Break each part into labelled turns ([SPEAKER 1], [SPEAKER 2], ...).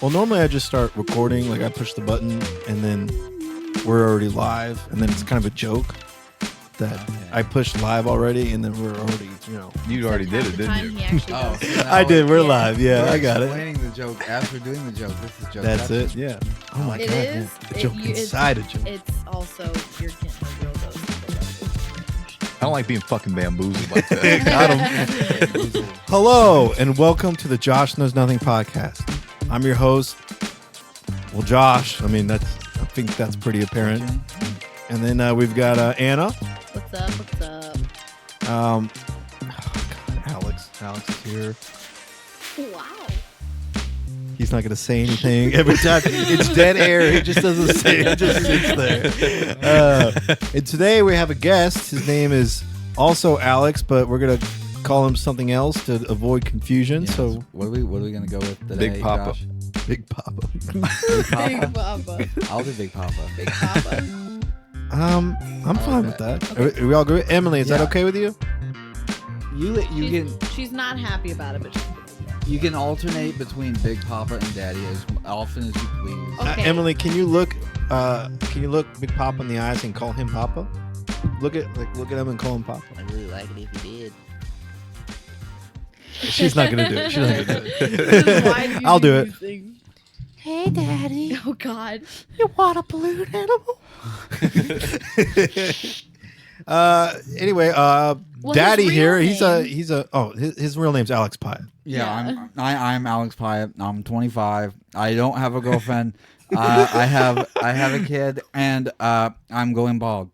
[SPEAKER 1] Well, normally I just start recording, like I push the button and then we're already live, and then it's kind of a joke that I pushed live already, and then we're already,
[SPEAKER 2] You already did it, didn't you?
[SPEAKER 3] So
[SPEAKER 1] I did. We're live. Yeah, I got it.
[SPEAKER 3] Explaining the joke as we're doing the joke. This is joke.
[SPEAKER 1] That's it. Yeah. Oh my
[SPEAKER 4] It
[SPEAKER 1] god.
[SPEAKER 4] is.
[SPEAKER 1] Yeah. A joke inside a joke.
[SPEAKER 4] It's also you're getting a real dose of the
[SPEAKER 2] I don't like being fucking bamboozled like that.
[SPEAKER 1] Got him. Hello and welcome to the Josh Knows Nothing podcast. I'm your host. Well, Josh. I think that's pretty apparent. And then we've got Anna.
[SPEAKER 4] What's up? What's up?
[SPEAKER 1] Oh god, Alex. Alex is here.
[SPEAKER 4] Wow.
[SPEAKER 1] He's not going to say anything. Every time it's dead air, he just doesn't say it. He just sits there. And today we have a guest. His name is also Alex, but we're going to call him something else to avoid confusion.
[SPEAKER 3] Yes.
[SPEAKER 1] So
[SPEAKER 3] what are we going to go with today?
[SPEAKER 2] Big Papa.
[SPEAKER 3] Josh?
[SPEAKER 1] Big Papa.
[SPEAKER 3] Big Papa.
[SPEAKER 4] Big Papa.
[SPEAKER 3] I'll do Big Papa.
[SPEAKER 4] Big Papa.
[SPEAKER 1] I'm fine with that. Are we all good? Emily, is that okay with you?
[SPEAKER 4] She's not happy about it, but
[SPEAKER 3] You can alternate between Big Papa and Daddy as often as you please.
[SPEAKER 4] Okay.
[SPEAKER 1] Emily, can you look Big Papa in the eyes and call him Papa? Look at him and call him Papa.
[SPEAKER 3] I really like it if you did.
[SPEAKER 1] She's not gonna do it. She's not gonna do it.
[SPEAKER 4] This is why you
[SPEAKER 1] I'll do it.
[SPEAKER 4] these things.
[SPEAKER 1] Hey, Daddy.
[SPEAKER 4] Oh God.
[SPEAKER 1] You want a balloon animal? Anyway, Daddy
[SPEAKER 4] his
[SPEAKER 1] here.
[SPEAKER 4] real
[SPEAKER 1] His real name's Alex Piatt.
[SPEAKER 3] Yeah, I'm Alex Piatt. I'm 25. I don't have a girlfriend. I have a kid, and I'm going bald.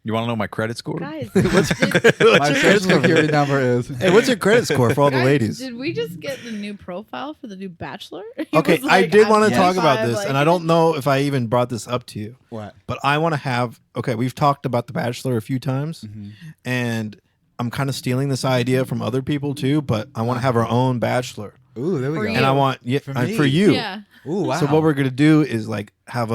[SPEAKER 2] You want to know my credit score?
[SPEAKER 4] Guys,
[SPEAKER 3] My social security number is.
[SPEAKER 1] Hey, what's your credit score for all the
[SPEAKER 4] guys,
[SPEAKER 1] ladies?
[SPEAKER 4] did we just get the new profile for the new Bachelor? He
[SPEAKER 1] Okay,
[SPEAKER 4] was
[SPEAKER 1] I
[SPEAKER 4] like,
[SPEAKER 1] did
[SPEAKER 4] I'm
[SPEAKER 1] want to talk
[SPEAKER 4] 25,
[SPEAKER 1] about this,
[SPEAKER 4] like-
[SPEAKER 1] and I don't know if I even brought this up to you,
[SPEAKER 3] What?
[SPEAKER 1] but I want to have. Okay, we've talked about the Bachelor a few times, and I'm kind of stealing this idea from other people too. But I want to have our own Bachelor,
[SPEAKER 3] Ooh, there we
[SPEAKER 4] For
[SPEAKER 3] go.
[SPEAKER 4] you.
[SPEAKER 1] and I want
[SPEAKER 3] For me.
[SPEAKER 1] for you.
[SPEAKER 4] Yeah.
[SPEAKER 3] Ooh, wow.
[SPEAKER 1] So what we're gonna do is like have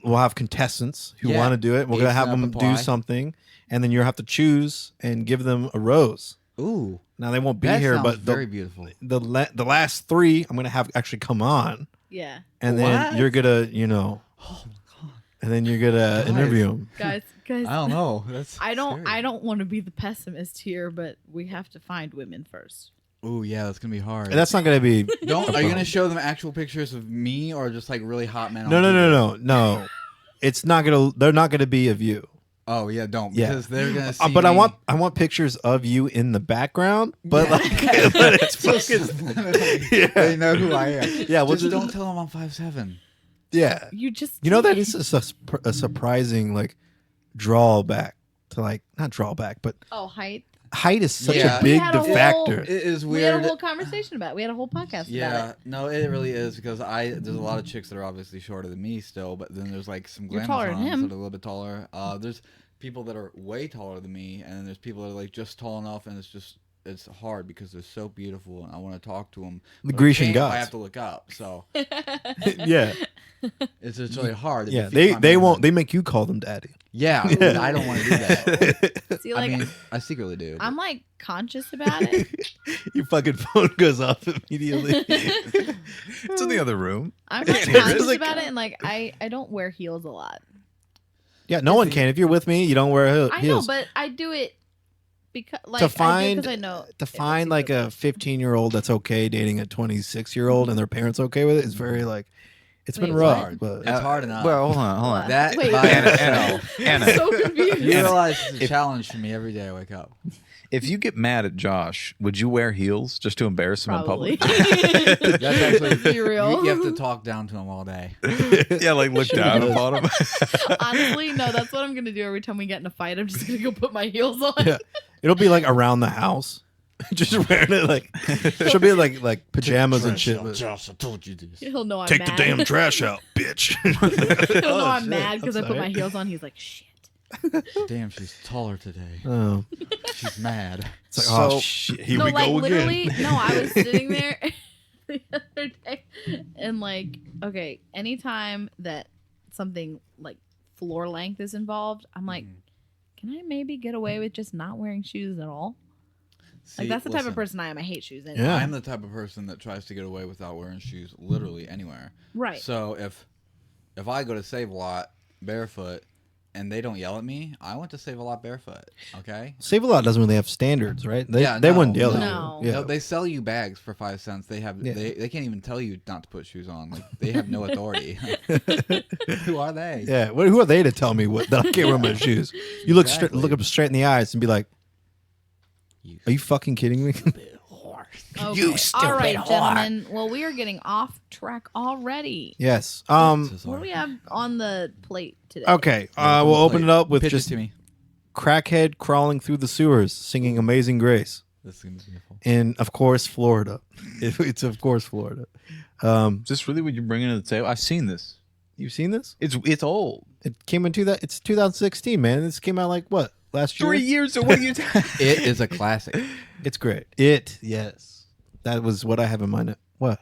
[SPEAKER 1] we'll have contestants who
[SPEAKER 3] Yeah.
[SPEAKER 1] want to do it. We're gonna have
[SPEAKER 3] Ethan
[SPEAKER 1] them
[SPEAKER 3] up
[SPEAKER 1] do
[SPEAKER 3] apply.
[SPEAKER 1] something, and then you'll have to choose and give them a rose.
[SPEAKER 3] Ooh,
[SPEAKER 1] Now they won't be
[SPEAKER 3] that
[SPEAKER 1] here,
[SPEAKER 3] sounds
[SPEAKER 1] but
[SPEAKER 3] very beautiful.
[SPEAKER 1] the last three I'm gonna have actually come on,
[SPEAKER 4] Yeah.
[SPEAKER 1] and then
[SPEAKER 3] What?
[SPEAKER 1] you're gonna
[SPEAKER 3] Oh my god.
[SPEAKER 1] and then you're gonna
[SPEAKER 3] Guys.
[SPEAKER 1] interview them.
[SPEAKER 4] Guys.
[SPEAKER 3] I don't know. That's.
[SPEAKER 4] I
[SPEAKER 3] scary.
[SPEAKER 4] don't want to be the pessimist here, but we have to find women first.
[SPEAKER 3] Ooh, yeah, that's gonna be hard.
[SPEAKER 1] And that's not gonna be.
[SPEAKER 3] Are you gonna show them actual pictures of me or just like really hot men?
[SPEAKER 1] No. It's not gonna. They're not gonna be of you.
[SPEAKER 3] Oh yeah, don't
[SPEAKER 1] Yeah.
[SPEAKER 3] because they're gonna see.
[SPEAKER 1] But I
[SPEAKER 3] me.
[SPEAKER 1] want pictures of you in the background. But
[SPEAKER 3] Yeah.
[SPEAKER 1] like, but it's
[SPEAKER 3] Just-
[SPEAKER 1] Yeah.
[SPEAKER 3] They know who I am.
[SPEAKER 1] Yeah, we'll
[SPEAKER 3] just
[SPEAKER 1] just-
[SPEAKER 3] don't tell them I'm 5'7".
[SPEAKER 1] yeah.
[SPEAKER 4] You just
[SPEAKER 1] You know that is a surprising like drawback to like not drawback, but
[SPEAKER 4] height.
[SPEAKER 1] height is such
[SPEAKER 3] Yeah.
[SPEAKER 1] a big
[SPEAKER 4] We had a whole-
[SPEAKER 1] factor.
[SPEAKER 3] It is
[SPEAKER 4] We had a
[SPEAKER 3] weird.
[SPEAKER 4] whole conversation about it. We had a whole podcast about
[SPEAKER 3] Yeah,
[SPEAKER 4] it.
[SPEAKER 3] no, it really is because there's a lot of chicks that are obviously shorter than me still, but then there's like some
[SPEAKER 4] You're taller than
[SPEAKER 3] glamazons
[SPEAKER 4] him.
[SPEAKER 3] that are a little bit taller. There's people that are way taller than me, and then there's people that are like just tall enough, and it's hard because they're so beautiful, and I want to talk to them.
[SPEAKER 1] The Grecian
[SPEAKER 3] I
[SPEAKER 1] gods.
[SPEAKER 3] have to look up, so
[SPEAKER 1] Yeah,
[SPEAKER 3] it's just really hard.
[SPEAKER 1] yeah.
[SPEAKER 3] If you
[SPEAKER 1] They
[SPEAKER 3] find
[SPEAKER 1] won't.
[SPEAKER 3] me-
[SPEAKER 1] They make you call them daddy.
[SPEAKER 3] Yeah,
[SPEAKER 1] Yeah.
[SPEAKER 3] I don't want to do that.
[SPEAKER 4] See, like
[SPEAKER 3] I mean, I secretly do.
[SPEAKER 4] I'm like conscious about it.
[SPEAKER 1] Your fucking phone goes off immediately.
[SPEAKER 2] It's in the other room.
[SPEAKER 4] I'm like
[SPEAKER 2] Can't hear it.
[SPEAKER 4] conscious
[SPEAKER 1] Like-
[SPEAKER 4] about it, and like I don't wear heels a lot.
[SPEAKER 1] Yeah, no one can. If you're with me, you don't wear
[SPEAKER 4] I know,
[SPEAKER 1] heels.
[SPEAKER 4] but I do it because like
[SPEAKER 1] To
[SPEAKER 4] I do
[SPEAKER 1] find-
[SPEAKER 4] because I know
[SPEAKER 1] To find like a 15-year-old that's okay dating a 26-year-old and their parents okay with it is very like it's been
[SPEAKER 4] Wait,
[SPEAKER 1] rough.
[SPEAKER 4] what?
[SPEAKER 1] But
[SPEAKER 3] It's hard enough.
[SPEAKER 2] Well, hold on.
[SPEAKER 3] that
[SPEAKER 4] Wait,
[SPEAKER 3] by
[SPEAKER 4] wait.
[SPEAKER 3] itself.
[SPEAKER 2] Anna,
[SPEAKER 4] I'm so confused.
[SPEAKER 3] You realize it's a challenge for me every day I wake up.
[SPEAKER 2] if you get mad at Josh, would you wear heels just to embarrass him
[SPEAKER 4] Probably.
[SPEAKER 2] in public?
[SPEAKER 3] That's actually
[SPEAKER 4] Be real.
[SPEAKER 3] You have to talk down to him all day.
[SPEAKER 2] Yeah, like look down upon him.
[SPEAKER 4] Honestly, no. That's what I'm gonna do every time we get in a fight. I'm just gonna go put my heels on.
[SPEAKER 1] yeah, it'll be like around the house, just wearing it like she'll be like pajamas and shit. but-
[SPEAKER 3] Josh, I told you this.
[SPEAKER 4] He'll know I'm
[SPEAKER 1] Take the
[SPEAKER 4] mad.
[SPEAKER 1] damn trash out, bitch.
[SPEAKER 4] He'll know I'm
[SPEAKER 1] shit.
[SPEAKER 4] mad because I
[SPEAKER 1] I'm
[SPEAKER 4] put my
[SPEAKER 1] sorry.
[SPEAKER 4] heels on. He's like, shit.
[SPEAKER 3] Damn, she's taller today.
[SPEAKER 1] Oh,
[SPEAKER 3] She's mad.
[SPEAKER 1] it's like oh
[SPEAKER 2] So-
[SPEAKER 1] shit, here
[SPEAKER 4] No,
[SPEAKER 1] we
[SPEAKER 4] like
[SPEAKER 1] go
[SPEAKER 4] literally.
[SPEAKER 1] again.
[SPEAKER 4] No, I was sitting there the other day, and like, okay, anytime that something like floor length is involved, I'm like, can I maybe get away with just not wearing shoes at all?
[SPEAKER 3] See,
[SPEAKER 4] That's the type of
[SPEAKER 3] listen,
[SPEAKER 4] person I am. I hate shoes. Anyway.
[SPEAKER 1] Yeah.
[SPEAKER 3] I'm the type of person that tries to get away without wearing shoes literally anywhere.
[SPEAKER 4] Right.
[SPEAKER 3] So if I go to Save a Lot barefoot and they don't yell at me, I went to Save a Lot barefoot. Okay.
[SPEAKER 1] Save a Lot doesn't really have standards, right? They
[SPEAKER 3] No,
[SPEAKER 1] wouldn't yell
[SPEAKER 4] no.
[SPEAKER 1] at you. Yeah.
[SPEAKER 3] No, they sell you bags for 5 cents. They have they can't even tell you not to put shoes on. Like they have no authority. Who are they?
[SPEAKER 1] Yeah, who are they to tell me that I can't wear my shoes? You look
[SPEAKER 3] Exactly.
[SPEAKER 1] look up straight in the eyes and be like, "Are you fucking kidding me?"
[SPEAKER 4] Okay.
[SPEAKER 1] You stupid
[SPEAKER 4] All right,
[SPEAKER 1] whore.
[SPEAKER 4] gentlemen. Well, we are getting off track already.
[SPEAKER 1] Yes.
[SPEAKER 3] So
[SPEAKER 4] What
[SPEAKER 3] sorry.
[SPEAKER 4] do we have on the plate today?
[SPEAKER 1] Okay. We'll open it up with
[SPEAKER 3] Pitch
[SPEAKER 1] just
[SPEAKER 3] it to me.
[SPEAKER 1] crackhead crawling through the sewers, singing "Amazing Grace,"
[SPEAKER 3] This seems beautiful.
[SPEAKER 1] in of course Florida. It's of course Florida.
[SPEAKER 2] Is this really what you're bringing to the table? I've seen this.
[SPEAKER 1] You've seen this?
[SPEAKER 2] It's old.
[SPEAKER 1] It came into that. It's 2016, man. This came out like what last year?
[SPEAKER 2] 3 years. So what are you?
[SPEAKER 3] It is a classic.
[SPEAKER 1] It's great. Yes. That was what I have in mind. What?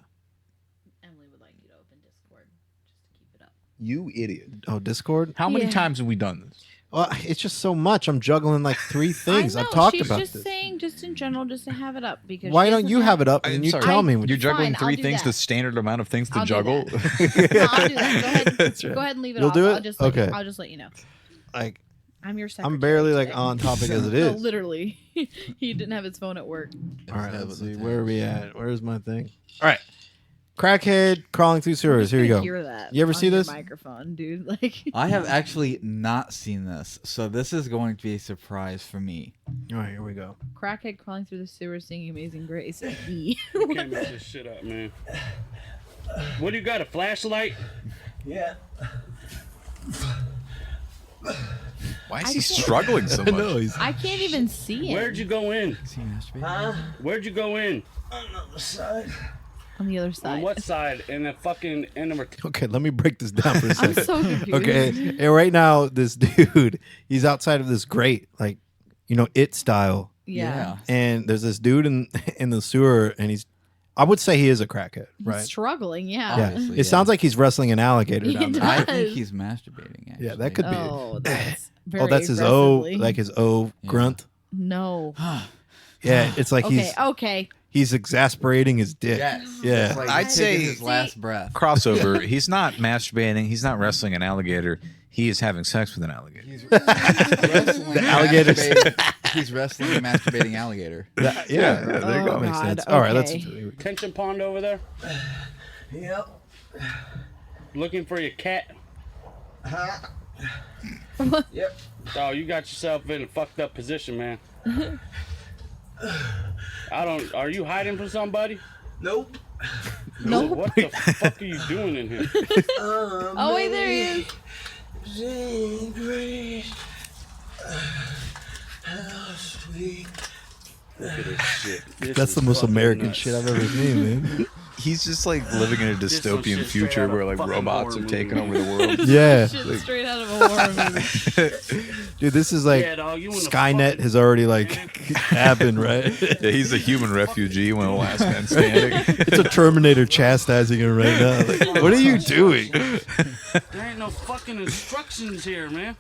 [SPEAKER 4] Emily would like you to open Discord just to keep it up.
[SPEAKER 2] You idiot.
[SPEAKER 1] Oh, Discord.
[SPEAKER 2] How many
[SPEAKER 4] Yeah.
[SPEAKER 2] times have we done this?
[SPEAKER 1] Well, it's just so much. I'm juggling like 3 things.
[SPEAKER 4] I know,
[SPEAKER 1] I've talked
[SPEAKER 4] she's
[SPEAKER 1] about
[SPEAKER 4] just
[SPEAKER 1] this.
[SPEAKER 4] saying, just in general, just to have it up because.
[SPEAKER 1] Why
[SPEAKER 4] she
[SPEAKER 1] don't
[SPEAKER 4] doesn't
[SPEAKER 1] you have it up and
[SPEAKER 2] I'm
[SPEAKER 1] you
[SPEAKER 2] sorry.
[SPEAKER 1] tell me?
[SPEAKER 2] You're juggling
[SPEAKER 4] Fine, I'll
[SPEAKER 2] 3
[SPEAKER 4] do
[SPEAKER 2] things,
[SPEAKER 4] that.
[SPEAKER 2] the standard amount of things to
[SPEAKER 4] I'll do
[SPEAKER 2] juggle.
[SPEAKER 4] No, I'll do that. Go ahead.
[SPEAKER 1] That's right.
[SPEAKER 4] Go ahead and leave it
[SPEAKER 1] You'll
[SPEAKER 4] off.
[SPEAKER 1] do it?
[SPEAKER 4] I'll just
[SPEAKER 1] Okay.
[SPEAKER 4] I'll just let you know.
[SPEAKER 1] Like
[SPEAKER 4] I'm your secretary.
[SPEAKER 1] I'm barely like
[SPEAKER 4] today.
[SPEAKER 1] on topic as it
[SPEAKER 4] No,
[SPEAKER 1] is.
[SPEAKER 4] literally. He didn't have his phone at work.
[SPEAKER 1] All right, let's see. Where are we at? Where's my thing? All right. Crackhead crawling through sewers. Here you go.
[SPEAKER 4] Hear that
[SPEAKER 1] You ever
[SPEAKER 4] on
[SPEAKER 1] see
[SPEAKER 4] your
[SPEAKER 1] this?
[SPEAKER 4] microphone, dude? Like
[SPEAKER 3] I have actually not seen this, so this is going to be a surprise for me.
[SPEAKER 1] All right, here we go.
[SPEAKER 4] crackhead crawling through the sewers singing "Amazing Grace."
[SPEAKER 5] You can't make this shit up, man. What do you got? A flashlight?
[SPEAKER 1] Yeah.
[SPEAKER 2] Why is he struggling so much?
[SPEAKER 1] No, he's
[SPEAKER 4] I can't even see him.
[SPEAKER 5] Where'd you go in?
[SPEAKER 3] Is he masturbating?
[SPEAKER 5] Where'd you go in?
[SPEAKER 4] on the other
[SPEAKER 5] On
[SPEAKER 4] side.
[SPEAKER 5] what side? In the fucking end of her.
[SPEAKER 1] okay. Let me break this down for a
[SPEAKER 4] I'm
[SPEAKER 1] second.
[SPEAKER 4] so confused.
[SPEAKER 1] Okay, and right now this dude, he's outside of this grate, like it style,
[SPEAKER 4] Yeah.
[SPEAKER 1] and there's this dude in the sewer, and I would say he is a crackhead,
[SPEAKER 4] He's
[SPEAKER 1] right?
[SPEAKER 4] struggling. Yeah.
[SPEAKER 1] Yeah,
[SPEAKER 3] Obviously,
[SPEAKER 1] it sounds like he's wrestling an alligator
[SPEAKER 4] He
[SPEAKER 1] down there.
[SPEAKER 3] I
[SPEAKER 4] does.
[SPEAKER 3] think he's masturbating. Actually.
[SPEAKER 1] Yeah, that could be.
[SPEAKER 4] Oh, that's very
[SPEAKER 1] Oh, that's his O,
[SPEAKER 4] aggressively.
[SPEAKER 1] like his O
[SPEAKER 3] Yeah.
[SPEAKER 1] grunt.
[SPEAKER 4] No.
[SPEAKER 1] Yeah, it's like
[SPEAKER 4] Okay. Okay.
[SPEAKER 1] he's exasperating his dick.
[SPEAKER 3] Yes.
[SPEAKER 1] Yeah.
[SPEAKER 3] It's like
[SPEAKER 2] I'd
[SPEAKER 3] he's
[SPEAKER 2] say-
[SPEAKER 3] taking his last breath.
[SPEAKER 2] Crossover. He's not masturbating. He's not wrestling an alligator. He is having sex with an alligator.
[SPEAKER 3] He's wrestling
[SPEAKER 1] The alligators.
[SPEAKER 3] He's wrestling a masturbating alligator.
[SPEAKER 1] Yeah,
[SPEAKER 2] there you go.
[SPEAKER 1] Makes
[SPEAKER 4] God,
[SPEAKER 1] sense. All right, let's.
[SPEAKER 4] okay.
[SPEAKER 5] Tension pond over there?
[SPEAKER 6] Yep.
[SPEAKER 5] Looking for your cat?
[SPEAKER 6] Yep.
[SPEAKER 5] Oh, you got yourself in a fucked up position, man. Are you hiding from somebody?
[SPEAKER 6] Nope.
[SPEAKER 4] No.
[SPEAKER 5] What the fuck are you doing in here?
[SPEAKER 4] Oh wait, there he is.
[SPEAKER 6] Grace. How sweet.
[SPEAKER 5] Look at this shit. This
[SPEAKER 1] That's
[SPEAKER 5] is
[SPEAKER 1] the most
[SPEAKER 5] fucking
[SPEAKER 1] American
[SPEAKER 5] nuts.
[SPEAKER 1] shit I've ever seen, man.
[SPEAKER 2] He's just like living in a
[SPEAKER 5] some
[SPEAKER 2] dystopian
[SPEAKER 5] shit
[SPEAKER 2] future
[SPEAKER 5] straight out
[SPEAKER 2] where
[SPEAKER 5] of
[SPEAKER 2] like
[SPEAKER 5] fucking
[SPEAKER 2] robots are
[SPEAKER 5] horror
[SPEAKER 2] taking
[SPEAKER 5] movie.
[SPEAKER 2] over the world.
[SPEAKER 1] Yeah,
[SPEAKER 4] Shit straight out of a horror movie.
[SPEAKER 1] dude, this is like
[SPEAKER 5] Yeah, dog, you in the
[SPEAKER 1] Skynet
[SPEAKER 5] fucking-
[SPEAKER 1] has already like happened, right?
[SPEAKER 2] Yeah, he's a human refugee, one of the last men standing.
[SPEAKER 1] It's a Terminator chastising him right now. Like, what are you doing?
[SPEAKER 5] There ain't no fucking instructions here, man.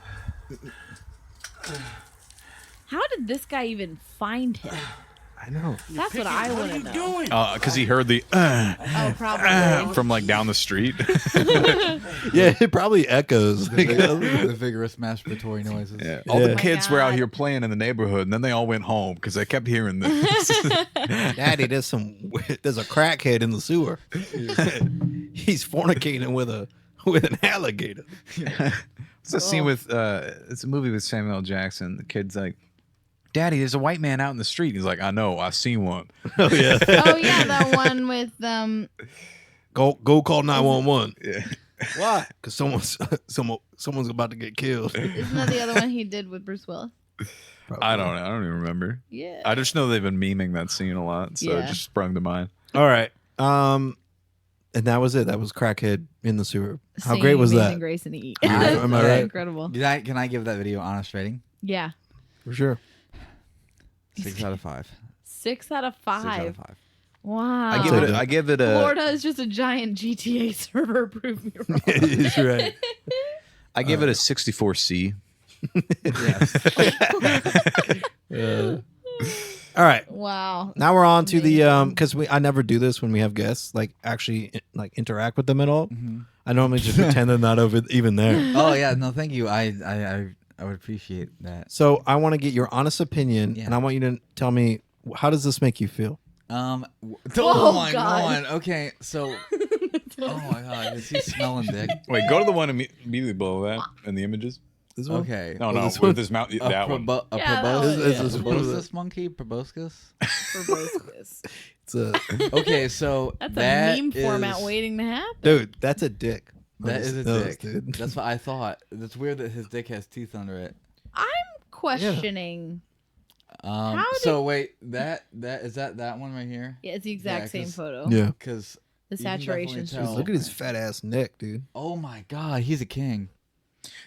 [SPEAKER 4] How did this guy even find him?
[SPEAKER 1] I know.
[SPEAKER 4] That's what I
[SPEAKER 5] What
[SPEAKER 4] want
[SPEAKER 5] are
[SPEAKER 4] to
[SPEAKER 5] you
[SPEAKER 4] know.
[SPEAKER 5] doing?
[SPEAKER 2] Because he heard the
[SPEAKER 4] Oh, probably.
[SPEAKER 2] from like down the street.
[SPEAKER 1] Yeah, it probably echoes.
[SPEAKER 3] The vigorous masturbatory noises.
[SPEAKER 2] Yeah. All
[SPEAKER 1] Yeah.
[SPEAKER 2] the
[SPEAKER 1] Oh
[SPEAKER 4] my
[SPEAKER 2] kids were out
[SPEAKER 4] God.
[SPEAKER 2] here playing in the neighborhood, and then they all went home because they kept hearing this.
[SPEAKER 1] Daddy, there's a crackhead in the sewer. He's fornicating with an alligator.
[SPEAKER 2] It's a scene with it's a movie with Samuel L. Jackson. The kid's like, "Daddy, there's a white man out in the street." He's like, "I know, I seen one."
[SPEAKER 1] Oh yeah.
[SPEAKER 4] Oh yeah, that one with
[SPEAKER 1] Go call 911.
[SPEAKER 2] Yeah.
[SPEAKER 1] Why? Because someone's about to get killed.
[SPEAKER 4] isn't that the other one he did with Bruce Willis?
[SPEAKER 2] I don't know. I don't even remember.
[SPEAKER 4] Yeah.
[SPEAKER 2] I just know they've been memeing that scene a lot, so it
[SPEAKER 4] Yeah.
[SPEAKER 2] just sprung to mind.
[SPEAKER 1] All right. And that was it. That was crackhead in the sewer. How
[SPEAKER 4] Singing
[SPEAKER 1] great was
[SPEAKER 4] Amazing
[SPEAKER 1] that?
[SPEAKER 4] Grace and Eat.
[SPEAKER 1] Am I
[SPEAKER 4] That's
[SPEAKER 1] right?
[SPEAKER 4] Incredible.
[SPEAKER 3] Can I give that video honest rating?
[SPEAKER 4] Yeah.
[SPEAKER 1] For sure.
[SPEAKER 3] 6 out of 5.
[SPEAKER 4] 6 out of
[SPEAKER 3] 6 out
[SPEAKER 4] 5.
[SPEAKER 3] of 5.
[SPEAKER 4] Wow.
[SPEAKER 2] I give it a
[SPEAKER 4] Florida is just a giant GTA server. Prove me wrong.
[SPEAKER 1] He's right.
[SPEAKER 2] I give it a 64C.
[SPEAKER 3] Yes.
[SPEAKER 1] All right.
[SPEAKER 4] Wow.
[SPEAKER 1] Now we're on to the
[SPEAKER 4] Amazing.
[SPEAKER 1] because I never do this when we have guests, like actually like interact with them at all.
[SPEAKER 3] Mhm.
[SPEAKER 1] I normally just pretend they're not over even there.
[SPEAKER 3] Oh yeah, no, thank you. I would appreciate that.
[SPEAKER 1] So I want to get your honest opinion,
[SPEAKER 3] Yeah.
[SPEAKER 1] and I want you to tell me, how does this make you feel?
[SPEAKER 3] Oh
[SPEAKER 4] Oh,
[SPEAKER 3] my
[SPEAKER 4] God.
[SPEAKER 3] god. Okay, so oh my god, is he smelling dick?
[SPEAKER 2] Wait, go to the one immediately below that in the images.
[SPEAKER 1] This one?
[SPEAKER 3] Okay.
[SPEAKER 2] No, no,
[SPEAKER 1] this
[SPEAKER 2] with
[SPEAKER 1] one?
[SPEAKER 2] this mount,
[SPEAKER 3] A
[SPEAKER 2] that one.
[SPEAKER 3] a
[SPEAKER 4] Yeah, that
[SPEAKER 3] proboscis,
[SPEAKER 4] one,
[SPEAKER 1] yeah.
[SPEAKER 3] proboscis monkey, proboscis.
[SPEAKER 4] Proboscis.
[SPEAKER 1] It's a
[SPEAKER 3] Okay, so
[SPEAKER 4] That's
[SPEAKER 3] that
[SPEAKER 4] a meme format
[SPEAKER 3] is-
[SPEAKER 4] waiting to happen.
[SPEAKER 1] dude. That's a dick.
[SPEAKER 3] That is a
[SPEAKER 1] Nose,
[SPEAKER 3] dick.
[SPEAKER 1] dude.
[SPEAKER 3] That's what I thought. It's weird that his dick has teeth under it.
[SPEAKER 4] I'm questioning.
[SPEAKER 3] So wait, that is that one right here?
[SPEAKER 4] Yeah, it's the exact
[SPEAKER 3] Yeah,
[SPEAKER 4] same
[SPEAKER 3] 'cause-
[SPEAKER 4] photo.
[SPEAKER 1] Yeah.
[SPEAKER 3] Because
[SPEAKER 4] The saturation's
[SPEAKER 3] tell.
[SPEAKER 4] just
[SPEAKER 1] Look at his fat ass neck, dude.
[SPEAKER 3] Oh my god, he's a king.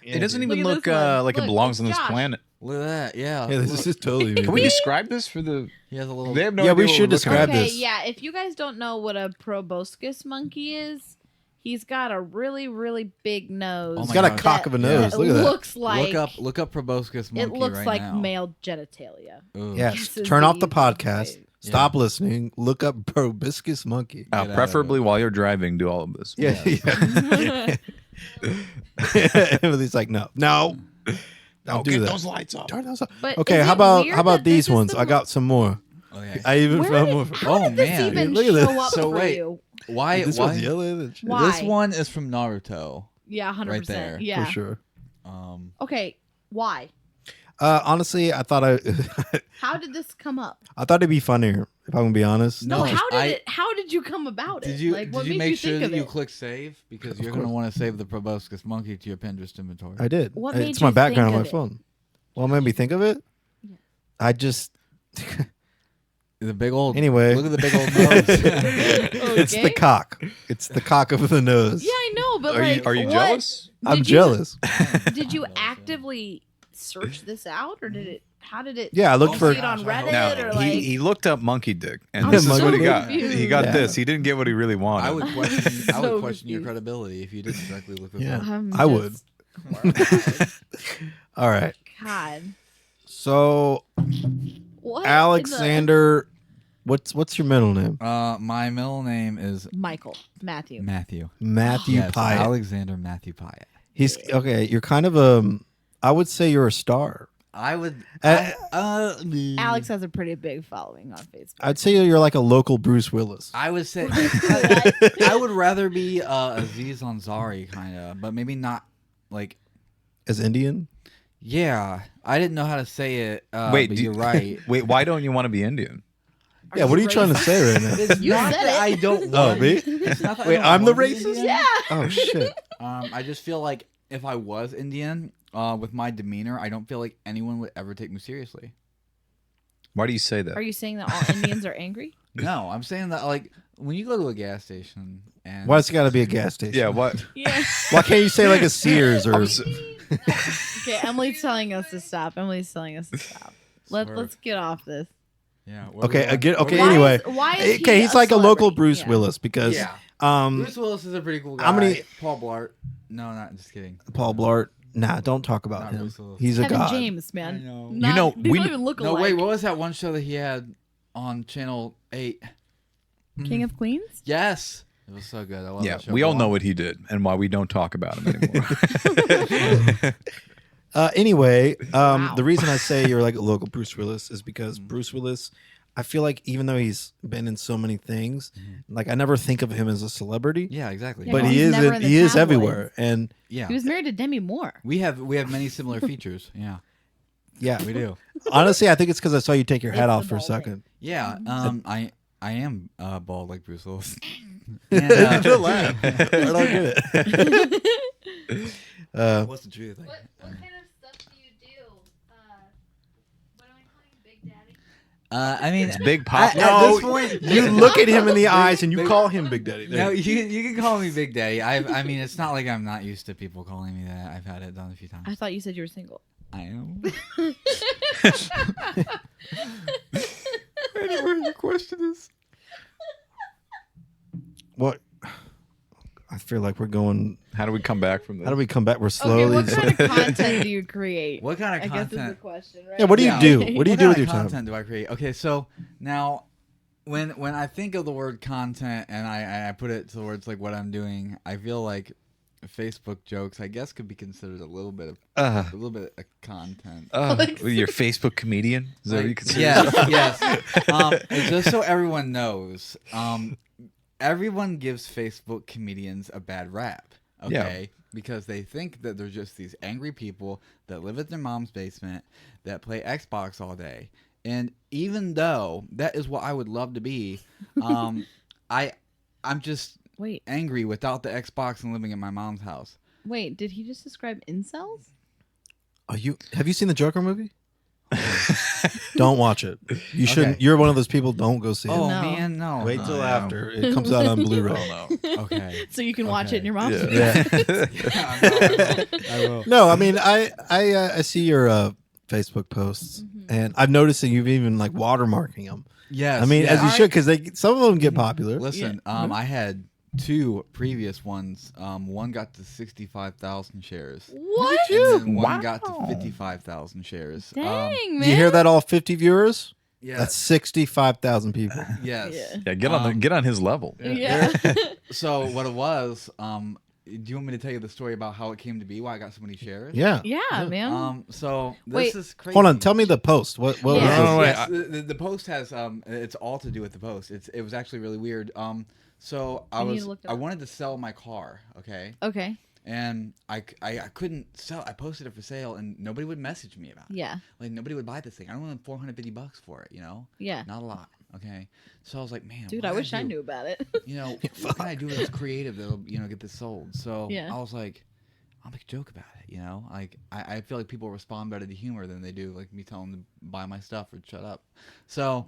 [SPEAKER 2] It doesn't
[SPEAKER 1] dude.
[SPEAKER 2] even
[SPEAKER 4] Look at
[SPEAKER 2] look
[SPEAKER 4] this one.
[SPEAKER 2] like it
[SPEAKER 4] Look,
[SPEAKER 2] belongs on
[SPEAKER 4] it's
[SPEAKER 2] this
[SPEAKER 4] Josh.
[SPEAKER 2] planet.
[SPEAKER 3] Look at that. Yeah.
[SPEAKER 1] Yeah, this is totally.
[SPEAKER 2] Can we
[SPEAKER 1] dude.
[SPEAKER 2] describe this for the?
[SPEAKER 3] He has a little.
[SPEAKER 2] They have no
[SPEAKER 1] Yeah,
[SPEAKER 2] idea
[SPEAKER 1] we
[SPEAKER 2] what
[SPEAKER 1] should
[SPEAKER 2] we're looking
[SPEAKER 1] describe
[SPEAKER 2] at.
[SPEAKER 4] Okay,
[SPEAKER 1] this.
[SPEAKER 4] yeah. If you guys don't know what a proboscis monkey is, he's got a really, really big nose.
[SPEAKER 3] Oh
[SPEAKER 1] He's
[SPEAKER 3] my
[SPEAKER 1] got a
[SPEAKER 3] God.
[SPEAKER 1] cock of a
[SPEAKER 4] that
[SPEAKER 1] nose. Look at that.
[SPEAKER 4] looks like
[SPEAKER 3] look up proboscis monkey.
[SPEAKER 4] it looks
[SPEAKER 3] right
[SPEAKER 4] like
[SPEAKER 3] now.
[SPEAKER 4] male genitalia.
[SPEAKER 3] Ooh.
[SPEAKER 1] Yes.
[SPEAKER 4] This is
[SPEAKER 1] Turn off the
[SPEAKER 4] easiest
[SPEAKER 1] podcast.
[SPEAKER 4] way.
[SPEAKER 1] Stop listening. Look up proboscis monkey.
[SPEAKER 3] Get out of
[SPEAKER 2] Preferably while you're driving, do all of this.
[SPEAKER 1] Yeah. Yeah. Emily's like, no, don't do
[SPEAKER 2] get
[SPEAKER 1] that.
[SPEAKER 2] those lights off.
[SPEAKER 1] Turn those off.
[SPEAKER 4] But
[SPEAKER 1] Okay,
[SPEAKER 4] is
[SPEAKER 1] how
[SPEAKER 4] it
[SPEAKER 1] about
[SPEAKER 4] weird
[SPEAKER 1] how about
[SPEAKER 4] that this
[SPEAKER 1] these
[SPEAKER 4] is
[SPEAKER 1] ones?
[SPEAKER 4] the
[SPEAKER 1] I got some more.
[SPEAKER 3] Okay.
[SPEAKER 1] I even
[SPEAKER 4] Where
[SPEAKER 1] found
[SPEAKER 4] did-
[SPEAKER 1] more.
[SPEAKER 4] How
[SPEAKER 3] Oh,
[SPEAKER 4] did this
[SPEAKER 3] man.
[SPEAKER 4] even
[SPEAKER 1] Look at this.
[SPEAKER 4] show up
[SPEAKER 3] So
[SPEAKER 4] for
[SPEAKER 3] wait.
[SPEAKER 4] you?
[SPEAKER 3] Why?
[SPEAKER 1] This
[SPEAKER 3] why?
[SPEAKER 1] one's yellow. and shit.
[SPEAKER 4] Why?
[SPEAKER 3] This one is from Naruto.
[SPEAKER 4] Yeah, 100%.
[SPEAKER 3] Right there.
[SPEAKER 4] Yeah.
[SPEAKER 1] For sure.
[SPEAKER 4] Okay, why?
[SPEAKER 1] Honestly, I thought
[SPEAKER 4] How did this come up?
[SPEAKER 1] I thought it'd be funnier if I'm gonna be honest.
[SPEAKER 3] No,
[SPEAKER 4] How did you come about it?
[SPEAKER 3] Did you
[SPEAKER 4] like, what
[SPEAKER 3] did you
[SPEAKER 4] made
[SPEAKER 3] make sure
[SPEAKER 4] think
[SPEAKER 3] that
[SPEAKER 4] of
[SPEAKER 3] you
[SPEAKER 4] it?
[SPEAKER 3] click save because
[SPEAKER 1] Of
[SPEAKER 3] you're gonna
[SPEAKER 1] course.
[SPEAKER 3] want to save the proboscis monkey to your Pinterest inventory?
[SPEAKER 1] I did.
[SPEAKER 4] What made
[SPEAKER 1] It's
[SPEAKER 4] you
[SPEAKER 1] my background on
[SPEAKER 4] think
[SPEAKER 1] my
[SPEAKER 4] of it?
[SPEAKER 1] phone. What made me think of it?
[SPEAKER 4] Yeah.
[SPEAKER 1] I just
[SPEAKER 3] The big old.
[SPEAKER 1] Anyway.
[SPEAKER 3] Look at the big old nose.
[SPEAKER 1] it's the
[SPEAKER 4] Okay.
[SPEAKER 1] cock. It's the cock of the nose.
[SPEAKER 4] Yeah, I know, but
[SPEAKER 2] Are
[SPEAKER 4] like,
[SPEAKER 2] you are you
[SPEAKER 4] what-
[SPEAKER 2] jealous?
[SPEAKER 1] I'm
[SPEAKER 4] did you-
[SPEAKER 1] jealous.
[SPEAKER 4] Did you actively search this out, or did it? How did it?
[SPEAKER 1] Yeah, I looked
[SPEAKER 4] you
[SPEAKER 1] for
[SPEAKER 4] see it on Reddit,
[SPEAKER 2] No,
[SPEAKER 4] or like?
[SPEAKER 2] he looked up monkey dick, and
[SPEAKER 4] I'm
[SPEAKER 2] this is
[SPEAKER 1] so
[SPEAKER 2] what he got.
[SPEAKER 4] confused.
[SPEAKER 2] He got
[SPEAKER 1] Yeah.
[SPEAKER 2] this. He didn't get what he really wanted.
[SPEAKER 3] I would question. I would
[SPEAKER 4] So
[SPEAKER 3] question your
[SPEAKER 4] confused.
[SPEAKER 3] credibility if you didn't directly look this
[SPEAKER 1] Yeah.
[SPEAKER 3] up.
[SPEAKER 4] I'm
[SPEAKER 1] I would.
[SPEAKER 4] just-
[SPEAKER 1] All right.
[SPEAKER 4] God,
[SPEAKER 1] So
[SPEAKER 4] what?
[SPEAKER 1] Alexander, what's your middle name?
[SPEAKER 3] My middle name is
[SPEAKER 4] Michael Matthew.
[SPEAKER 3] Matthew.
[SPEAKER 1] Matthew
[SPEAKER 3] Yes,
[SPEAKER 1] Piatt.
[SPEAKER 3] Alexander Matthew Piatt.
[SPEAKER 1] He's okay. You're kind of I would say you're a star.
[SPEAKER 3] I would.
[SPEAKER 4] Alex has a pretty big following on Facebook.
[SPEAKER 1] I'd say you're like a local Bruce Willis.
[SPEAKER 3] I would say. I would rather be Aziz Ansari kind of, but maybe not like.
[SPEAKER 1] As Indian?
[SPEAKER 3] Yeah, I didn't know how to say it.
[SPEAKER 2] Wait,
[SPEAKER 3] but
[SPEAKER 2] do you-
[SPEAKER 3] you're right.
[SPEAKER 2] Wait, why don't you want to be Indian?
[SPEAKER 1] Yeah, what are you trying to say right now?
[SPEAKER 3] It's
[SPEAKER 4] You
[SPEAKER 3] not
[SPEAKER 4] said
[SPEAKER 3] that
[SPEAKER 4] it.
[SPEAKER 3] I don't.
[SPEAKER 1] Oh,
[SPEAKER 3] Want,
[SPEAKER 1] me?
[SPEAKER 3] It's not that I
[SPEAKER 1] Wait,
[SPEAKER 3] don't
[SPEAKER 1] I'm the
[SPEAKER 3] want to be
[SPEAKER 1] racist?
[SPEAKER 3] Indian.
[SPEAKER 4] Yeah.
[SPEAKER 1] Oh shit.
[SPEAKER 3] I just feel like if I was Indian, with my demeanor, I don't feel like anyone would ever take me seriously.
[SPEAKER 2] Why do you say that?
[SPEAKER 4] Are you saying that all Indians are angry?
[SPEAKER 3] No, I'm saying that like when you go to a gas station and
[SPEAKER 1] Why's it got to be a gas station?
[SPEAKER 2] Yeah, what?
[SPEAKER 4] Yeah.
[SPEAKER 1] Why can't you say like a Sears or?
[SPEAKER 4] Okay, Emily's telling us to stop. Let's
[SPEAKER 3] Swerve.
[SPEAKER 4] get off this.
[SPEAKER 3] yeah. where
[SPEAKER 1] Okay,
[SPEAKER 3] we going?
[SPEAKER 1] again. Okay,
[SPEAKER 3] Where we
[SPEAKER 1] anyway.
[SPEAKER 4] Why is
[SPEAKER 1] Okay,
[SPEAKER 4] he
[SPEAKER 1] he's
[SPEAKER 4] a
[SPEAKER 1] like a local
[SPEAKER 4] celebrity?
[SPEAKER 1] Bruce
[SPEAKER 4] Yeah.
[SPEAKER 1] Willis because
[SPEAKER 3] Yeah. Bruce Willis is a pretty cool guy.
[SPEAKER 1] how many-
[SPEAKER 3] Paul Blart? No, not just kidding.
[SPEAKER 1] Paul Blart. Nah, don't talk about
[SPEAKER 3] Not
[SPEAKER 1] him.
[SPEAKER 3] Bruce Willis.
[SPEAKER 1] He's a
[SPEAKER 4] Kevin
[SPEAKER 1] god.
[SPEAKER 4] James, man.
[SPEAKER 3] I know.
[SPEAKER 2] You know,
[SPEAKER 4] they
[SPEAKER 2] we-
[SPEAKER 4] don't even look
[SPEAKER 3] No,
[SPEAKER 4] alike.
[SPEAKER 3] wait. What was that one show that he had on Channel 8?
[SPEAKER 4] King of Queens?
[SPEAKER 3] Yes, it was so good. I love
[SPEAKER 2] Yeah,
[SPEAKER 3] that show.
[SPEAKER 2] we all
[SPEAKER 3] Go
[SPEAKER 2] know
[SPEAKER 3] on.
[SPEAKER 2] what he did and why we don't talk about him anymore.
[SPEAKER 1] Anyway,
[SPEAKER 4] Wow.
[SPEAKER 1] the reason I say you're like a local Bruce Willis is because Bruce Willis, I feel like even though he's been in so many things, like I never think of him as a celebrity,
[SPEAKER 3] Yeah, exactly.
[SPEAKER 4] Yeah,
[SPEAKER 1] but
[SPEAKER 4] he's
[SPEAKER 1] he is
[SPEAKER 4] never in the
[SPEAKER 1] he is
[SPEAKER 4] tabloids.
[SPEAKER 1] everywhere, and
[SPEAKER 3] yeah,
[SPEAKER 4] He was married to Demi Moore.
[SPEAKER 3] we have many similar features. Yeah,
[SPEAKER 1] yeah,
[SPEAKER 3] we do.
[SPEAKER 1] honestly, I think it's because I saw you take your hat
[SPEAKER 4] It's
[SPEAKER 1] off
[SPEAKER 4] the
[SPEAKER 1] for a
[SPEAKER 4] bald
[SPEAKER 1] second.
[SPEAKER 3] Yeah, I am bald like Bruce Willis. And,
[SPEAKER 1] Don't laugh. I don't get it.
[SPEAKER 3] what's the truth?
[SPEAKER 4] What kind of stuff do you do? What am I calling you, Big Daddy?
[SPEAKER 3] I mean,
[SPEAKER 2] It's Big Pop.
[SPEAKER 3] at this point,
[SPEAKER 1] You look at him in the eyes and you call him Big Daddy.
[SPEAKER 3] No, you can call me Big Daddy. I mean, it's not like I'm not used to people calling me that. I've had it done a few times.
[SPEAKER 4] I thought you said you were single.
[SPEAKER 3] I am.
[SPEAKER 2] Your question is.
[SPEAKER 1] What? I feel like we're going.
[SPEAKER 2] How do we come back from this?
[SPEAKER 1] How do we come back? We're
[SPEAKER 4] Okay,
[SPEAKER 1] slowly.
[SPEAKER 4] what kind of content do you create?
[SPEAKER 3] What kind of
[SPEAKER 4] I guess is the
[SPEAKER 3] content?
[SPEAKER 4] question, right?
[SPEAKER 1] Yeah, what do you
[SPEAKER 3] Yeah.
[SPEAKER 1] do? What do you do with
[SPEAKER 3] kind
[SPEAKER 1] your
[SPEAKER 3] of
[SPEAKER 1] time?
[SPEAKER 3] content do I create? Okay, so now when I think of the word content and I put it towards like what I'm doing, I feel like Facebook jokes, I guess, could be considered a little bit of content.
[SPEAKER 2] You're a Facebook comedian? Is that what you consider?
[SPEAKER 3] Yes. And just so everyone knows, everyone gives Facebook comedians a bad rap. Okay. Because they think that they're just these angry people that live at their mom's basement that play Xbox all day. And even though that is what I would love to be, I'm just angry without the Xbox and living in my mom's house.
[SPEAKER 4] Wait, did he just describe incels?
[SPEAKER 1] Have you seen the Joker movie? Don't watch it. You shouldn't. You're one of those people. Don't go see it.
[SPEAKER 3] Oh
[SPEAKER 4] No.
[SPEAKER 3] man, no.
[SPEAKER 1] Wait
[SPEAKER 3] no,
[SPEAKER 1] till
[SPEAKER 3] no.
[SPEAKER 1] after it comes out on Blu-ray.
[SPEAKER 3] Okay.
[SPEAKER 4] So you can watch it in your mom's.
[SPEAKER 1] Yeah.
[SPEAKER 3] I will.
[SPEAKER 1] No, I mean I see your Facebook posts, and I've noticed that you've even like watermarking them.
[SPEAKER 3] Yes.
[SPEAKER 1] I mean,
[SPEAKER 3] yeah.
[SPEAKER 1] as you should, because some of them get popular.
[SPEAKER 3] Listen, I had 2 previous ones. One got to 65,000 shares.
[SPEAKER 4] What?
[SPEAKER 3] And then one got to 55,000 shares.
[SPEAKER 4] Dang, man.
[SPEAKER 1] You hear that, all 50 viewers?
[SPEAKER 3] Yeah.
[SPEAKER 1] That's 65,000 people.
[SPEAKER 3] Yes.
[SPEAKER 2] Yeah, get on his level.
[SPEAKER 4] Yeah.
[SPEAKER 3] So what it was, do you want me to tell you the story about how it came to be? Why I got so many shares?
[SPEAKER 1] Yeah.
[SPEAKER 4] Yeah, man.
[SPEAKER 3] So this
[SPEAKER 4] Wait.
[SPEAKER 3] is crazy.
[SPEAKER 1] Hold on. Tell me the post. What was
[SPEAKER 4] Yeah.
[SPEAKER 1] this?
[SPEAKER 2] No, wait,
[SPEAKER 3] Yes, the post has it's all to do with the post. It was actually really weird. So
[SPEAKER 4] You need to look it
[SPEAKER 3] I
[SPEAKER 4] up.
[SPEAKER 3] wanted to sell my car, okay?
[SPEAKER 4] Okay.
[SPEAKER 3] And I couldn't sell. I posted it for sale, and nobody would message me about it.
[SPEAKER 4] Yeah.
[SPEAKER 3] Like nobody would buy this thing. I wanted $450 for it. You know.
[SPEAKER 4] Yeah.
[SPEAKER 3] Not a lot. Okay. So I was like, man,
[SPEAKER 4] Dude,
[SPEAKER 3] what
[SPEAKER 4] I
[SPEAKER 3] can
[SPEAKER 4] wish I
[SPEAKER 3] do?
[SPEAKER 4] knew about it.
[SPEAKER 3] You know, what can I do that's creative that'll get this sold? So
[SPEAKER 4] Yeah.
[SPEAKER 3] I was like, I'll make a joke about it. You know, like I feel like people respond better to humor than they do like me telling them to buy my stuff or shut up. So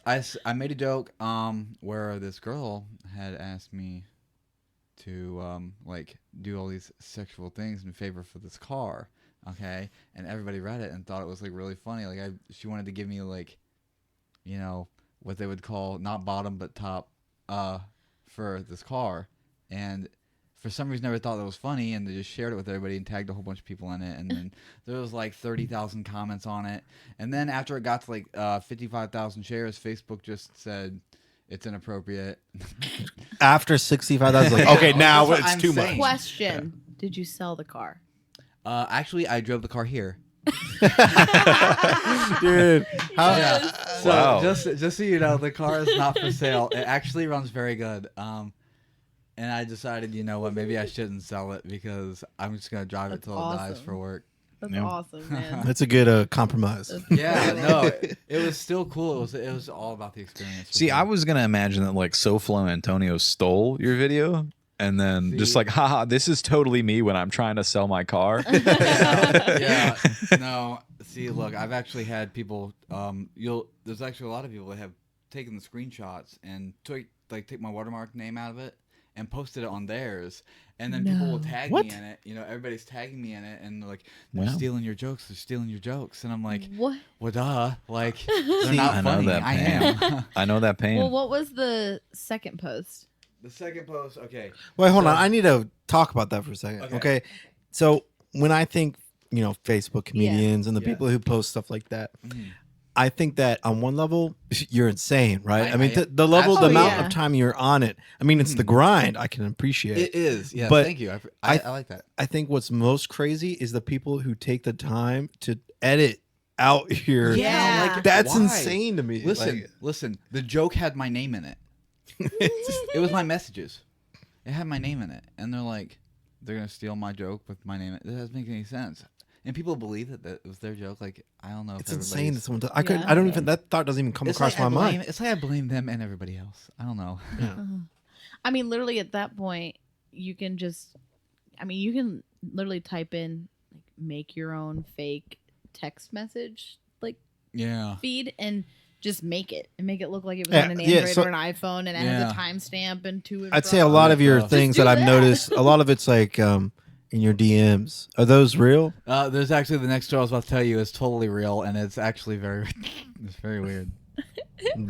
[SPEAKER 3] I made a joke where this girl had asked me to like do all these sexual things in favor for this car, okay? And everybody read it and thought it was like really funny. Like she wanted to give me like, you know, what they would call not bottom but top for this car, and for some reason never thought that was funny, and they just shared it with everybody and tagged a whole bunch of people in it, and then there was like 30,000 comments on it, and then after it got to like 55,000 shares, Facebook just said it's inappropriate.
[SPEAKER 1] After 65,000, like, okay, now
[SPEAKER 3] That's what
[SPEAKER 1] it's
[SPEAKER 3] I'm
[SPEAKER 1] too
[SPEAKER 3] saying.
[SPEAKER 1] much.
[SPEAKER 4] Question: did you sell the car?
[SPEAKER 3] Actually, I drove the car here.
[SPEAKER 1] Dude, how,
[SPEAKER 3] Yeah. So
[SPEAKER 2] Wow.
[SPEAKER 3] just so you know, the car is not for sale. It actually runs very good. And I decided, you know what, maybe I shouldn't sell it because I'm just gonna drive it
[SPEAKER 4] That's
[SPEAKER 3] till it dies
[SPEAKER 4] awesome.
[SPEAKER 3] for work.
[SPEAKER 4] That's
[SPEAKER 2] Yeah.
[SPEAKER 4] awesome, man.
[SPEAKER 1] that's a good compromise.
[SPEAKER 3] Yeah, no, it was still cool. It was all about the experience. for
[SPEAKER 2] See,
[SPEAKER 3] sure.
[SPEAKER 2] I was gonna imagine that like SoFlo and Antonio stole your video and then just
[SPEAKER 3] See?
[SPEAKER 2] like, haha, this is totally me when I'm trying to sell my car.
[SPEAKER 3] Yeah, no. See, look, I've actually had people. There's actually a lot of people that have taken the screenshots and take my watermark name out of it and posted it on theirs, and then people will tag
[SPEAKER 1] What?
[SPEAKER 3] me in it. You know, everybody's tagging me in it, and they're like, "They're
[SPEAKER 2] Wow.
[SPEAKER 3] stealing your jokes. They're stealing your jokes." And I'm like,
[SPEAKER 4] What?
[SPEAKER 3] "Well, duh. Like, they're
[SPEAKER 2] See,
[SPEAKER 3] not
[SPEAKER 2] I know
[SPEAKER 3] funny.
[SPEAKER 2] that
[SPEAKER 3] I
[SPEAKER 2] pain.
[SPEAKER 3] am."
[SPEAKER 2] I know that pain.
[SPEAKER 4] Well, what was the second post?
[SPEAKER 3] The second post, okay.
[SPEAKER 1] Wait, hold
[SPEAKER 3] So-
[SPEAKER 1] on. I need to talk about that for a second. Okay. So when I think, Facebook comedians and the
[SPEAKER 3] Yeah.
[SPEAKER 1] people who post stuff like that,
[SPEAKER 3] Mhm.
[SPEAKER 1] I think that on one level, you're insane, right?
[SPEAKER 3] I-
[SPEAKER 1] I mean,
[SPEAKER 3] I-
[SPEAKER 1] the level, the
[SPEAKER 3] absolutely.
[SPEAKER 1] amount
[SPEAKER 4] Yeah.
[SPEAKER 1] of time you're on it. I mean, it's the grind. I can appreciate.
[SPEAKER 3] It is. Yeah.
[SPEAKER 1] But
[SPEAKER 3] Thank you. I like that.
[SPEAKER 1] I think what's most crazy is the people who take the time to edit out your.
[SPEAKER 4] Yeah.
[SPEAKER 3] like,
[SPEAKER 1] That's
[SPEAKER 3] why?
[SPEAKER 1] insane to me.
[SPEAKER 3] Listen. The joke had my name in it. It was my messages. It had my name in it, and they're like, they're gonna steal my joke with my name in it. That doesn't make any sense. And people believe that it was their joke. Like, I don't know. If
[SPEAKER 1] It's insane that
[SPEAKER 3] everybody's-
[SPEAKER 1] someone. I couldn't.
[SPEAKER 4] Yeah.
[SPEAKER 1] I don't even. That thought doesn't even come
[SPEAKER 3] It's
[SPEAKER 1] across
[SPEAKER 3] like I
[SPEAKER 1] my
[SPEAKER 3] blame-
[SPEAKER 1] mind.
[SPEAKER 3] It's like I blame them and everybody else. I don't know.
[SPEAKER 4] I mean, literally at that point, you can you can literally type in like make your own fake text message like
[SPEAKER 3] Yeah.
[SPEAKER 4] feed and just make it look like it was
[SPEAKER 1] Yeah,
[SPEAKER 4] on an
[SPEAKER 1] yeah,
[SPEAKER 4] Android
[SPEAKER 1] so-
[SPEAKER 4] or an iPhone and it has a timestamp and to and
[SPEAKER 1] I'd say a
[SPEAKER 4] from.
[SPEAKER 1] lot of your
[SPEAKER 3] Just
[SPEAKER 1] things
[SPEAKER 4] do
[SPEAKER 1] that I've
[SPEAKER 4] that.
[SPEAKER 1] noticed. A lot of it's like in your DMs. Are those real?
[SPEAKER 3] There's actually the next story I was about to tell you is totally real, and it's actually very, it's very weird.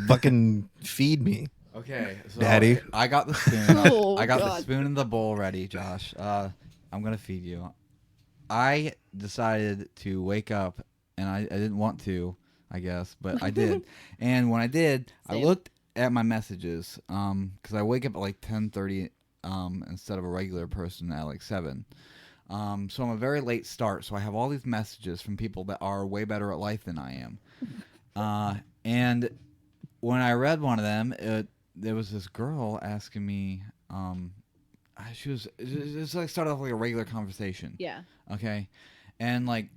[SPEAKER 1] Fucking feed me.
[SPEAKER 3] Okay, so
[SPEAKER 1] Daddy.
[SPEAKER 3] I got the spoon.
[SPEAKER 4] Oh,
[SPEAKER 3] I got the
[SPEAKER 4] God.
[SPEAKER 3] spoon and the bowl ready, Josh. I'm gonna feed you. I decided to wake up, and I didn't want to, I guess, but I did. And when I did, I
[SPEAKER 4] Same.
[SPEAKER 3] looked at my messages, because I wake up at like 10:30, instead of a regular person at like 7. So I'm a very late start. So I have all these messages from people that are way better at life than I am. And when I read one of them, there was this girl asking me. It's like started off like a regular conversation.
[SPEAKER 4] Yeah.
[SPEAKER 3] Okay, and like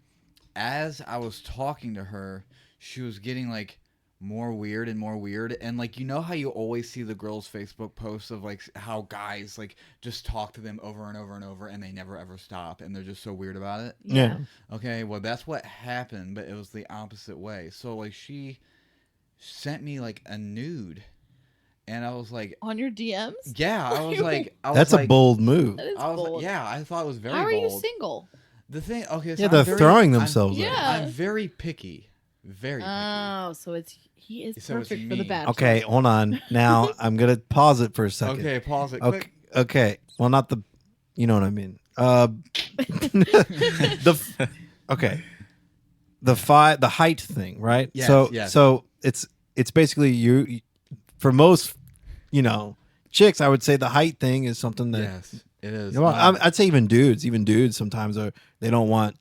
[SPEAKER 3] as I was talking to her, she was getting like more weird and more weird, and like you know how you always see the girls' Facebook posts of like how guys like just talk to them over and over and over, and they never ever stop, and they're just so weird about it.
[SPEAKER 1] Yeah.
[SPEAKER 3] Okay, well that's what happened, but it was the opposite way. So like she sent me like a nude, and I was like,
[SPEAKER 4] On your DMs?
[SPEAKER 3] yeah, I was like,
[SPEAKER 1] That's a bold move.
[SPEAKER 4] That is
[SPEAKER 3] I was
[SPEAKER 4] bold.
[SPEAKER 3] like, yeah, I thought it was very
[SPEAKER 4] How are
[SPEAKER 3] bold.
[SPEAKER 4] you single?
[SPEAKER 3] The thing, okay, so
[SPEAKER 1] Yeah, they're throwing themselves
[SPEAKER 4] at it. Yeah.
[SPEAKER 3] I'm very picky, very picky.
[SPEAKER 4] Oh, so he is
[SPEAKER 3] So it's
[SPEAKER 4] perfect for the
[SPEAKER 3] me.
[SPEAKER 4] bachelor.
[SPEAKER 1] Okay, hold on. Now I'm gonna pause it for a second.
[SPEAKER 3] Okay, pause it.
[SPEAKER 1] Okay.
[SPEAKER 3] Quick.
[SPEAKER 1] Okay. Well, not the. You know what I mean. Okay. The height thing, right?
[SPEAKER 3] Yes,
[SPEAKER 1] So
[SPEAKER 3] yes.
[SPEAKER 1] so it's basically you. For most, chicks, I would say the height thing is something that.
[SPEAKER 3] Yes, it is.
[SPEAKER 1] I'd say even dudes sometimes they don't want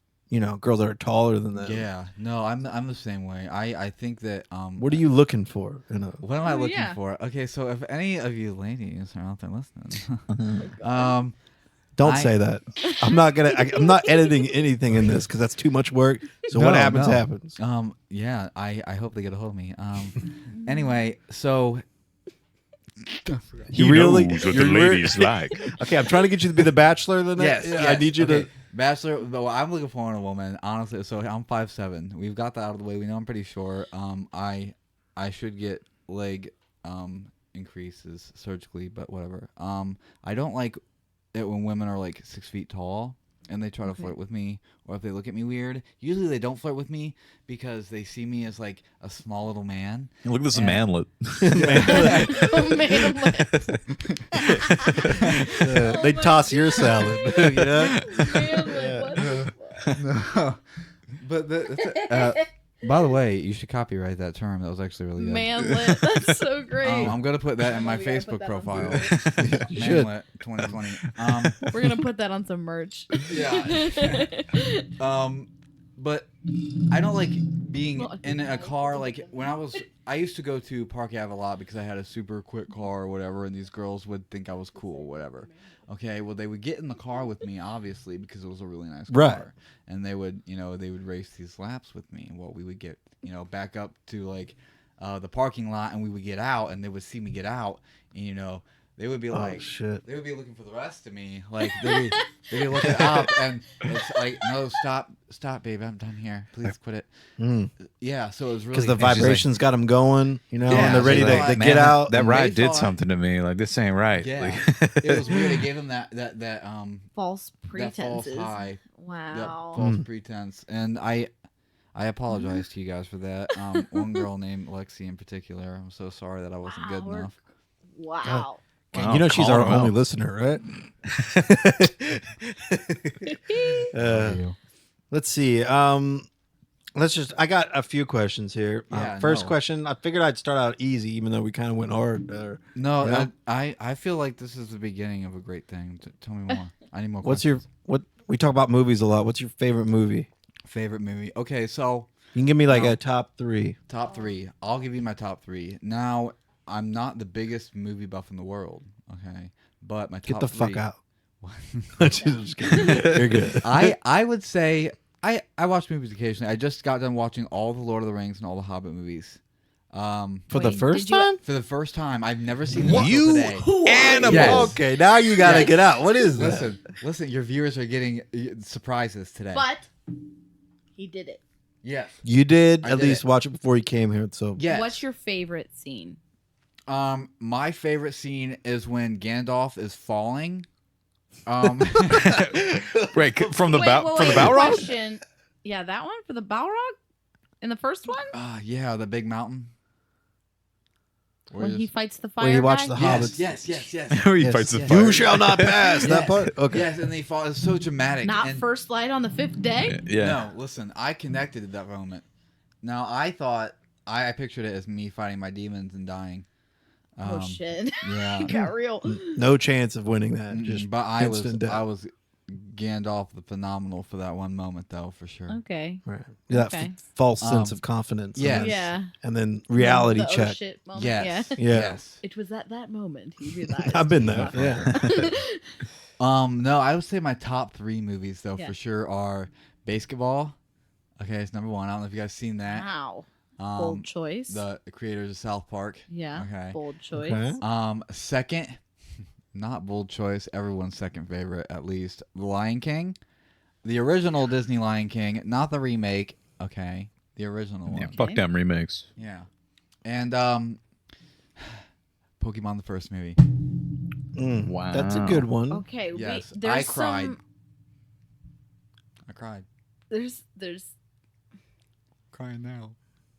[SPEAKER 1] girls that are taller than them.
[SPEAKER 3] Yeah, no, I'm the same way. I think that
[SPEAKER 1] What are you looking for?
[SPEAKER 3] what am I looking
[SPEAKER 4] yeah.
[SPEAKER 3] for? Okay, so if any of you ladies are out there listening,
[SPEAKER 1] Don't
[SPEAKER 3] I-
[SPEAKER 1] say that. I'm not gonna. I'm not editing anything in this because that's too much work. So what
[SPEAKER 3] No,
[SPEAKER 1] happens
[SPEAKER 3] no.
[SPEAKER 1] happens.
[SPEAKER 3] yeah, I hope they get a hold of me. Anyway, so
[SPEAKER 1] You really?
[SPEAKER 7] knows what
[SPEAKER 1] you're
[SPEAKER 7] the
[SPEAKER 1] re-
[SPEAKER 7] ladies like.
[SPEAKER 1] Okay, I'm trying to get you to be the bachelor. Then
[SPEAKER 3] yes,
[SPEAKER 1] I
[SPEAKER 3] yes,
[SPEAKER 1] need you
[SPEAKER 3] okay.
[SPEAKER 1] to.
[SPEAKER 3] Bachelor, but what I'm looking for in a woman, honestly. So I'm 5'7". We've got that out of the way. We know I'm pretty short. I should get leg increases surgically, but whatever. I don't like it when women are like 6 feet tall and they try to flirt with me, or if they look at me weird. Usually they don't flirt with me because they see me as like a small little man.
[SPEAKER 7] Look at this
[SPEAKER 3] Yeah.
[SPEAKER 7] manlet.
[SPEAKER 4] Oh, man.
[SPEAKER 1] They toss your salad. Yeah.
[SPEAKER 3] But by the way, you should copyright that term. That was actually really good.
[SPEAKER 4] Manlet. That's so great.
[SPEAKER 3] I'm gonna put that in my
[SPEAKER 4] We gotta
[SPEAKER 3] Facebook
[SPEAKER 4] put that on
[SPEAKER 3] profile.
[SPEAKER 1] You should.
[SPEAKER 3] Manlet 2020.
[SPEAKER 4] We're gonna put that on some merch.
[SPEAKER 3] But I don't like being
[SPEAKER 4] Well,
[SPEAKER 3] in a car. Like when I used to go to Park Ave a lot because I had a super quick car or whatever, and these girls would think I was cool, whatever. Okay, well they would get in the car with me, obviously, because it was a really nice car,
[SPEAKER 1] Right.
[SPEAKER 3] and they would race these laps with me. Well, we would get back up to like the parking lot, and we would get out, and they would see me get out, and they would be like,
[SPEAKER 1] shit.
[SPEAKER 3] they would be looking for the rest of me. Like they'd be looking up, and it's like, no, stop, baby, I'm done here. Please quit it. Yeah, so it was really
[SPEAKER 1] Because the
[SPEAKER 3] and she's like,
[SPEAKER 1] vibrations got them going,
[SPEAKER 3] Yeah,
[SPEAKER 1] and they're ready
[SPEAKER 3] she's
[SPEAKER 1] to,
[SPEAKER 3] like,
[SPEAKER 1] to
[SPEAKER 3] "Man,
[SPEAKER 1] get out.
[SPEAKER 7] That
[SPEAKER 3] And
[SPEAKER 7] ride
[SPEAKER 3] they
[SPEAKER 7] did
[SPEAKER 3] thought-
[SPEAKER 7] something to me. Like, this ain't right.
[SPEAKER 3] Yeah,
[SPEAKER 7] Like-
[SPEAKER 3] it was weird. It gave them that
[SPEAKER 4] False
[SPEAKER 3] that false
[SPEAKER 4] pretenses.
[SPEAKER 3] high,
[SPEAKER 4] Wow.
[SPEAKER 3] false pretense, and I apologize to you guys for that. One girl named Lexi in particular. I'm so sorry that I wasn't good
[SPEAKER 4] Wow,
[SPEAKER 3] enough.
[SPEAKER 4] Wow.
[SPEAKER 7] Wow,
[SPEAKER 1] she's
[SPEAKER 7] calling
[SPEAKER 1] our
[SPEAKER 7] them
[SPEAKER 1] only
[SPEAKER 7] out.
[SPEAKER 1] listener, right? Let's see. I got a few questions here.
[SPEAKER 3] Yeah,
[SPEAKER 1] First
[SPEAKER 3] no.
[SPEAKER 1] question. I figured I'd start out easy, even though we kind of went hard there.
[SPEAKER 3] No,
[SPEAKER 1] Yeah.
[SPEAKER 3] I feel like this is the beginning of a great thing. Tell me more. I need more.
[SPEAKER 1] What's
[SPEAKER 3] questions.
[SPEAKER 1] we talk about movies a lot. What's your favorite movie?
[SPEAKER 3] favorite movie? Okay, so
[SPEAKER 1] You can give me like
[SPEAKER 3] No.
[SPEAKER 1] a top 3.
[SPEAKER 3] top 3. I'll give you my top 3. Now, I'm not the biggest movie buff in the world. Okay, but my top
[SPEAKER 1] Get the
[SPEAKER 3] 3,
[SPEAKER 1] fuck out. Just kidding. You're good.
[SPEAKER 3] I would say I watch movies occasionally. I just got done watching all the Lord of the Rings and all the Hobbit movies.
[SPEAKER 1] For the
[SPEAKER 4] Wait,
[SPEAKER 1] first
[SPEAKER 4] did you-
[SPEAKER 1] time?
[SPEAKER 3] For the first time, I've never seen them until
[SPEAKER 7] You
[SPEAKER 3] today.
[SPEAKER 7] animal.
[SPEAKER 3] Yes.
[SPEAKER 1] Okay, now you gotta
[SPEAKER 3] Yes.
[SPEAKER 1] get out. What is that?
[SPEAKER 3] Listen, your viewers are getting surprises today.
[SPEAKER 4] But he did it.
[SPEAKER 3] Yes.
[SPEAKER 1] You did
[SPEAKER 3] I
[SPEAKER 1] at
[SPEAKER 3] did
[SPEAKER 1] least
[SPEAKER 3] it.
[SPEAKER 1] watch it before you came here. So
[SPEAKER 3] Yes.
[SPEAKER 4] What's your favorite scene?
[SPEAKER 3] My favorite scene is when Gandalf is falling.
[SPEAKER 7] Wait, from the
[SPEAKER 4] Wait,
[SPEAKER 7] bow
[SPEAKER 4] wait,
[SPEAKER 7] from the
[SPEAKER 4] wait,
[SPEAKER 7] Balrog?
[SPEAKER 4] question. Yeah, that one for the Balrog? In the first one?
[SPEAKER 3] Yeah, the big mountain.
[SPEAKER 4] When he fights the fire
[SPEAKER 1] When he watched
[SPEAKER 4] guy?
[SPEAKER 1] the
[SPEAKER 3] Yes,
[SPEAKER 1] Hobbits.
[SPEAKER 3] yes.
[SPEAKER 7] Where he
[SPEAKER 1] Yes.
[SPEAKER 7] fights the
[SPEAKER 3] Yes.
[SPEAKER 7] fire.
[SPEAKER 1] You shall not pass. That
[SPEAKER 3] Yes.
[SPEAKER 1] part. Okay.
[SPEAKER 3] Yes, and they fall. It's so dramatic.
[SPEAKER 4] Not
[SPEAKER 3] and
[SPEAKER 4] first light on the 5th day?
[SPEAKER 7] Yeah.
[SPEAKER 3] No, listen. I connected to that moment. Now I thought I pictured it as me fighting my demons and dying.
[SPEAKER 4] Oh shit.
[SPEAKER 3] Yeah.
[SPEAKER 4] It got real.
[SPEAKER 1] No chance of winning that. Just
[SPEAKER 3] But I was
[SPEAKER 1] instant death.
[SPEAKER 3] Gandalf the Phenomenal for that one moment, though, for sure.
[SPEAKER 4] Okay.
[SPEAKER 1] Right. That
[SPEAKER 4] Okay.
[SPEAKER 1] false sense of confidence.
[SPEAKER 3] yes.
[SPEAKER 1] And then,
[SPEAKER 4] Yeah.
[SPEAKER 1] and then reality
[SPEAKER 4] The oh
[SPEAKER 1] check.
[SPEAKER 4] shit moment.
[SPEAKER 3] Yes.
[SPEAKER 4] Yeah.
[SPEAKER 1] Yeah.
[SPEAKER 3] Yes.
[SPEAKER 4] It was at that moment he realized.
[SPEAKER 1] I've been there. Yeah.
[SPEAKER 3] No, I would say my top 3 movies, though,
[SPEAKER 4] Yeah.
[SPEAKER 3] for sure, are Basketball. Okay, it's number 1. I don't know if you guys seen that.
[SPEAKER 4] Wow. Bold choice.
[SPEAKER 3] The creators of South Park.
[SPEAKER 4] Yeah.
[SPEAKER 3] Okay.
[SPEAKER 4] Bold choice.
[SPEAKER 1] Okay.
[SPEAKER 3] Second, not bold choice. Everyone's second favorite, at least. The Lion King, the original Disney Lion King, not the remake. Okay, the original
[SPEAKER 7] Yeah,
[SPEAKER 3] one.
[SPEAKER 7] fuck them remakes.
[SPEAKER 3] Yeah, and Pokemon the first movie.
[SPEAKER 7] Wow.
[SPEAKER 1] That's a good one.
[SPEAKER 4] Okay.
[SPEAKER 3] Yes,
[SPEAKER 4] there's
[SPEAKER 3] I cried.
[SPEAKER 4] some.
[SPEAKER 3] I cried.
[SPEAKER 4] There's.
[SPEAKER 3] Crying now.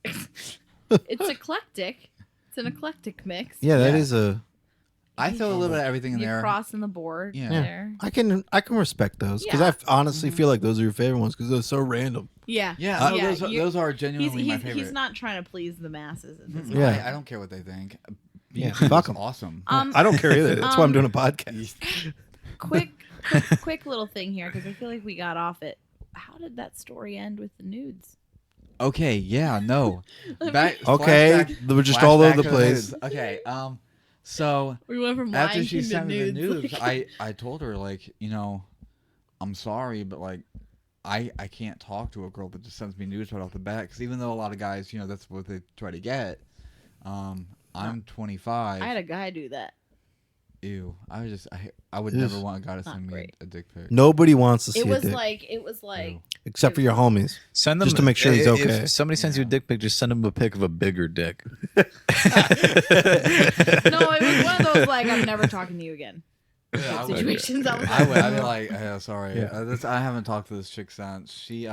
[SPEAKER 4] It's eclectic. It's an eclectic mix.
[SPEAKER 1] Yeah, that
[SPEAKER 3] Yeah.
[SPEAKER 1] is a.
[SPEAKER 3] I throw a little bit of everything in
[SPEAKER 4] You're
[SPEAKER 3] there.
[SPEAKER 4] crossing the board
[SPEAKER 3] Yeah.
[SPEAKER 4] there.
[SPEAKER 1] I can respect those because
[SPEAKER 4] Yeah.
[SPEAKER 1] I honestly feel like those are your favorite ones because they're so random.
[SPEAKER 4] Yeah.
[SPEAKER 3] Yeah, no,
[SPEAKER 4] Yeah,
[SPEAKER 3] those are genuinely my favorite.
[SPEAKER 4] He's not trying to please the masses. At this
[SPEAKER 3] Mm-mm.
[SPEAKER 1] Yeah.
[SPEAKER 3] I don't care what they think.
[SPEAKER 1] Yeah,
[SPEAKER 3] BT
[SPEAKER 1] fuck
[SPEAKER 3] was
[SPEAKER 1] 'em.
[SPEAKER 3] awesome.
[SPEAKER 1] I don't care either. That's why I'm doing a podcast.
[SPEAKER 4] quick little thing here because I feel like we got off it. How did that story end with the nudes?
[SPEAKER 3] Okay, yeah, no. Back,
[SPEAKER 1] Okay, they were just all
[SPEAKER 3] flashback
[SPEAKER 1] over the
[SPEAKER 3] to
[SPEAKER 1] place.
[SPEAKER 3] nudes. Okay, so
[SPEAKER 4] We went from
[SPEAKER 3] after
[SPEAKER 4] Lion
[SPEAKER 3] she
[SPEAKER 4] King to
[SPEAKER 3] sent me the
[SPEAKER 4] nudes.
[SPEAKER 3] news, I told her like, I'm sorry, but like, I can't talk to a girl that just sends me nudes right off the bat because even though a lot of guys, that's what they try to get. I'm 25.
[SPEAKER 4] I had a guy do that.
[SPEAKER 3] Ew. I would
[SPEAKER 1] Ugh.
[SPEAKER 3] never want a guy to
[SPEAKER 4] Not
[SPEAKER 3] send me
[SPEAKER 4] great.
[SPEAKER 3] a dick pic.
[SPEAKER 1] Nobody wants to see
[SPEAKER 4] It
[SPEAKER 1] a
[SPEAKER 4] was
[SPEAKER 1] dick,
[SPEAKER 4] like
[SPEAKER 1] except for your homies.
[SPEAKER 7] Send them
[SPEAKER 1] Just to make sure he's
[SPEAKER 7] if
[SPEAKER 1] okay.
[SPEAKER 7] somebody sends you a dick pic, just send them a pic of a bigger dick.
[SPEAKER 4] no, it was one of those like I'm never talking to you again.
[SPEAKER 3] Yeah, I would.
[SPEAKER 4] Situations. I was
[SPEAKER 3] I would.
[SPEAKER 4] like,
[SPEAKER 3] I'd be like, sorry.
[SPEAKER 1] Yeah.
[SPEAKER 3] I haven't talked to this chick since. She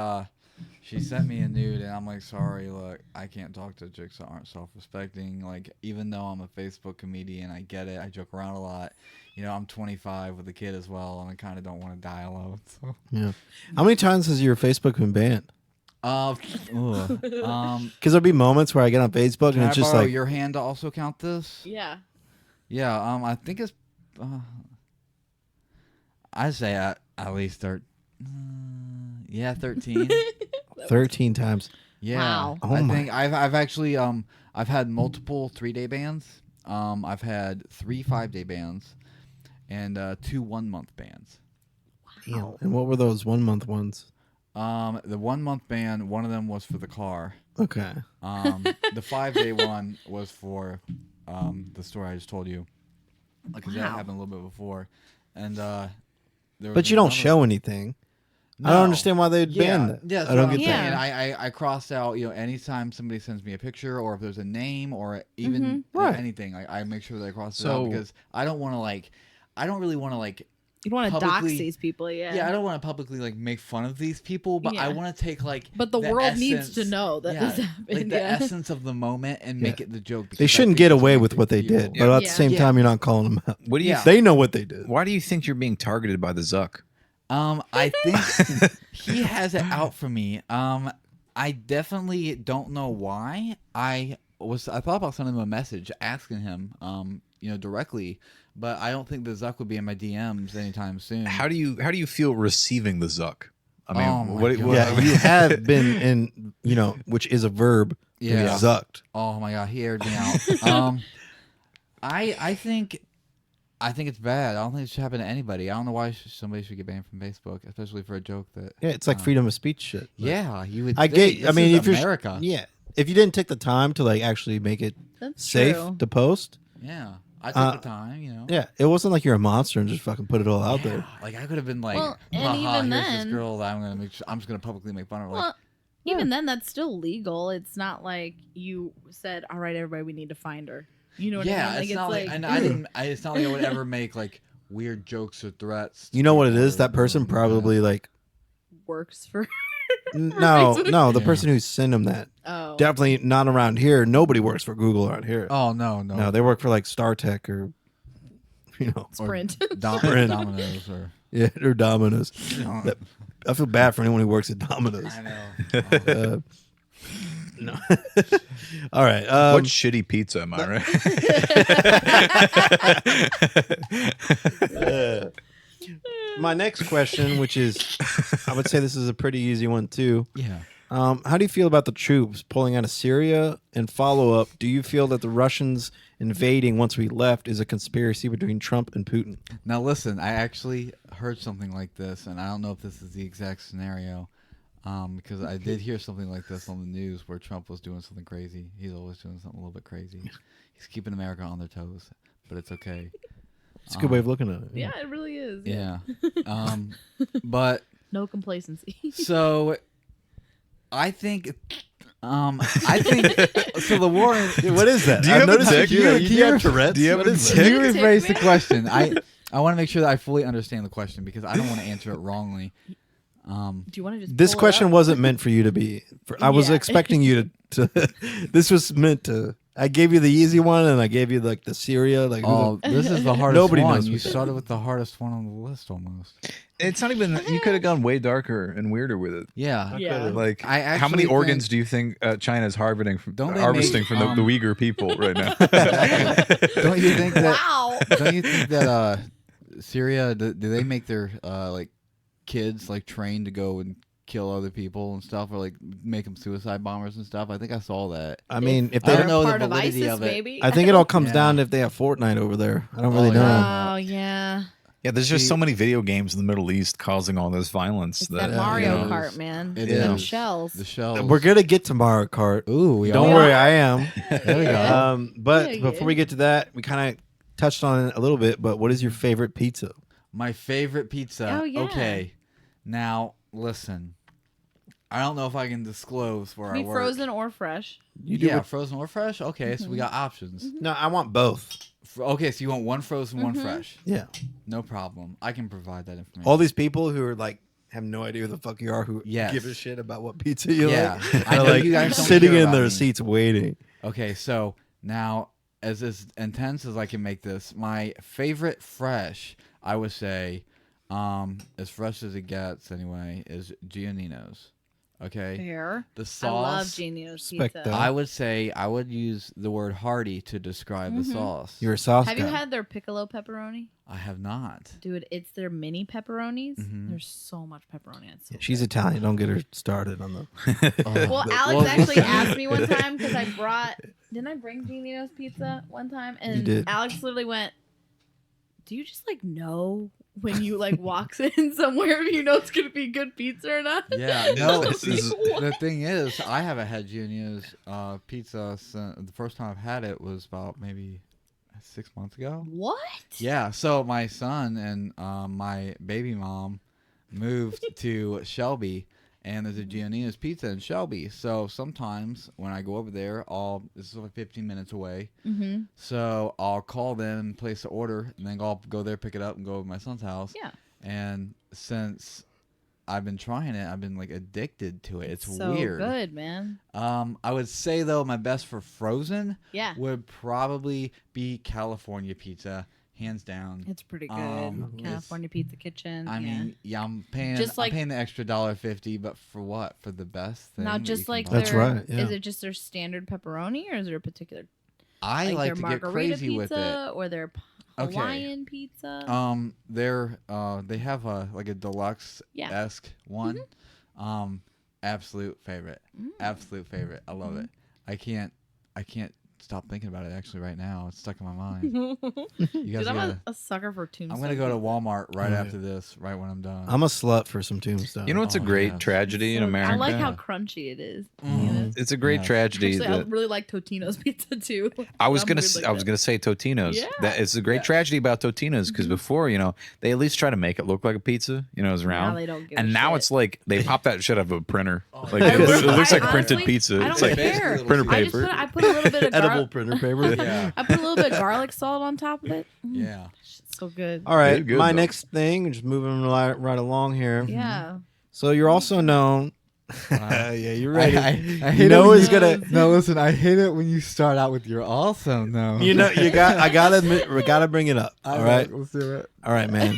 [SPEAKER 3] sent me a nude, and I'm like, sorry, look, I can't talk to chicks that aren't self-respecting. Like, even though I'm a Facebook comedian, I get it. I joke around a lot. I'm 25 with a kid as well, and I kind of don't want to die alone. So.
[SPEAKER 1] Yeah. How many times has your Facebook been banned?
[SPEAKER 3] Because
[SPEAKER 1] there'll be moments where I get on Facebook and
[SPEAKER 3] can I
[SPEAKER 1] it's just
[SPEAKER 3] borrow
[SPEAKER 1] like,
[SPEAKER 3] your hand to also count this?
[SPEAKER 4] yeah.
[SPEAKER 3] Yeah. I think it's. I say at least 13. 13.
[SPEAKER 1] 13 times.
[SPEAKER 3] Yeah.
[SPEAKER 4] Wow.
[SPEAKER 1] Oh
[SPEAKER 3] I
[SPEAKER 1] my.
[SPEAKER 3] think I've actually I've had multiple 3-day bans. I've had 3 5-day bans and 2 1-month bans.
[SPEAKER 1] Damn. And what were those 1 month ones?
[SPEAKER 3] The 1-month ban, one of them was for the car.
[SPEAKER 1] Okay.
[SPEAKER 3] The 5-day one was for the story I just told you. Because that
[SPEAKER 4] Wow.
[SPEAKER 3] happened a little bit before. And there
[SPEAKER 1] But
[SPEAKER 3] was
[SPEAKER 1] you don't
[SPEAKER 3] another-
[SPEAKER 1] show anything. I
[SPEAKER 3] No.
[SPEAKER 1] don't understand why they'd
[SPEAKER 3] Yeah,
[SPEAKER 1] ban that.
[SPEAKER 3] yeah,
[SPEAKER 1] I don't
[SPEAKER 3] get
[SPEAKER 1] get
[SPEAKER 4] Yeah.
[SPEAKER 1] that.
[SPEAKER 3] I crossed out, anytime somebody sends me a picture or if there's a name or even
[SPEAKER 1] Right.
[SPEAKER 3] anything, I make sure that I cross it
[SPEAKER 7] So-
[SPEAKER 3] out because I don't want to I don't really want to
[SPEAKER 4] You want to dox
[SPEAKER 3] Publicly-
[SPEAKER 4] these people, yeah.
[SPEAKER 3] yeah, I don't want to publicly make fun of these people, but I
[SPEAKER 4] Yeah.
[SPEAKER 3] want to take
[SPEAKER 4] But the world needs to
[SPEAKER 3] essence-
[SPEAKER 4] know that this happened.
[SPEAKER 3] like the
[SPEAKER 4] yeah.
[SPEAKER 3] essence of the moment and make it the joke. because
[SPEAKER 1] They
[SPEAKER 3] I
[SPEAKER 1] shouldn't
[SPEAKER 3] think
[SPEAKER 1] get
[SPEAKER 3] it's a
[SPEAKER 1] away
[SPEAKER 3] big
[SPEAKER 1] with what they
[SPEAKER 3] deal.
[SPEAKER 1] did. But at the
[SPEAKER 4] Yeah.
[SPEAKER 1] same
[SPEAKER 3] Yeah.
[SPEAKER 1] time, you're not calling them out.
[SPEAKER 7] What do you?
[SPEAKER 3] Yeah.
[SPEAKER 1] They know what they did.
[SPEAKER 7] Why do you think you're being targeted by the Zuck?
[SPEAKER 3] I think he has it out for me. I definitely don't know why. I thought about sending him a message asking him, directly, but I don't think the Zuck would be in my DMs anytime soon.
[SPEAKER 7] How do you feel receiving the Zuck? I mean,
[SPEAKER 3] Oh my
[SPEAKER 7] what?
[SPEAKER 3] God.
[SPEAKER 1] Yeah, you have been in, which is a verb, to be
[SPEAKER 3] Yeah.
[SPEAKER 1] zucked.
[SPEAKER 3] Oh my god, he aired me out. I think it's bad. I don't think it should happen to anybody. I don't know why somebody should get banned from Facebook, especially for a joke that.
[SPEAKER 1] Yeah, it's like freedom of speech shit. Like,
[SPEAKER 3] Yeah, you would.
[SPEAKER 1] I
[SPEAKER 3] think.
[SPEAKER 1] get. I mean,
[SPEAKER 3] This
[SPEAKER 1] if
[SPEAKER 3] is
[SPEAKER 1] you're
[SPEAKER 3] America.
[SPEAKER 1] yeah, if you didn't take the time to actually make it
[SPEAKER 4] That's
[SPEAKER 1] safe
[SPEAKER 4] true.
[SPEAKER 1] to post,
[SPEAKER 3] Yeah, I took the time.
[SPEAKER 1] yeah, it wasn't like you're a monster and just fucking put it all out there.
[SPEAKER 3] Like I could have been like,
[SPEAKER 4] Well, and
[SPEAKER 3] haha,
[SPEAKER 4] even
[SPEAKER 3] here's
[SPEAKER 4] then-
[SPEAKER 3] this girl that I'm just gonna publicly make fun of. Like,
[SPEAKER 4] Well, even then, that's still legal. It's not like you said, "All right, everybody, we need to find her." You know what
[SPEAKER 3] yeah,
[SPEAKER 4] I mean?
[SPEAKER 3] it's not like, and I didn't. It's not like I would ever make weird jokes or threats. to
[SPEAKER 1] You know what it
[SPEAKER 3] people
[SPEAKER 1] is?
[SPEAKER 3] or
[SPEAKER 1] That person
[SPEAKER 3] anything like that.
[SPEAKER 1] probably
[SPEAKER 4] works for.
[SPEAKER 1] No, the person who sent him that.
[SPEAKER 4] Oh.
[SPEAKER 1] Definitely not around here. Nobody works for Google around here.
[SPEAKER 3] Oh no.
[SPEAKER 1] No, they work for like StarTech or,
[SPEAKER 4] Sprint.
[SPEAKER 1] Sprint.
[SPEAKER 3] Domino's or
[SPEAKER 1] or Domino's. I feel bad for anyone who works at Domino's.
[SPEAKER 3] I know.
[SPEAKER 1] No. All right.
[SPEAKER 7] What shitty pizza am I, right?
[SPEAKER 1] My next question, which is, I would say this is a pretty easy one too.
[SPEAKER 3] Yeah.
[SPEAKER 1] How do you feel about the troops pulling out of Syria? And follow up, do you feel that the Russians invading once we left is a conspiracy between Trump and Putin?
[SPEAKER 3] Now listen, I actually heard something like this, and I don't know if this is the exact scenario, because I did hear something like this on the news where Trump was doing something crazy. He's always doing something a little bit crazy. He's keeping America on their toes, but it's okay.
[SPEAKER 1] It's a good way of looking at it.
[SPEAKER 4] Yeah, it really is.
[SPEAKER 3] Yeah. But
[SPEAKER 4] No complacency.
[SPEAKER 3] so I think so the war.
[SPEAKER 1] What is that?
[SPEAKER 7] Do you have a tick?
[SPEAKER 1] You have Tourette's?
[SPEAKER 7] Do you have
[SPEAKER 1] What
[SPEAKER 7] a
[SPEAKER 1] is
[SPEAKER 7] tick?
[SPEAKER 1] that?
[SPEAKER 3] You rephrase the
[SPEAKER 4] man?
[SPEAKER 3] question. I want to make sure that I fully understand the question because I don't want to answer it wrongly.
[SPEAKER 4] Do you want to just
[SPEAKER 1] This
[SPEAKER 4] pull it
[SPEAKER 1] question
[SPEAKER 4] up?
[SPEAKER 1] wasn't meant for you to be. I was
[SPEAKER 4] Yeah.
[SPEAKER 1] expecting you to. This was meant to. I gave you the easy one, and I gave you like the Syria. Like
[SPEAKER 3] Oh, this is the hardest
[SPEAKER 1] Nobody
[SPEAKER 3] one.
[SPEAKER 1] knows
[SPEAKER 3] You
[SPEAKER 1] what that
[SPEAKER 3] started with the hardest one on the list almost.
[SPEAKER 7] It's not even. You could have gone way darker and weirder with it.
[SPEAKER 3] Yeah.
[SPEAKER 4] Yeah.
[SPEAKER 7] Like,
[SPEAKER 3] I
[SPEAKER 7] how many
[SPEAKER 3] actually
[SPEAKER 7] organs
[SPEAKER 3] think-
[SPEAKER 7] do you think China's harvesting from,
[SPEAKER 3] Don't they
[SPEAKER 7] harvesting
[SPEAKER 3] make,
[SPEAKER 7] from the Uyghur people right now?
[SPEAKER 3] Don't you think that?
[SPEAKER 4] Wow.
[SPEAKER 3] Don't you think that Syria? Do they make their like kids like trained to go and kill other people and stuff, or like make them suicide bombers and stuff? I think I saw that.
[SPEAKER 1] I mean, if
[SPEAKER 3] I
[SPEAKER 1] they,
[SPEAKER 3] don't know the
[SPEAKER 4] part of
[SPEAKER 3] validity
[SPEAKER 4] ISIS,
[SPEAKER 3] of it.
[SPEAKER 4] maybe.
[SPEAKER 1] I think it all comes
[SPEAKER 3] Yeah.
[SPEAKER 1] down to if they have Fortnite over there. I don't really
[SPEAKER 3] Oh,
[SPEAKER 1] know.
[SPEAKER 3] yeah.
[SPEAKER 4] Oh yeah.
[SPEAKER 7] Yeah, there's just so many video games in the Middle East causing all this violence.
[SPEAKER 4] It's
[SPEAKER 7] that
[SPEAKER 4] that Mario
[SPEAKER 3] you know,
[SPEAKER 4] Kart, man.
[SPEAKER 3] it
[SPEAKER 4] Them
[SPEAKER 3] is.
[SPEAKER 4] shells.
[SPEAKER 3] The shells.
[SPEAKER 1] We're gonna get to Mario Kart.
[SPEAKER 3] Ooh, we
[SPEAKER 1] Don't
[SPEAKER 3] are.
[SPEAKER 1] worry, I am.
[SPEAKER 3] There we go.
[SPEAKER 1] But
[SPEAKER 4] Yeah,
[SPEAKER 1] before we get to that, we kind of touched on it a little bit. But what is your favorite pizza?
[SPEAKER 3] My favorite pizza.
[SPEAKER 4] Oh, yeah.
[SPEAKER 3] Okay. Now listen. I don't know if I can disclose where
[SPEAKER 4] Be
[SPEAKER 3] I work.
[SPEAKER 4] frozen or fresh.
[SPEAKER 1] You do
[SPEAKER 3] Yeah,
[SPEAKER 1] what-
[SPEAKER 3] frozen or fresh. Okay, so we got options.
[SPEAKER 1] No, I want both.
[SPEAKER 3] Okay, so you want one frozen, one fresh.
[SPEAKER 1] Yeah.
[SPEAKER 3] No problem. I can provide that information.
[SPEAKER 1] All these people who are like have no idea who the fuck you are, who
[SPEAKER 3] Yes.
[SPEAKER 1] give a shit about what pizza you
[SPEAKER 3] Yeah.
[SPEAKER 1] like.
[SPEAKER 3] I know
[SPEAKER 1] They're, like
[SPEAKER 3] you guys don't
[SPEAKER 1] sitting
[SPEAKER 3] care
[SPEAKER 1] in
[SPEAKER 3] about
[SPEAKER 1] their
[SPEAKER 3] me.
[SPEAKER 1] seats waiting.
[SPEAKER 3] Okay, so now as intense as I can make this, my favorite fresh, I would say, as fresh as it gets anyway, is Giannino's. Okay.
[SPEAKER 4] Fair.
[SPEAKER 3] The
[SPEAKER 4] I
[SPEAKER 3] sauce.
[SPEAKER 4] love Genius
[SPEAKER 1] Respect
[SPEAKER 4] pizza.
[SPEAKER 1] that.
[SPEAKER 3] I would say I would use the word hearty to describe the sauce.
[SPEAKER 1] You're a sauce
[SPEAKER 4] Have
[SPEAKER 1] guy.
[SPEAKER 4] you had their piccolo pepperoni?
[SPEAKER 3] I have not.
[SPEAKER 4] Dude, it's their mini pepperonis.
[SPEAKER 3] Mhm.
[SPEAKER 4] There's so much pepperoni. It's so
[SPEAKER 1] She's
[SPEAKER 4] good.
[SPEAKER 1] Italian. Don't get her started on the.
[SPEAKER 4] Well, Alex actually asked me one time because I brought. Didn't I bring Genius pizza one time? And
[SPEAKER 1] did.
[SPEAKER 4] Alex literally went, "Do you just like know when you like walks in somewhere if you know it's gonna be good pizza or not?"
[SPEAKER 3] Yeah, no.
[SPEAKER 7] This
[SPEAKER 3] see,
[SPEAKER 7] is-
[SPEAKER 3] the thing is, I haven't had Giannino's pizza since the first time I've had it was about maybe 6 months ago.
[SPEAKER 4] What?
[SPEAKER 3] Yeah, so my son and my baby mom moved to Shelby, and there's a Giannino's Pizza in Shelby. So sometimes when I go over there, this is like 15 minutes away.
[SPEAKER 4] Mm-hmm.
[SPEAKER 3] So I'll call them, place the order, and then I'll go there, pick it up, and go over to my son's house.
[SPEAKER 4] Yeah.
[SPEAKER 3] And since I've been trying it, I've been like addicted to it. It's
[SPEAKER 4] so
[SPEAKER 3] weird.
[SPEAKER 4] good, man.
[SPEAKER 3] I would say though my best for frozen
[SPEAKER 4] Yeah.
[SPEAKER 3] would probably be California pizza, hands down.
[SPEAKER 4] It's pretty good.
[SPEAKER 3] it's-
[SPEAKER 4] California Pizza Kitchen.
[SPEAKER 3] I
[SPEAKER 4] yeah.
[SPEAKER 3] mean, yeah, I'm paying
[SPEAKER 4] Just like-
[SPEAKER 3] I'm paying the extra $1.50, but for what? For the best thing.
[SPEAKER 4] not
[SPEAKER 3] that
[SPEAKER 4] just
[SPEAKER 3] you can
[SPEAKER 4] like
[SPEAKER 3] buy.
[SPEAKER 1] That's
[SPEAKER 4] their,
[SPEAKER 1] right, yeah.
[SPEAKER 4] Is it just their standard pepperoni, or is there a particular
[SPEAKER 3] I like
[SPEAKER 4] their
[SPEAKER 3] to get
[SPEAKER 4] margarita
[SPEAKER 3] crazy
[SPEAKER 4] pizza
[SPEAKER 3] with it.
[SPEAKER 4] or their
[SPEAKER 3] Okay.
[SPEAKER 4] Hawaiian pizza?
[SPEAKER 3] They have like a deluxe
[SPEAKER 4] Yeah.
[SPEAKER 3] esque one. Absolute favorite.
[SPEAKER 4] Mm.
[SPEAKER 3] Absolute favorite. I love
[SPEAKER 4] Mhm.
[SPEAKER 3] it. I can't stop thinking about it actually right now. It's stuck in my mind. You guys
[SPEAKER 4] Dude, I'm
[SPEAKER 3] gotta,
[SPEAKER 4] a sucker for tombstone.
[SPEAKER 3] I'm gonna go to
[SPEAKER 4] pizza.
[SPEAKER 3] Walmart right
[SPEAKER 1] Oh, yeah.
[SPEAKER 3] after this, right when I'm done.
[SPEAKER 1] I'm a slut for some tombstone.
[SPEAKER 7] You know what's a
[SPEAKER 3] Oh,
[SPEAKER 7] great
[SPEAKER 3] yes.
[SPEAKER 7] tragedy in
[SPEAKER 4] So-
[SPEAKER 7] America?
[SPEAKER 4] I like how crunchy it is.
[SPEAKER 3] Mm.
[SPEAKER 7] It's a great
[SPEAKER 3] Yeah.
[SPEAKER 7] tragedy.
[SPEAKER 4] Actually, I
[SPEAKER 7] that
[SPEAKER 4] really like Totino's pizza too.
[SPEAKER 7] I was
[SPEAKER 4] I'm
[SPEAKER 7] gonna
[SPEAKER 4] weird like
[SPEAKER 7] I was
[SPEAKER 4] that.
[SPEAKER 7] gonna say Totino's.
[SPEAKER 4] Yeah.
[SPEAKER 7] That it's a great tragedy about Totino's because before they at least try to make it look like a pizza. It was
[SPEAKER 4] Now
[SPEAKER 7] round.
[SPEAKER 4] they don't give
[SPEAKER 7] And
[SPEAKER 4] a
[SPEAKER 7] now
[SPEAKER 4] shit.
[SPEAKER 7] it's like they pop that shit out of a printer. Like
[SPEAKER 4] I
[SPEAKER 7] it looks
[SPEAKER 4] honestly-
[SPEAKER 7] like printed pizza.
[SPEAKER 4] I
[SPEAKER 7] It's
[SPEAKER 4] don't
[SPEAKER 7] like
[SPEAKER 4] care.
[SPEAKER 7] printer
[SPEAKER 4] I just
[SPEAKER 7] paper.
[SPEAKER 4] I put a little bit of
[SPEAKER 1] edible printer paper.
[SPEAKER 3] Yeah.
[SPEAKER 4] I put a little bit of garlic salt on top of it. Mm,
[SPEAKER 3] Yeah.
[SPEAKER 4] shit's so good.
[SPEAKER 1] All right,
[SPEAKER 7] Good,
[SPEAKER 1] my
[SPEAKER 7] though.
[SPEAKER 1] next thing, just moving right along here.
[SPEAKER 4] Yeah.
[SPEAKER 1] So you're also known Yeah, you're ready.
[SPEAKER 3] I
[SPEAKER 1] you
[SPEAKER 3] hate
[SPEAKER 1] know
[SPEAKER 3] it
[SPEAKER 1] it's
[SPEAKER 3] when
[SPEAKER 1] gonna.
[SPEAKER 3] No, listen, I hate it when you start out with "you're awesome." No,
[SPEAKER 1] You know, I gotta admit, we gotta bring it up. All right,
[SPEAKER 3] let's do it.
[SPEAKER 1] all right, man.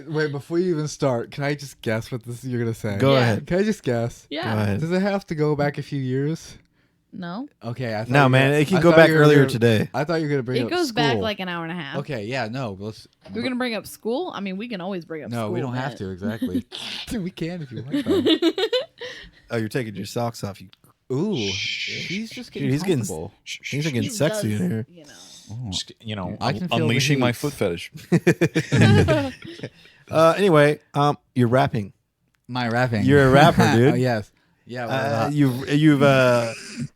[SPEAKER 3] Wait, before you even start, can I just guess what you're gonna say?
[SPEAKER 1] Go
[SPEAKER 4] Yeah.
[SPEAKER 1] ahead.
[SPEAKER 3] Can I just guess?
[SPEAKER 1] Go
[SPEAKER 4] Yeah.
[SPEAKER 1] ahead.
[SPEAKER 3] Does it have to go back a few years?
[SPEAKER 4] No.
[SPEAKER 3] Okay, I thought
[SPEAKER 1] No,
[SPEAKER 3] you were
[SPEAKER 1] man,
[SPEAKER 3] gonna-
[SPEAKER 1] it can
[SPEAKER 3] I
[SPEAKER 1] go
[SPEAKER 3] thought
[SPEAKER 1] back
[SPEAKER 3] you were
[SPEAKER 1] earlier
[SPEAKER 3] gonna-
[SPEAKER 1] today.
[SPEAKER 3] I thought you were gonna bring
[SPEAKER 4] It
[SPEAKER 3] up
[SPEAKER 4] goes back
[SPEAKER 3] school.
[SPEAKER 4] like an hour and a half.
[SPEAKER 3] Okay, yeah, no, let's.
[SPEAKER 4] We're gonna bring up school. I mean, we can always bring up
[SPEAKER 3] No,
[SPEAKER 4] school.
[SPEAKER 3] we don't have
[SPEAKER 4] but-
[SPEAKER 3] to exactly. We can if you want. Though.
[SPEAKER 1] Oh, you're taking your socks off. You,
[SPEAKER 3] Ooh, he's just getting
[SPEAKER 1] Dude, he's getting-
[SPEAKER 3] comfortable.
[SPEAKER 1] things are getting
[SPEAKER 4] He
[SPEAKER 1] sexy
[SPEAKER 4] does,
[SPEAKER 1] in here.
[SPEAKER 4] You know.
[SPEAKER 3] Oh.
[SPEAKER 7] Just, you know,
[SPEAKER 3] I can feel the
[SPEAKER 7] unleashing my
[SPEAKER 3] heat.
[SPEAKER 7] foot fetish.
[SPEAKER 1] Anyway, you're rapping.
[SPEAKER 3] My rapping.
[SPEAKER 1] You're a rapper, dude.
[SPEAKER 3] Oh, yes. Yeah. well,
[SPEAKER 1] You've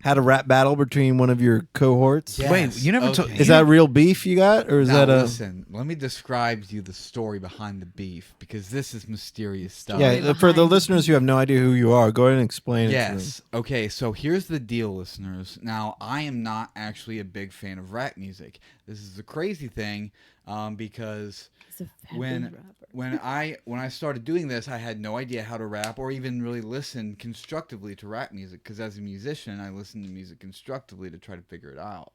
[SPEAKER 1] had a rap battle between one of your cohorts.
[SPEAKER 3] Yes,
[SPEAKER 7] Wait, you never told-
[SPEAKER 3] okay.
[SPEAKER 1] Is that real beef you got, or is
[SPEAKER 3] Now,
[SPEAKER 1] that a?
[SPEAKER 3] listen, let me describe to you the story behind the beef because this is mysterious stuff.
[SPEAKER 1] Yeah,
[SPEAKER 4] Story
[SPEAKER 1] for the
[SPEAKER 4] behind-
[SPEAKER 1] listeners who have no idea who you are, go ahead and explain it to them.
[SPEAKER 3] Yes. Okay, so here's the deal, listeners. Now, I am not actually a big fan of rap music. This is a crazy thing because
[SPEAKER 4] He's a fat
[SPEAKER 3] when
[SPEAKER 4] big rapper.
[SPEAKER 3] when I started doing this, I had no idea how to rap or even really listen constructively to rap music because as a musician, I listen to music constructively to try to figure it out.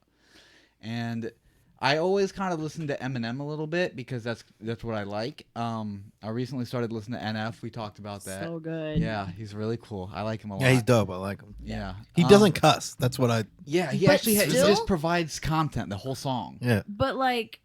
[SPEAKER 3] And I always kind of listen to Eminem a little bit because that's what I like. I recently started listening to NF. We talked about that.
[SPEAKER 4] So good.
[SPEAKER 3] Yeah, he's really cool. I like him a lot.
[SPEAKER 1] Yeah, he's dope. I like him.
[SPEAKER 3] Yeah.
[SPEAKER 1] He doesn't cuss. That's what I.
[SPEAKER 3] Yeah, he
[SPEAKER 4] But
[SPEAKER 3] actually he
[SPEAKER 4] still-
[SPEAKER 3] just provides content the whole song.
[SPEAKER 1] Yeah.
[SPEAKER 4] But like,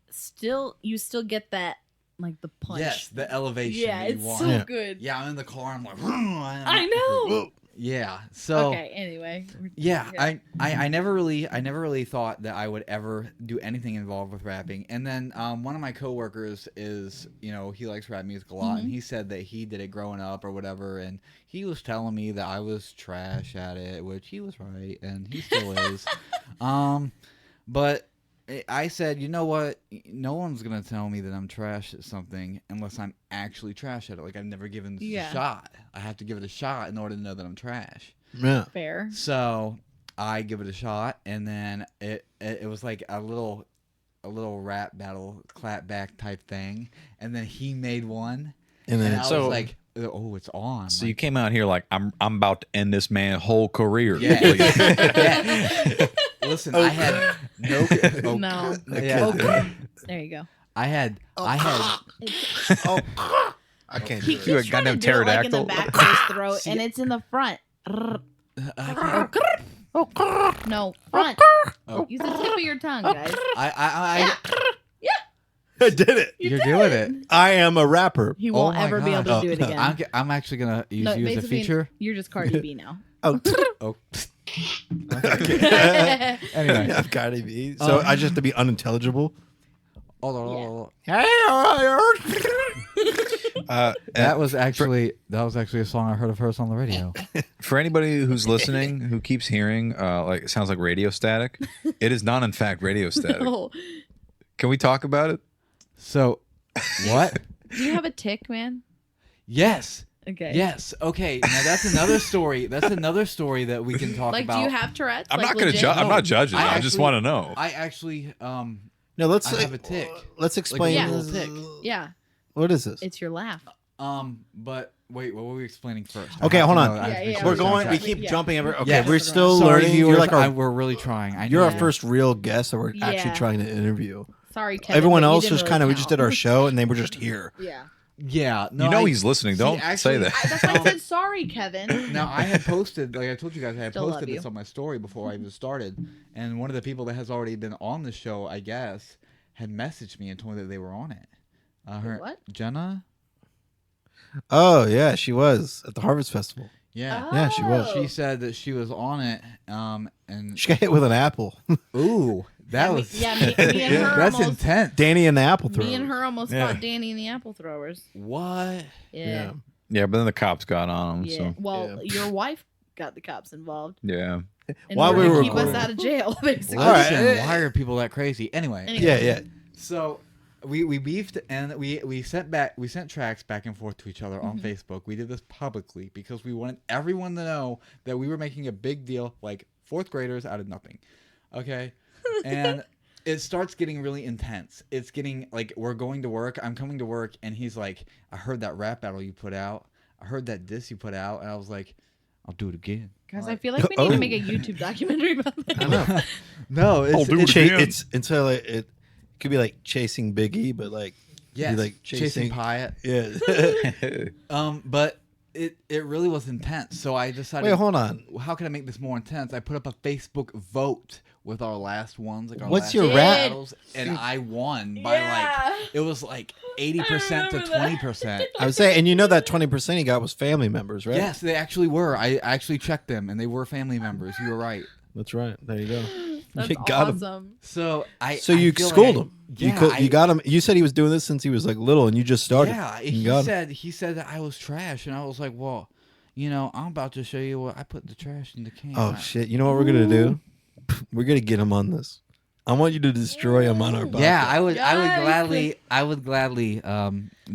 [SPEAKER 4] you still get that like the punch.
[SPEAKER 3] Yes, the elevation.
[SPEAKER 4] Yeah,
[SPEAKER 3] that you
[SPEAKER 4] it's
[SPEAKER 3] want.
[SPEAKER 4] so
[SPEAKER 1] Yeah.
[SPEAKER 4] good.
[SPEAKER 3] Yeah, I'm in the car. I'm like,
[SPEAKER 4] I know.
[SPEAKER 3] Yeah. So
[SPEAKER 4] Okay. Anyway.
[SPEAKER 3] yeah,
[SPEAKER 4] Yeah.
[SPEAKER 3] I never really thought that I would ever do anything involved with rapping. And then one of my coworkers is, he likes rap music a lot, and he said that he did it growing up or whatever, and he was telling me that I was trash at it, which he was right, and he still is. But I said, you know what? No one's gonna tell me that I'm trash at something unless I'm actually trash at it. Like I've never given this
[SPEAKER 4] Yeah.
[SPEAKER 3] a shot. I have to give it a shot in order to know that I'm trash.
[SPEAKER 1] Yeah.
[SPEAKER 4] Fair.
[SPEAKER 3] So I give it a shot, and then it was like a little rap battle, clap back type thing, and then he made one,
[SPEAKER 1] And
[SPEAKER 3] and
[SPEAKER 1] then
[SPEAKER 3] I
[SPEAKER 7] So-
[SPEAKER 3] was like, oh, it's on.
[SPEAKER 7] So you came out here like I'm about to end this man's whole career.
[SPEAKER 3] Yeah.
[SPEAKER 7] Please.
[SPEAKER 3] Yeah. Listen, I had no.
[SPEAKER 4] No.
[SPEAKER 3] Yeah.
[SPEAKER 4] There you go.
[SPEAKER 3] I had.
[SPEAKER 4] It's,
[SPEAKER 1] oh, I can't
[SPEAKER 4] he
[SPEAKER 1] do
[SPEAKER 7] You a
[SPEAKER 4] keeps trying to
[SPEAKER 7] goddamn
[SPEAKER 4] do it like in the
[SPEAKER 7] pterodactyl.
[SPEAKER 4] back of his throat, and it's in the front. No, front.
[SPEAKER 3] Oh.
[SPEAKER 4] Use the tip of your tongue, guys.
[SPEAKER 3] I
[SPEAKER 1] I did it.
[SPEAKER 3] You're
[SPEAKER 4] did
[SPEAKER 3] doing it.
[SPEAKER 1] I am a rapper.
[SPEAKER 4] He
[SPEAKER 3] Oh
[SPEAKER 4] won't
[SPEAKER 3] my
[SPEAKER 4] ever be able to
[SPEAKER 3] gosh.
[SPEAKER 4] do it again.
[SPEAKER 3] I'm actually gonna use
[SPEAKER 4] No,
[SPEAKER 3] you as a
[SPEAKER 4] basically,
[SPEAKER 3] feature.
[SPEAKER 4] You're just Cardi B now.
[SPEAKER 1] Oh,
[SPEAKER 3] Oh.
[SPEAKER 1] anyway,
[SPEAKER 3] Anyway.
[SPEAKER 1] I've got to be. So I just have to be unintelligible.
[SPEAKER 3] Hold on.
[SPEAKER 7] That
[SPEAKER 3] That was actually a song I heard of hers on the radio.
[SPEAKER 7] For anybody who's listening who keeps hearing like it sounds like radio static, it is not in fact radio static.
[SPEAKER 4] Oh,
[SPEAKER 7] Can we talk about it?
[SPEAKER 3] So, what?
[SPEAKER 4] do you have a tick, man?
[SPEAKER 3] Yes.
[SPEAKER 4] Okay.
[SPEAKER 3] Yes. Okay. Now that's another story. That's another story that we can talk
[SPEAKER 4] Like,
[SPEAKER 3] about.
[SPEAKER 4] do you have Tourette's?
[SPEAKER 7] I'm
[SPEAKER 4] Like,
[SPEAKER 7] not going to
[SPEAKER 4] legit?
[SPEAKER 7] judge. I'm
[SPEAKER 3] No,
[SPEAKER 7] not judging.
[SPEAKER 3] I
[SPEAKER 7] I just
[SPEAKER 3] actually-
[SPEAKER 7] want to know.
[SPEAKER 3] I actually
[SPEAKER 1] No, let's
[SPEAKER 3] I have a tick.
[SPEAKER 1] Let's explain.
[SPEAKER 3] Yeah.
[SPEAKER 1] this.
[SPEAKER 3] Tick.
[SPEAKER 4] Yeah,
[SPEAKER 1] What is this?
[SPEAKER 4] it's your laugh.
[SPEAKER 3] but wait, what were we explaining first?
[SPEAKER 1] Okay,
[SPEAKER 3] I have
[SPEAKER 1] hold
[SPEAKER 3] to
[SPEAKER 1] on.
[SPEAKER 3] know- I have to
[SPEAKER 4] Yeah,
[SPEAKER 3] make
[SPEAKER 4] yeah,
[SPEAKER 3] sure
[SPEAKER 1] We're
[SPEAKER 3] it's
[SPEAKER 1] going.
[SPEAKER 3] on
[SPEAKER 1] We
[SPEAKER 3] track.
[SPEAKER 1] keep
[SPEAKER 4] Yeah.
[SPEAKER 1] jumping every. Okay,
[SPEAKER 3] Yes.
[SPEAKER 1] we're still
[SPEAKER 3] Sorry,
[SPEAKER 1] learning.
[SPEAKER 3] viewers,
[SPEAKER 1] You're like our.
[SPEAKER 3] we're really trying. I
[SPEAKER 1] You're
[SPEAKER 3] know.
[SPEAKER 1] our first real guest that we're actually
[SPEAKER 4] Yeah.
[SPEAKER 1] trying to interview.
[SPEAKER 4] Sorry, Kevin.
[SPEAKER 1] Everyone
[SPEAKER 4] but you
[SPEAKER 1] else
[SPEAKER 4] didn't
[SPEAKER 1] just
[SPEAKER 4] really
[SPEAKER 1] kind of. We just did our
[SPEAKER 4] count.
[SPEAKER 1] show and they were just here.
[SPEAKER 4] Yeah.
[SPEAKER 3] Yeah. No,
[SPEAKER 7] you know
[SPEAKER 3] I-
[SPEAKER 7] he's listening.
[SPEAKER 3] see,
[SPEAKER 7] Don't
[SPEAKER 3] actually,
[SPEAKER 7] say that.
[SPEAKER 4] That's why I said sorry, Kevin.
[SPEAKER 3] Now I had posted, like I told you guys, I had
[SPEAKER 4] Still love
[SPEAKER 3] posted
[SPEAKER 4] you.
[SPEAKER 3] this on my story before I even started, and one of the people that has already been on the show, I guess, had messaged me and told me that they were on it. Her
[SPEAKER 4] What?
[SPEAKER 3] Jenna?
[SPEAKER 1] Oh yeah, she was at the Harvest Festival.
[SPEAKER 3] Yeah.
[SPEAKER 1] Yeah, she was.
[SPEAKER 3] She said that she was on it, and
[SPEAKER 1] She got hit with an apple.
[SPEAKER 3] ooh, that was
[SPEAKER 4] me and her
[SPEAKER 3] that's
[SPEAKER 4] almost.
[SPEAKER 3] intense.
[SPEAKER 1] Danny and the apple thrower.
[SPEAKER 4] Me and her almost
[SPEAKER 1] Yeah.
[SPEAKER 4] fought Danny and the apple throwers.
[SPEAKER 3] What?
[SPEAKER 4] Yeah.
[SPEAKER 7] Yeah, but then the cops got on him.
[SPEAKER 4] Yeah.
[SPEAKER 7] So
[SPEAKER 4] Well, your wife got the cops involved.
[SPEAKER 7] yeah.
[SPEAKER 4] In
[SPEAKER 1] While
[SPEAKER 4] order
[SPEAKER 1] we
[SPEAKER 4] to
[SPEAKER 1] were
[SPEAKER 4] keep us
[SPEAKER 1] recording.
[SPEAKER 4] out of jail, basically.
[SPEAKER 1] All right.
[SPEAKER 3] Listen, why are people that crazy? Anyway,
[SPEAKER 1] Yeah, yeah.
[SPEAKER 3] so we beefed and we sent tracks back and forth to each other on Facebook. We did this publicly because we wanted everyone to know that we were making a big deal, like fourth graders out of nothing. Okay, and it starts getting really intense. It's getting like we're going to work. I'm coming to work, and he's like, "I heard that rap battle you put out. I heard that diss you put out," and I was like, I'll do it again.
[SPEAKER 4] Guys, I feel like we need to make a YouTube documentary about this.
[SPEAKER 1] I know.
[SPEAKER 3] No,
[SPEAKER 1] It's until it could be like chasing Biggie, but like
[SPEAKER 3] yes,
[SPEAKER 1] be like
[SPEAKER 3] chasing Piatt.
[SPEAKER 1] Yeah.
[SPEAKER 3] But it really was intense. So I decided.
[SPEAKER 1] Wait, hold on.
[SPEAKER 3] How can I make this more intense? I put up a Facebook vote with our last ones. Like our
[SPEAKER 1] What's
[SPEAKER 3] last
[SPEAKER 1] your
[SPEAKER 4] rap?
[SPEAKER 3] battles, and I won by like it was like 80% to 20%.
[SPEAKER 1] I would say, and you know that 20% he got was family members, right?
[SPEAKER 3] Yes, they actually were. I actually checked them, and they were family members. You were right.
[SPEAKER 1] That's right. There you go.
[SPEAKER 4] That's
[SPEAKER 1] You got him.
[SPEAKER 4] awesome.
[SPEAKER 3] So
[SPEAKER 1] So you
[SPEAKER 3] feel
[SPEAKER 1] schooled
[SPEAKER 3] like
[SPEAKER 1] him.
[SPEAKER 3] Yeah,
[SPEAKER 1] You got him. You said he was doing this since he was like little, and you just started.
[SPEAKER 3] Yeah,
[SPEAKER 1] You got him.
[SPEAKER 3] he said that I was trash, and I was like, well, you know, I'm about to show you what I put the trash in the can.
[SPEAKER 1] Oh shit! You know what we're gonna do? We're gonna get him on this. I want you to destroy him on our podcast.
[SPEAKER 3] Yeah, I would
[SPEAKER 4] Yes.
[SPEAKER 3] gladly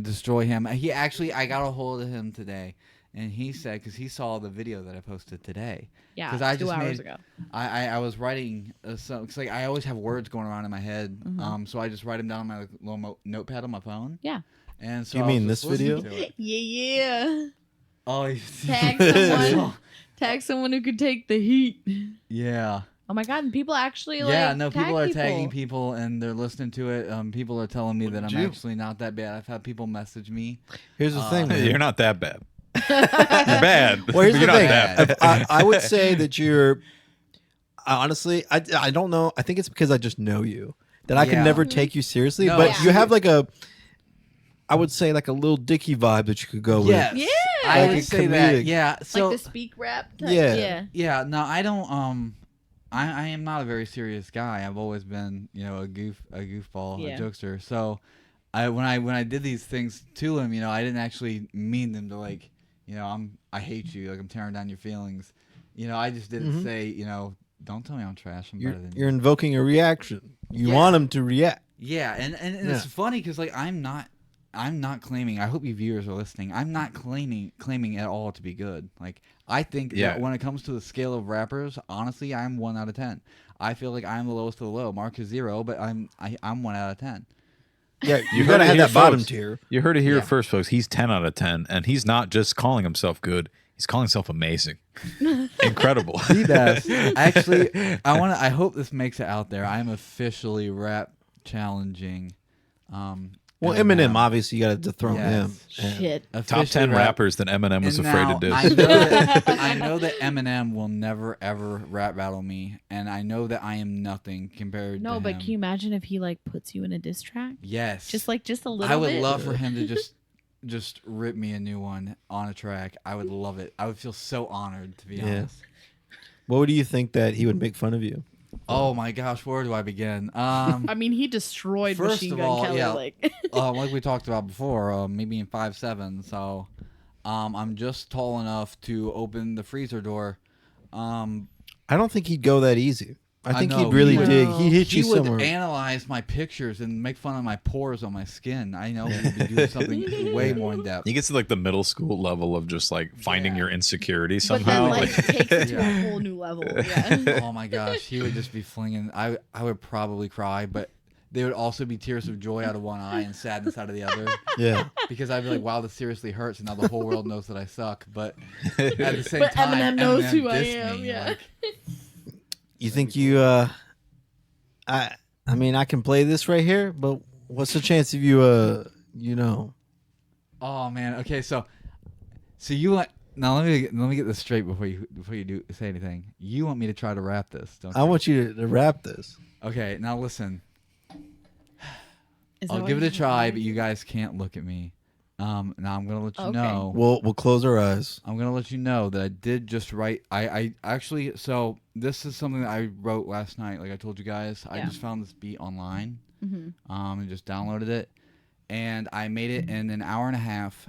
[SPEAKER 3] destroy him. He actually, I got a hold of him today, and he said, because he saw the video that I posted today.
[SPEAKER 4] Yeah,
[SPEAKER 3] 'Cause I
[SPEAKER 4] 2
[SPEAKER 3] just
[SPEAKER 4] hours
[SPEAKER 3] made-
[SPEAKER 4] ago.
[SPEAKER 3] I was writing because like I always have words going around in my head, so I just write them down on my little notepad on my phone.
[SPEAKER 4] Yeah.
[SPEAKER 3] And so
[SPEAKER 1] You
[SPEAKER 3] I was
[SPEAKER 1] mean
[SPEAKER 3] just
[SPEAKER 1] this video?
[SPEAKER 3] listening to it.
[SPEAKER 4] Yeah.
[SPEAKER 3] Oh,
[SPEAKER 4] Tag someone. Tag someone who could take the heat.
[SPEAKER 3] yeah.
[SPEAKER 4] Oh my god! And people actually like.
[SPEAKER 3] Yeah, no,
[SPEAKER 4] tag
[SPEAKER 3] people are tagging people and they're listening to it. People are telling me that I'm actually not that bad. I've had people message me.
[SPEAKER 1] Here's the thing, man.
[SPEAKER 7] You're not that bad. You're bad.
[SPEAKER 1] Well, here's
[SPEAKER 7] but
[SPEAKER 1] the
[SPEAKER 7] you're not
[SPEAKER 1] thing.
[SPEAKER 7] bad.
[SPEAKER 1] I would say that you're. Honestly, I don't know. I think it's because I just know you that I can
[SPEAKER 3] Yeah.
[SPEAKER 1] never take you seriously.
[SPEAKER 3] No,
[SPEAKER 1] but
[SPEAKER 4] Yeah.
[SPEAKER 1] you have like a. I would say like a little Dicky vibe that you could go
[SPEAKER 3] Yes.
[SPEAKER 4] Yeah.
[SPEAKER 3] I
[SPEAKER 1] Like
[SPEAKER 3] would
[SPEAKER 1] a
[SPEAKER 3] say that.
[SPEAKER 1] comedic.
[SPEAKER 3] Yeah. So
[SPEAKER 4] like the speak rap. Type.
[SPEAKER 1] Yeah.
[SPEAKER 4] Yeah.
[SPEAKER 3] yeah, no, I don't. I am not a very serious guy. I've always been, you know, a goofball,
[SPEAKER 4] Yeah.
[SPEAKER 3] a jokester. So, when I did these things to him, you know, I didn't actually mean them to like, you know, I hate you, like I'm tearing down your feelings. You know, I just didn't say, you know, don't tell me I'm trash. I'm better than you.
[SPEAKER 1] You're invoking a reaction. You
[SPEAKER 3] Yeah.
[SPEAKER 1] want him to react.
[SPEAKER 3] Yeah, and it's funny because like I'm not claiming. I hope you viewers are listening. I'm not claiming at all to be good. Like I think
[SPEAKER 7] Yeah.
[SPEAKER 3] that when it comes to the scale of rappers, honestly, I'm 1 out of 10. I feel like I'm the lowest of the low. Mark is 0, but I'm 1 out of 10.
[SPEAKER 1] Yeah, you
[SPEAKER 7] heard
[SPEAKER 1] gotta
[SPEAKER 7] it
[SPEAKER 1] have
[SPEAKER 7] here
[SPEAKER 1] that bottom
[SPEAKER 7] first.
[SPEAKER 1] tier.
[SPEAKER 7] You heard it here
[SPEAKER 3] Yeah.
[SPEAKER 7] first, folks. He's 10 out of 10, and he's not just calling himself good. He's calling himself amazing. Incredible.
[SPEAKER 3] The best. Actually, I hope this makes it out there. I'm officially rap challenging.
[SPEAKER 1] Well, Eminem, obviously, you got to dethrone him.
[SPEAKER 3] Yes.
[SPEAKER 1] And-
[SPEAKER 4] Shit.
[SPEAKER 7] Top
[SPEAKER 3] Officially
[SPEAKER 7] 10
[SPEAKER 3] rap-
[SPEAKER 7] rappers that Eminem was
[SPEAKER 3] And
[SPEAKER 7] afraid
[SPEAKER 3] now,
[SPEAKER 7] to
[SPEAKER 3] I
[SPEAKER 7] diss.
[SPEAKER 3] know, that, I know that Eminem will never ever rap battle me, and I know that I am nothing compared to
[SPEAKER 4] No,
[SPEAKER 3] him.
[SPEAKER 4] but can you imagine if he like puts you in a diss track?
[SPEAKER 3] Yes,
[SPEAKER 4] Just a little.
[SPEAKER 3] I would
[SPEAKER 4] bit?
[SPEAKER 3] love for him to just rip me a new one on a track. I would love it. I would feel so honored, to be
[SPEAKER 1] Yeah.
[SPEAKER 3] honest.
[SPEAKER 1] What do you think that he would make fun of you?
[SPEAKER 3] Oh my gosh, where do I begin?
[SPEAKER 4] I mean, he destroyed
[SPEAKER 3] First
[SPEAKER 4] Machine
[SPEAKER 3] of
[SPEAKER 4] Gun
[SPEAKER 3] all,
[SPEAKER 4] Kelly.
[SPEAKER 3] yeah.
[SPEAKER 4] Like,
[SPEAKER 3] Like we talked about before, me being 5'7", so I'm just tall enough to open the freezer door.
[SPEAKER 1] I don't think he'd go that easy. I think
[SPEAKER 3] know,
[SPEAKER 1] he'd really
[SPEAKER 3] he would-
[SPEAKER 1] dig. He'd hit
[SPEAKER 3] He
[SPEAKER 1] you
[SPEAKER 3] would
[SPEAKER 1] somewhere.
[SPEAKER 3] analyze my pictures and make fun of my pores on my skin. I know he'd be doing something way more in depth.
[SPEAKER 7] He gets to like the middle school level of just like finding your insecurity
[SPEAKER 4] but
[SPEAKER 7] somehow.
[SPEAKER 4] then like takes it to a whole new level. Yeah.
[SPEAKER 3] Oh my gosh, he would just be flinging. I would probably cry, but there would also be tears of joy out of one eye and sadness out of the other.
[SPEAKER 1] Yeah.
[SPEAKER 3] Because I'd be like, wow, this seriously hurts, and now the whole world knows that I suck. But at the same
[SPEAKER 4] But
[SPEAKER 3] time,
[SPEAKER 4] Eminem knows who I
[SPEAKER 3] dissed
[SPEAKER 4] am,
[SPEAKER 3] me,
[SPEAKER 4] yeah.
[SPEAKER 3] like,
[SPEAKER 1] You think you? I mean, I can play this right here, but what's the chance of you? You know.
[SPEAKER 3] oh man. Okay, so you want now? Let me get this straight before you do say anything. You want me to try to rap this? Don't you?
[SPEAKER 1] I want you to rap this.
[SPEAKER 3] Okay, now listen.
[SPEAKER 4] Is that
[SPEAKER 3] I'll
[SPEAKER 4] what
[SPEAKER 3] give it a
[SPEAKER 4] you
[SPEAKER 3] try,
[SPEAKER 4] want?
[SPEAKER 3] but you guys can't look at me. Now I'm gonna let you
[SPEAKER 4] Okay.
[SPEAKER 3] know.
[SPEAKER 1] We'll close our eyes.
[SPEAKER 3] I'm gonna let you know that I did just write. I actually. So this is something that I wrote last night. Like I told you guys, I
[SPEAKER 4] Yeah.
[SPEAKER 3] just found this beat online.
[SPEAKER 4] Mhm.
[SPEAKER 3] And just downloaded it, and I made it in an hour and a half.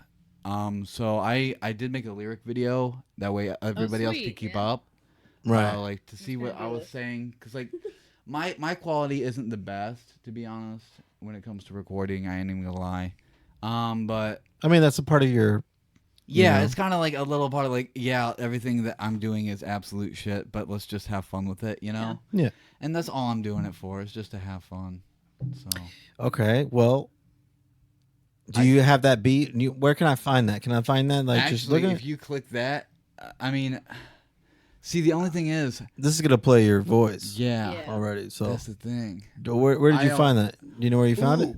[SPEAKER 3] So I did make a lyric video. That way everybody else
[SPEAKER 4] sweet,
[SPEAKER 3] could keep
[SPEAKER 4] yeah.
[SPEAKER 3] up.
[SPEAKER 1] Right.
[SPEAKER 3] Like to see what I was saying, because like my quality isn't the best, to be honest, when it comes to recording. I ain't even gonna lie. But
[SPEAKER 1] I mean, that's a part of your.
[SPEAKER 3] yeah,
[SPEAKER 1] Yeah.
[SPEAKER 3] it's kind of like a little part of like, yeah, everything that I'm doing is absolute shit, but let's just have fun with it, you know?
[SPEAKER 1] Yeah.
[SPEAKER 3] And that's all I'm doing it for, is just to have fun. So
[SPEAKER 1] Okay. Well. Do you have that beat? Where can I find that? Can I find that? Like
[SPEAKER 3] actually,
[SPEAKER 1] just looking.
[SPEAKER 3] if you click that, I mean, see, the only thing is,
[SPEAKER 1] This is gonna play your voice.
[SPEAKER 3] yeah,
[SPEAKER 4] Yeah.
[SPEAKER 1] Already. So
[SPEAKER 3] that's the thing.
[SPEAKER 1] where did
[SPEAKER 3] I
[SPEAKER 1] you
[SPEAKER 3] don't-
[SPEAKER 1] find that? Do you know where you found it?
[SPEAKER 3] Ooh.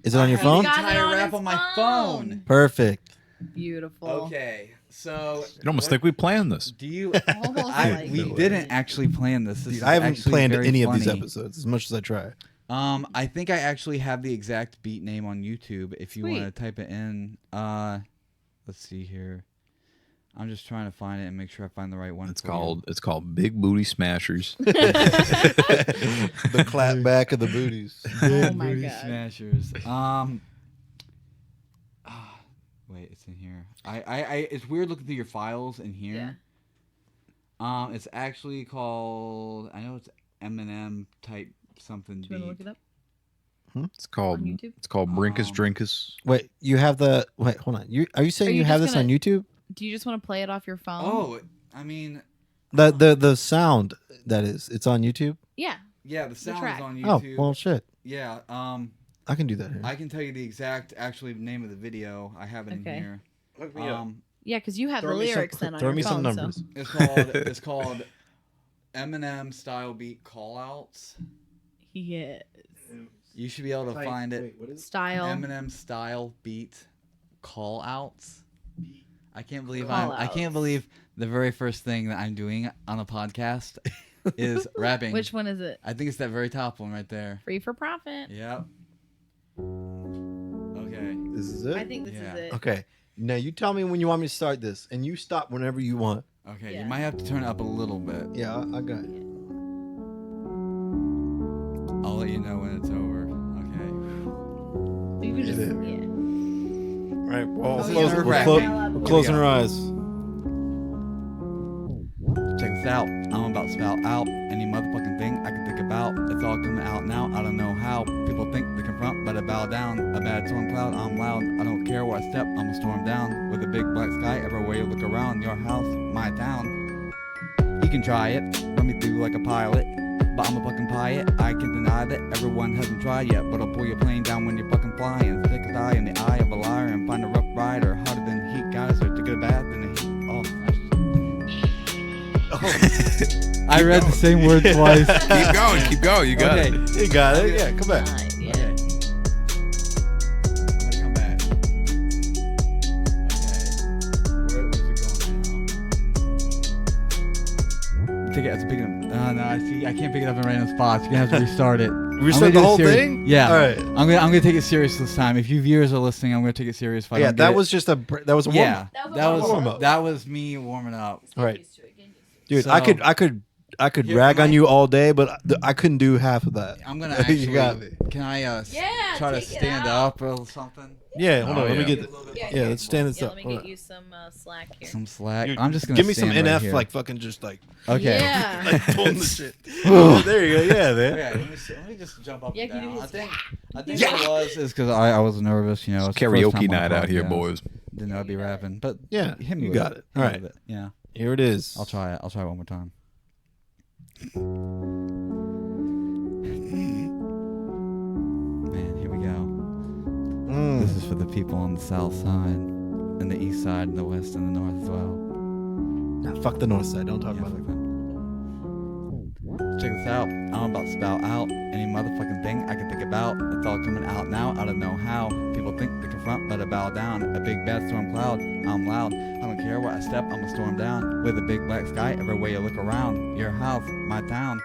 [SPEAKER 1] Is it on your
[SPEAKER 3] I
[SPEAKER 1] phone?
[SPEAKER 3] have
[SPEAKER 4] Got
[SPEAKER 3] the
[SPEAKER 4] it
[SPEAKER 3] entire
[SPEAKER 4] on
[SPEAKER 3] rap
[SPEAKER 4] his
[SPEAKER 3] on my
[SPEAKER 4] phone.
[SPEAKER 3] phone.
[SPEAKER 1] Perfect.
[SPEAKER 4] Beautiful.
[SPEAKER 3] Okay, so
[SPEAKER 7] I almost think we planned this.
[SPEAKER 3] do you?
[SPEAKER 4] Almost like
[SPEAKER 3] we
[SPEAKER 4] it.
[SPEAKER 3] didn't actually plan this. This
[SPEAKER 1] Dude,
[SPEAKER 3] is
[SPEAKER 1] I haven't
[SPEAKER 3] actually
[SPEAKER 1] planned
[SPEAKER 3] very
[SPEAKER 1] any of these
[SPEAKER 3] funny.
[SPEAKER 1] episodes as much as I try.
[SPEAKER 3] I think I actually have the exact beat name on YouTube. If you want to
[SPEAKER 4] Sweet.
[SPEAKER 3] type it in, let's see here. I'm just trying to find it and make sure I find the right one.
[SPEAKER 7] It's
[SPEAKER 3] for you.
[SPEAKER 7] called Big Booty Smashers.
[SPEAKER 1] The clap back of the booties.
[SPEAKER 4] Oh my
[SPEAKER 3] Booty
[SPEAKER 4] god.
[SPEAKER 3] Smashers. Wait, it's in here. I it's weird looking through your files in here. It's actually called. I know it's Eminem type something
[SPEAKER 4] Do you want to look
[SPEAKER 3] beat.
[SPEAKER 4] it up?
[SPEAKER 7] It's called
[SPEAKER 4] On YouTube?
[SPEAKER 7] Brinkus Drinkus.
[SPEAKER 1] Wait, you have the wait? Hold on. Are you saying
[SPEAKER 4] Are
[SPEAKER 1] you
[SPEAKER 4] you
[SPEAKER 1] have
[SPEAKER 4] just
[SPEAKER 1] this on YouTube?
[SPEAKER 4] Do you just want to play it off your phone?
[SPEAKER 3] Oh, I mean,
[SPEAKER 1] The sound that is. It's on YouTube.
[SPEAKER 4] Yeah.
[SPEAKER 3] yeah, the sound
[SPEAKER 4] track.
[SPEAKER 3] is on
[SPEAKER 1] Oh
[SPEAKER 3] YouTube.
[SPEAKER 1] well, shit.
[SPEAKER 3] Yeah.
[SPEAKER 1] I can do that here.
[SPEAKER 3] I can tell you the exact actually name of the video. I have it
[SPEAKER 4] Okay.
[SPEAKER 3] in here.
[SPEAKER 5] Look me up.
[SPEAKER 4] Yeah, because you have
[SPEAKER 1] Throw
[SPEAKER 4] the
[SPEAKER 1] me some-
[SPEAKER 4] lyrics then on
[SPEAKER 1] throw
[SPEAKER 4] your
[SPEAKER 1] me some
[SPEAKER 4] phone.
[SPEAKER 1] numbers.
[SPEAKER 3] It's called Eminem style beat callouts.
[SPEAKER 4] So. Yeah.
[SPEAKER 3] You should be able to find it.
[SPEAKER 4] Style.
[SPEAKER 3] Eminem style beat callouts. I can't believe I
[SPEAKER 4] Callouts.
[SPEAKER 3] can't believe the very first thing that I'm doing on a podcast is rapping.
[SPEAKER 4] Which one is it?
[SPEAKER 3] I think it's that very top one right there.
[SPEAKER 4] Free for profit.
[SPEAKER 3] Yep. Okay.
[SPEAKER 1] This is it.
[SPEAKER 4] I think this
[SPEAKER 3] Yeah.
[SPEAKER 4] is it.
[SPEAKER 1] Okay. Now you tell me when you want me to start this, and you stop whenever you want.
[SPEAKER 3] Okay.
[SPEAKER 4] Yeah.
[SPEAKER 3] You might have to turn it up a little bit.
[SPEAKER 1] Yeah, I got it.
[SPEAKER 3] I'll let you know when it's over. Okay.
[SPEAKER 4] You can just,
[SPEAKER 1] It is.
[SPEAKER 4] yeah.
[SPEAKER 1] All right. Well,
[SPEAKER 3] Oh,
[SPEAKER 1] we're,
[SPEAKER 3] yeah.
[SPEAKER 1] we're closing our eyes.
[SPEAKER 3] Check this out. I'm about to spout out any motherfucking thing I can think about. It's all coming out now. I don't know how. People think they confront, but I bow down. A bad storm cloud, I'm loud. I don't care where I step, I'ma storm down. With a big black sky everywhere you look around. Your house, my town. You can try it, run me through like a pilot. But I'm a fucking pilot, I can deny that everyone hasn't tried yet. But I'll pull your plane down when you're fucking flying. Stick a eye in the eye of a liar and find a rough rider. Hotter than heat geyser, took a bath in the heat. I read the same word twice.
[SPEAKER 7] Keep going. You got it.
[SPEAKER 1] You got it. Yeah, come back.
[SPEAKER 4] Fine, yeah.
[SPEAKER 3] Okay. I'm gonna come back. Okay. Where's it going now? Take it as a big one. No, I see. I can't pick it up in random spots. You're gonna have to restart it.
[SPEAKER 1] Restart
[SPEAKER 3] I'm gonna
[SPEAKER 1] the
[SPEAKER 3] do it
[SPEAKER 1] whole
[SPEAKER 3] serious.
[SPEAKER 1] thing?
[SPEAKER 3] Yeah.
[SPEAKER 1] All right.
[SPEAKER 3] I'm gonna take it serious this time. If you viewers are listening, I'm gonna take it serious. If I
[SPEAKER 1] Yeah,
[SPEAKER 3] don't get
[SPEAKER 1] that
[SPEAKER 3] it.
[SPEAKER 1] was just a warm
[SPEAKER 3] yeah.
[SPEAKER 1] warm-up.
[SPEAKER 3] That was me warming up.
[SPEAKER 1] All right, dude.
[SPEAKER 3] So-
[SPEAKER 1] I could
[SPEAKER 3] Here,
[SPEAKER 1] rag
[SPEAKER 3] am
[SPEAKER 1] on
[SPEAKER 3] I-
[SPEAKER 1] you all day, but I couldn't do half of that.
[SPEAKER 3] I'm gonna
[SPEAKER 1] You
[SPEAKER 3] actually.
[SPEAKER 1] got me.
[SPEAKER 3] Can I
[SPEAKER 4] Yeah,
[SPEAKER 3] try to
[SPEAKER 4] take it
[SPEAKER 3] stand
[SPEAKER 4] out.
[SPEAKER 3] up or something?
[SPEAKER 1] Yeah, hold
[SPEAKER 7] Oh,
[SPEAKER 1] on. Let me
[SPEAKER 7] yeah.
[SPEAKER 1] get. Yeah, let's stand this
[SPEAKER 4] Yeah,
[SPEAKER 1] up.
[SPEAKER 4] let me
[SPEAKER 1] Hold
[SPEAKER 4] get
[SPEAKER 1] on.
[SPEAKER 4] you some slack here.
[SPEAKER 3] Some slack.
[SPEAKER 1] Dude,
[SPEAKER 3] I'm just gonna
[SPEAKER 1] Give me some
[SPEAKER 3] stand
[SPEAKER 1] NF,
[SPEAKER 3] right here.
[SPEAKER 1] like fucking just like
[SPEAKER 3] Okay.
[SPEAKER 4] Yeah.
[SPEAKER 1] like pulling the shit. There you go. Yeah, man.
[SPEAKER 3] Okay, let me just jump up
[SPEAKER 4] Yeah,
[SPEAKER 3] and
[SPEAKER 4] can you
[SPEAKER 3] down.
[SPEAKER 4] do
[SPEAKER 3] I
[SPEAKER 4] this?
[SPEAKER 3] think what it was is because I was nervous, you know. It's the first
[SPEAKER 7] Karaoke
[SPEAKER 3] time on
[SPEAKER 7] night
[SPEAKER 3] a
[SPEAKER 7] out here,
[SPEAKER 3] podcast.
[SPEAKER 7] boys.
[SPEAKER 3] Didn't know I'd be rapping, but
[SPEAKER 1] Yeah,
[SPEAKER 3] hit me
[SPEAKER 1] you
[SPEAKER 3] with
[SPEAKER 1] got it. All
[SPEAKER 3] Hit me
[SPEAKER 1] right.
[SPEAKER 3] with it. Yeah,
[SPEAKER 1] Here it is.
[SPEAKER 3] I'll try it. I'll try it one more time. Man, here we go. This is for the people on the south side, and the east side, and the west, and the north as well.
[SPEAKER 1] Nah, fuck the north side. Don't talk
[SPEAKER 3] Yeah,
[SPEAKER 1] about
[SPEAKER 3] fuck
[SPEAKER 1] it.
[SPEAKER 3] that. Check this out. I'm about to spout out any motherfucking thing I can think about. It's all coming out now. I don't know how. People think they confront, but I bow down. A big bad storm cloud. I'm loud. I don't care where I step. I'ma storm down. With a big black sky everywhere you look around. Your house, my town.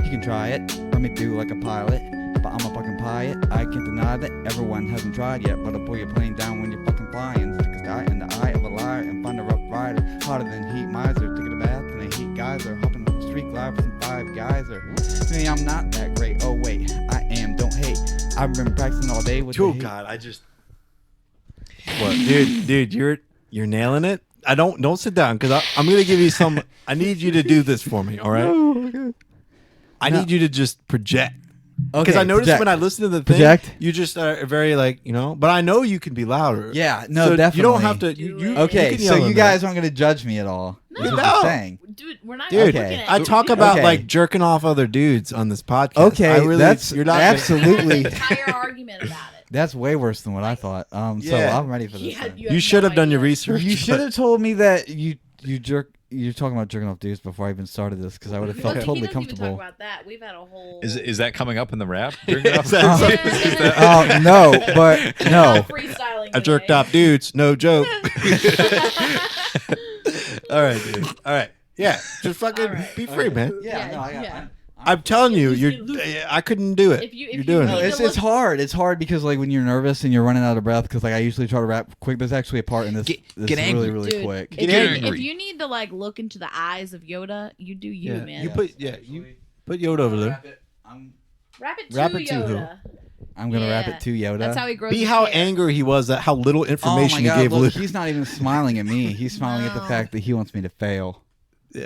[SPEAKER 3] You can try it. Run me through like a pilot. But I'm a fucking pilot. I can't deny that everyone hasn't tried yet. But I'll pull your plane down when you're fucking flying. Stick a sky in the eye of a liar and find a rough rider. Hotter than heat miser. Took a bath in a heat geyser. Hopping on the street glide for some five geyser. Maybe I'm not that great. Oh wait, I am. Don't hate. I've been practicing all day with
[SPEAKER 1] Oh
[SPEAKER 3] the hate.
[SPEAKER 1] God, I just. What, dude? You're nailing it. I don't sit down because I'm gonna give you some. I need you to do this for me. All right. I need you to just project. Because
[SPEAKER 3] Okay,
[SPEAKER 1] I noticed
[SPEAKER 3] project.
[SPEAKER 1] when I listen to the thing,
[SPEAKER 3] Project.
[SPEAKER 1] you just are very like but I know you can be louder.
[SPEAKER 3] Yeah, no,
[SPEAKER 1] So
[SPEAKER 3] definitely.
[SPEAKER 1] You don't have to. You
[SPEAKER 3] Okay,
[SPEAKER 1] can
[SPEAKER 3] so
[SPEAKER 1] yell
[SPEAKER 3] you
[SPEAKER 1] in
[SPEAKER 3] guys aren't gonna judge me at all.
[SPEAKER 4] No.
[SPEAKER 3] Is what
[SPEAKER 1] No.
[SPEAKER 3] you're saying.
[SPEAKER 4] Dude, we're not
[SPEAKER 1] Dude,
[SPEAKER 4] looking
[SPEAKER 3] Okay.
[SPEAKER 4] at
[SPEAKER 1] I
[SPEAKER 4] you.
[SPEAKER 1] talk
[SPEAKER 4] You
[SPEAKER 1] about
[SPEAKER 3] Okay.
[SPEAKER 1] like jerking off other dudes on this podcast.
[SPEAKER 3] Okay,
[SPEAKER 1] I really,
[SPEAKER 3] that's
[SPEAKER 1] you're not
[SPEAKER 3] absolutely.
[SPEAKER 4] entire argument about it.
[SPEAKER 3] That's way worse than what I thought. So
[SPEAKER 1] Yeah.
[SPEAKER 3] I'm ready for this.
[SPEAKER 4] Yeah,
[SPEAKER 3] then.
[SPEAKER 1] You should have done your research.
[SPEAKER 3] You should have told me that you You're talking about jerking off dudes before I even started this because I would have felt
[SPEAKER 4] Well,
[SPEAKER 3] totally
[SPEAKER 4] he doesn't even
[SPEAKER 3] comfortable.
[SPEAKER 4] talk about that. We've had a whole.
[SPEAKER 7] Is that coming up in the rap?
[SPEAKER 3] Oh no, but no.
[SPEAKER 4] Freestyling.
[SPEAKER 1] I jerked off dudes. No joke. All right, dude. All right. Yeah. Just fucking be free, man.
[SPEAKER 3] Yeah, no, I got.
[SPEAKER 4] yeah.
[SPEAKER 1] I'm telling you,
[SPEAKER 4] If you
[SPEAKER 1] I couldn't do it.
[SPEAKER 4] If you
[SPEAKER 1] You're doing
[SPEAKER 3] No,
[SPEAKER 1] it.
[SPEAKER 3] it's hard. It's hard because like when you're nervous and you're running out of breath because like I usually try to rap quick. There's actually a part in this.
[SPEAKER 7] Get
[SPEAKER 3] This
[SPEAKER 7] angry.
[SPEAKER 3] really
[SPEAKER 4] Dude,
[SPEAKER 3] quick.
[SPEAKER 4] If,
[SPEAKER 7] Get
[SPEAKER 4] you,
[SPEAKER 7] angry.
[SPEAKER 4] if you need to like look into the eyes of Yoda, you do you,
[SPEAKER 1] Yeah.
[SPEAKER 4] man.
[SPEAKER 1] You put Yoda over there.
[SPEAKER 4] Rap it to
[SPEAKER 1] Rap it to who?
[SPEAKER 4] Yoda.
[SPEAKER 3] I'm gonna rap
[SPEAKER 4] Yeah.
[SPEAKER 3] it to Yoda.
[SPEAKER 4] That's how he grows.
[SPEAKER 1] Be
[SPEAKER 4] his
[SPEAKER 1] how
[SPEAKER 4] hair.
[SPEAKER 1] angry he was at how little
[SPEAKER 3] Oh
[SPEAKER 1] information
[SPEAKER 3] my God!
[SPEAKER 1] he gave
[SPEAKER 3] Look,
[SPEAKER 1] Luke.
[SPEAKER 3] he's not even smiling at me. He's smiling at the
[SPEAKER 4] No.
[SPEAKER 3] fact that he wants me to fail.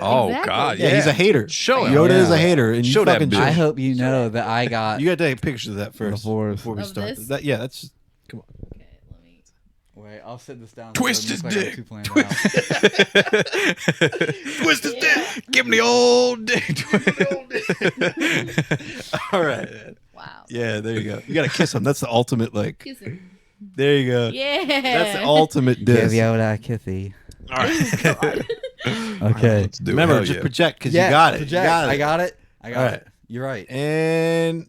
[SPEAKER 7] Oh
[SPEAKER 4] Exactly.
[SPEAKER 7] God,
[SPEAKER 1] Yeah, he's a hater.
[SPEAKER 7] Show him.
[SPEAKER 1] Yoda is a
[SPEAKER 3] Yeah.
[SPEAKER 1] hater, and
[SPEAKER 7] Show
[SPEAKER 1] you
[SPEAKER 7] that
[SPEAKER 1] fucking
[SPEAKER 7] bitch.
[SPEAKER 1] should.
[SPEAKER 3] I hope you know that I got.
[SPEAKER 1] You gotta take a picture of that first
[SPEAKER 3] Before
[SPEAKER 1] we
[SPEAKER 4] Of
[SPEAKER 1] start.
[SPEAKER 4] this?
[SPEAKER 1] That, yeah, that's just, come on.
[SPEAKER 4] Okay, let me.
[SPEAKER 3] Wait, I'll sit this down.
[SPEAKER 7] Twist
[SPEAKER 3] so it
[SPEAKER 7] his
[SPEAKER 3] looks like I'm
[SPEAKER 7] dick.
[SPEAKER 3] too planned
[SPEAKER 7] Twist.
[SPEAKER 3] out.
[SPEAKER 7] Twist his
[SPEAKER 4] Yeah.
[SPEAKER 7] dick. Give him the old dick.
[SPEAKER 1] All right. man.
[SPEAKER 4] Wow.
[SPEAKER 1] Yeah, there you go. You gotta kiss him. That's the ultimate. Like,
[SPEAKER 4] Kiss him.
[SPEAKER 1] there you go.
[SPEAKER 4] Yeah.
[SPEAKER 1] That's the ultimate
[SPEAKER 3] Give
[SPEAKER 1] diss.
[SPEAKER 3] Yoda a kissy.
[SPEAKER 7] All right.
[SPEAKER 3] Okay.
[SPEAKER 7] Let's do it.
[SPEAKER 1] Remember,
[SPEAKER 7] Hell
[SPEAKER 1] just
[SPEAKER 7] yeah.
[SPEAKER 1] project because you got it. You
[SPEAKER 3] project.
[SPEAKER 1] got it.
[SPEAKER 3] I got it. I got
[SPEAKER 1] All right.
[SPEAKER 3] it. You're right.
[SPEAKER 1] And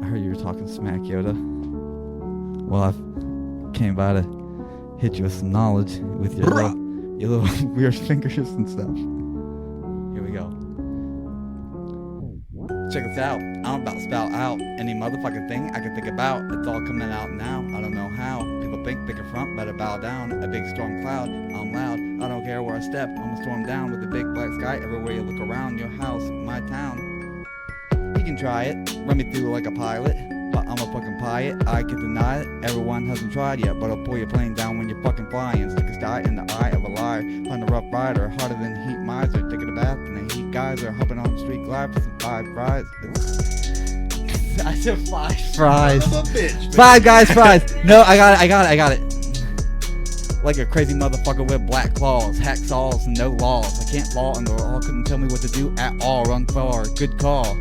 [SPEAKER 3] I heard you were talking smack, Yoda. Well, I came by to hit you with some knowledge with your little weird fingers and stuff. Here we go. Check this out. I'm about to spout out any motherfucking thing I can think about. It's all coming out now. I don't know how. People think bigger front, better bow down. A big storm cloud. I'm loud. I don't care where I step. I'm gonna storm down with a big black sky. Everywhere you look around, your house, my town. You can try it, run me through like a pilot, but I'm a fucking pilot. I can deny it. Everyone hasn't tried yet, but I'll pull your plane down when you're fucking flying. Stick a sty in the eye of a liar. Find a rough rider, harder than heat miser. Taking a bath in the heat geyser, hopping on the street glide for some 5 fries. I said 5 fries.
[SPEAKER 1] bitch.
[SPEAKER 3] 5 guys fries. No, I got it. Like a crazy motherfucker with black claws, hacksaws, and no laws. I can't fall, and the law couldn't tell me what to do at all. Run far, good call.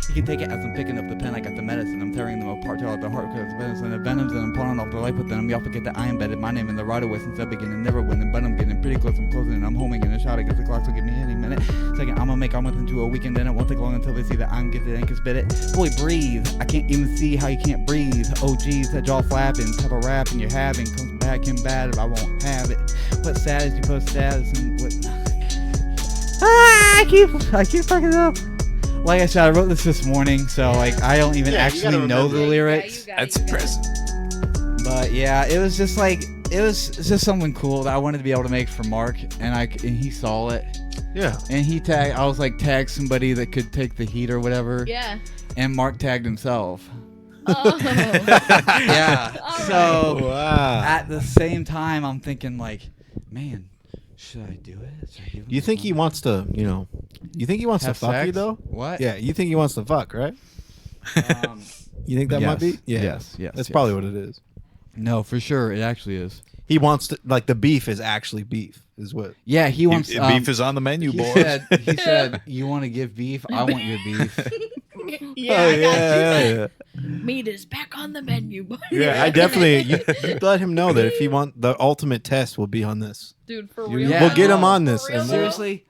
[SPEAKER 3] You can take it as I'm picking up the pen. I got the medicine. I'm tearing them apart till out the heart because venison and venoms, and I'm pawning off the life with them. Y'all forget that I embedded my name in the right away since the beginning. Never winning, but I'm getting pretty close. I'm closing, and I'm homing in a shot against the clock. So give me any minute. Second, I'ma make almost into a weekend. Then it won't take long until they see that I'm gifted and can spit it. Boy, breathe. I can't even see how you can't breathe. Oh geez, that jaw flapping, type of rapping you're having comes back in bad if I won't have it. What status you post status and what? I keep fucking up. Like I said, I wrote this morning, so like I don't even actually know the lyrics.
[SPEAKER 7] That's impressive.
[SPEAKER 3] But yeah, it was just like it's just something cool that I wanted to be able to make for Mark, and he saw it,
[SPEAKER 1] Yeah.
[SPEAKER 3] and he tagged. I was like, tag somebody that could take the heat or whatever.
[SPEAKER 4] Yeah.
[SPEAKER 3] And Mark tagged himself.
[SPEAKER 4] Oh.
[SPEAKER 3] Yeah.
[SPEAKER 4] All
[SPEAKER 3] So
[SPEAKER 1] Wow.
[SPEAKER 3] at the same time, I'm thinking like, man, should I do it? Should I give him
[SPEAKER 1] You think
[SPEAKER 3] this
[SPEAKER 1] he
[SPEAKER 3] one?
[SPEAKER 1] wants to, you think he wants
[SPEAKER 3] Have
[SPEAKER 1] to fuck you
[SPEAKER 3] sex?
[SPEAKER 1] though?
[SPEAKER 3] What?
[SPEAKER 1] Yeah, you think he wants to fuck, right?
[SPEAKER 3] Um,
[SPEAKER 1] You think that might be?
[SPEAKER 3] Yes.
[SPEAKER 1] Yeah.
[SPEAKER 3] Yes, yes,
[SPEAKER 1] That's
[SPEAKER 3] yes.
[SPEAKER 1] probably what it is.
[SPEAKER 3] no, for sure, it actually is.
[SPEAKER 1] He wants to, like, the beef is actually beef, is what.
[SPEAKER 3] Yeah, he wants.
[SPEAKER 7] Beef is on the menu,
[SPEAKER 3] He
[SPEAKER 7] boys.
[SPEAKER 3] he said, you want to give beef? I want your beef.
[SPEAKER 4] Yeah,
[SPEAKER 1] Oh,
[SPEAKER 4] I got you.
[SPEAKER 1] yeah.
[SPEAKER 4] Meat is back on the menu. boy.
[SPEAKER 1] Yeah, I definitely, you let him know that if he want, the ultimate test will be on this.
[SPEAKER 4] Dude, for
[SPEAKER 1] You-
[SPEAKER 4] real.
[SPEAKER 3] Yeah,
[SPEAKER 1] we'll get him
[SPEAKER 3] no.
[SPEAKER 1] on this.
[SPEAKER 4] For real,
[SPEAKER 1] and
[SPEAKER 4] though?
[SPEAKER 3] Seriously,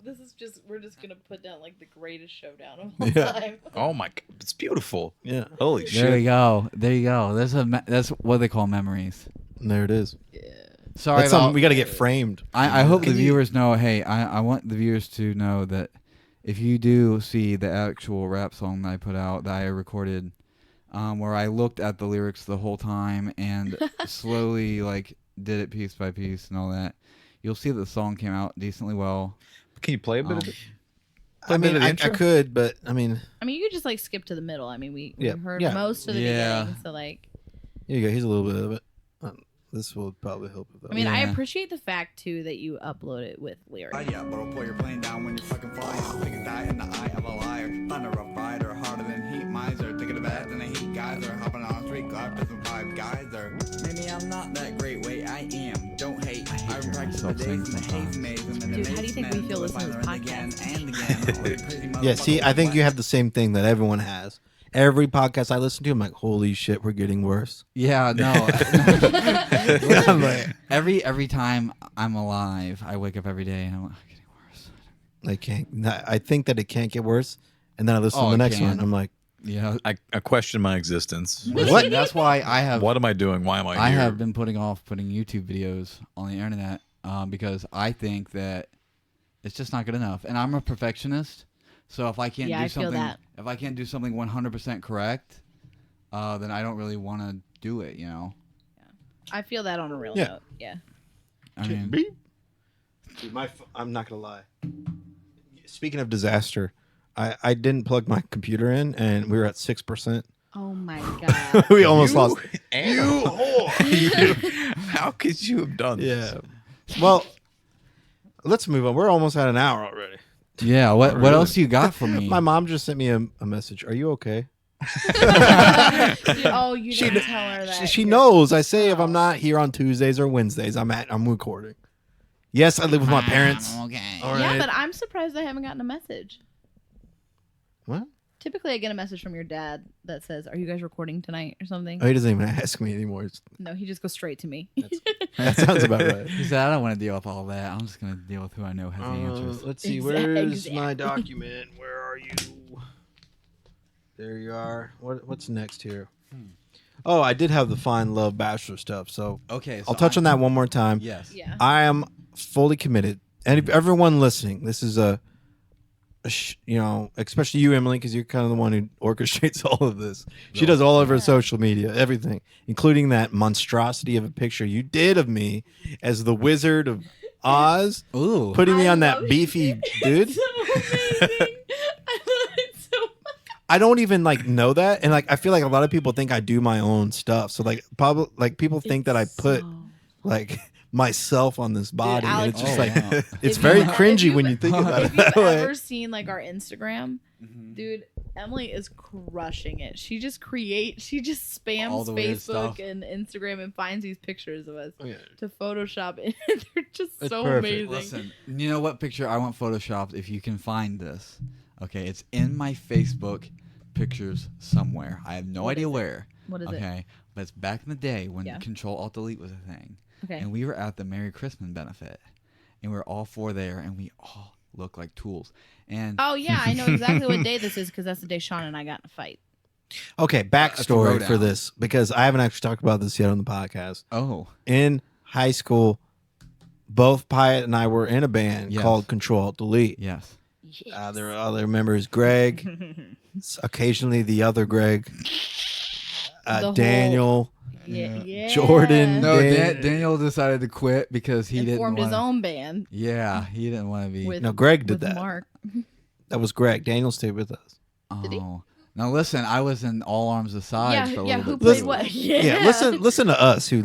[SPEAKER 4] This is just, we're just gonna put down like the greatest showdown of all
[SPEAKER 1] Yeah.
[SPEAKER 4] time.
[SPEAKER 7] Oh my god, it's beautiful.
[SPEAKER 1] Yeah,
[SPEAKER 7] Holy
[SPEAKER 3] There you
[SPEAKER 7] shit.
[SPEAKER 3] go. There you go. That's what they call memories.
[SPEAKER 1] and there it is.
[SPEAKER 3] Sorry
[SPEAKER 1] That's something
[SPEAKER 3] about.
[SPEAKER 1] we got to get framed.
[SPEAKER 3] I hope the
[SPEAKER 1] Can you-
[SPEAKER 3] viewers know. Hey, I want the viewers to know that if you do see the actual rap song that I put out that I recorded, where I looked at the lyrics the whole time and slowly like did it piece by piece and all that, you'll see that the song came out decently well.
[SPEAKER 7] Can you play a bit of it?
[SPEAKER 1] I mean,
[SPEAKER 7] of the
[SPEAKER 1] I
[SPEAKER 7] intro?
[SPEAKER 1] could, but I mean,
[SPEAKER 4] I mean, you could just like skip to the middle. I mean, we
[SPEAKER 1] Yeah,
[SPEAKER 4] heard
[SPEAKER 1] yeah.
[SPEAKER 4] most of the
[SPEAKER 3] Yeah.
[SPEAKER 4] beginning, so like,
[SPEAKER 1] here you go. Here's a little bit of it. This will probably help with that.
[SPEAKER 4] I mean, I
[SPEAKER 3] Yeah.
[SPEAKER 4] appreciate the fact too that you upload it with lyrics.
[SPEAKER 3] Yeah, but I'll pull your plane down when you're fucking flying. Take a die in the eye of a liar. Thunder a rider, harder than heat miser. Taking a bath in a heat geyser. Hopping on a street glide for some 5 geyser. Maybe I'm not that great, wait, I am. Don't hate. I practice the days in the haze maze and then
[SPEAKER 4] Dude, how do you think we feel listening to this
[SPEAKER 3] again
[SPEAKER 4] podcast?
[SPEAKER 3] and again. All the crazy
[SPEAKER 1] Yeah, see, I think you have the same thing that everyone has. Every podcast I listen to, I'm like, holy shit, we're getting worse.
[SPEAKER 3] Yeah, no.
[SPEAKER 1] I'm like,
[SPEAKER 3] every time I'm alive, I wake up every day and I'm like, getting worse.
[SPEAKER 1] I think that it can't get worse, and then I listen
[SPEAKER 3] Oh,
[SPEAKER 1] to the
[SPEAKER 3] it
[SPEAKER 1] next
[SPEAKER 3] can.
[SPEAKER 1] one. I'm like,
[SPEAKER 3] Yeah.
[SPEAKER 7] I question my existence.
[SPEAKER 3] Listen, that's why I have
[SPEAKER 7] What am I doing? Why am I here?
[SPEAKER 3] I have been putting off putting YouTube videos on the internet because I think that it's just not good enough. And I'm a perfectionist, so if I can't
[SPEAKER 4] Yeah,
[SPEAKER 3] do
[SPEAKER 4] I feel
[SPEAKER 3] something,
[SPEAKER 4] that.
[SPEAKER 3] if I can't do something 100% correct, then I don't really want to do it. You know.
[SPEAKER 4] I feel that on a real
[SPEAKER 1] Yeah.
[SPEAKER 4] note. Yeah.
[SPEAKER 3] I mean,
[SPEAKER 1] dude, I'm not gonna lie. Speaking of disaster, I didn't plug my computer in, and we were at 6%.
[SPEAKER 4] Oh my god.
[SPEAKER 1] We almost lost.
[SPEAKER 7] You whore. How could you have done this?
[SPEAKER 1] Yeah. Well, let's move on. We're almost at an hour already.
[SPEAKER 3] yeah. What else you got for me?
[SPEAKER 1] My mom just sent me a message. Are you okay?
[SPEAKER 4] Oh, you didn't tell her that.
[SPEAKER 1] She knows. I say if I'm not here on Tuesdays or Wednesdays, I'm recording. Yes, I live with my parents.
[SPEAKER 3] Okay.
[SPEAKER 1] All
[SPEAKER 4] Yeah,
[SPEAKER 1] right.
[SPEAKER 4] but I'm surprised I haven't gotten a message.
[SPEAKER 1] What?
[SPEAKER 4] Typically, I get a message from your dad that says, "Are you guys recording tonight?" or something.
[SPEAKER 1] Oh, he doesn't even ask me anymore.
[SPEAKER 4] No, he just goes straight to me.
[SPEAKER 1] That sounds about right.
[SPEAKER 3] He said, "I don't want to deal with all that. I'm just gonna deal with who I know has the answers."
[SPEAKER 1] Let's see.
[SPEAKER 4] Exactly.
[SPEAKER 1] Where's my document? Where are you? There you are. What's next here? Oh, I did have the Find Love Bachelor stuff. So
[SPEAKER 3] Okay. So
[SPEAKER 1] I'll touch on that one more time.
[SPEAKER 3] Yes.
[SPEAKER 4] Yeah.
[SPEAKER 1] I am fully committed. And if everyone listening, this is especially you, Emily, because you're kind of the one who orchestrates all of this. She does all of her social media, everything, including that monstrosity of a picture you did of me as the Wizard of Oz,
[SPEAKER 3] Ooh.
[SPEAKER 1] putting me
[SPEAKER 4] I
[SPEAKER 1] on that
[SPEAKER 4] love
[SPEAKER 1] beefy dude.
[SPEAKER 4] So amazing. I love it so much.
[SPEAKER 1] I don't even know that, and I feel like a lot of people think I do my own stuff. So people think that I put myself on this body, and
[SPEAKER 4] Alex,
[SPEAKER 1] it's just
[SPEAKER 3] wow.
[SPEAKER 1] it's
[SPEAKER 4] If
[SPEAKER 1] very
[SPEAKER 4] you-
[SPEAKER 1] cringy
[SPEAKER 4] if
[SPEAKER 1] when
[SPEAKER 4] you-
[SPEAKER 1] you think about
[SPEAKER 4] If
[SPEAKER 1] it that
[SPEAKER 4] you've
[SPEAKER 1] way.
[SPEAKER 4] ever seen our Instagram, dude, Emily is crushing it. She just spams
[SPEAKER 3] All the weird
[SPEAKER 4] Facebook
[SPEAKER 3] stuff.
[SPEAKER 4] and Instagram and finds these pictures of us
[SPEAKER 1] Oh, yeah.
[SPEAKER 4] to Photoshop, and they're just
[SPEAKER 1] It's
[SPEAKER 4] so
[SPEAKER 1] perfect.
[SPEAKER 4] amazing.
[SPEAKER 3] Listen, you know what picture I want photoshopped? If you can find this, okay, it's in my Facebook pictures somewhere. I have no
[SPEAKER 4] What
[SPEAKER 3] idea
[SPEAKER 4] is it?
[SPEAKER 3] where.
[SPEAKER 4] What is it?
[SPEAKER 3] Okay, but it's back in the day when
[SPEAKER 4] Yeah.
[SPEAKER 3] Control Alt Delete was a thing,
[SPEAKER 4] Okay.
[SPEAKER 3] and we were at the Merry Christmas benefit, and we were all four there, and we all look like tools. And
[SPEAKER 4] Oh yeah, I know exactly what day this is because that's the day Sean and I got in a fight.
[SPEAKER 1] Okay,
[SPEAKER 3] It's a
[SPEAKER 1] backstory for
[SPEAKER 3] throwdown.
[SPEAKER 1] this, because I haven't actually talked about this yet on the podcast.
[SPEAKER 3] oh,
[SPEAKER 1] In high school, both Piatt and I were in a band
[SPEAKER 3] Yes.
[SPEAKER 1] called Control Alt Delete.
[SPEAKER 3] yes,
[SPEAKER 1] There were other members, Greg, occasionally the other Greg,
[SPEAKER 4] The whole-
[SPEAKER 1] Daniel,
[SPEAKER 4] yeah.
[SPEAKER 1] Jordan.
[SPEAKER 3] no,
[SPEAKER 1] Dan-
[SPEAKER 3] Daniel decided to quit because he
[SPEAKER 4] and
[SPEAKER 3] didn't
[SPEAKER 4] formed
[SPEAKER 3] want
[SPEAKER 4] his own band
[SPEAKER 3] Yeah, he didn't want to be.
[SPEAKER 4] with
[SPEAKER 1] No, Greg did
[SPEAKER 4] with
[SPEAKER 1] that.
[SPEAKER 4] Mark.
[SPEAKER 1] That was Greg. Daniel stayed with us.
[SPEAKER 4] Did he?
[SPEAKER 3] Oh. Now listen, I was in All Arms Aside
[SPEAKER 4] Yeah,
[SPEAKER 3] for a
[SPEAKER 4] yeah.
[SPEAKER 3] little
[SPEAKER 4] Who
[SPEAKER 3] bit.
[SPEAKER 4] played
[SPEAKER 3] too.
[SPEAKER 4] what? Yeah.
[SPEAKER 1] Yeah, listen to us who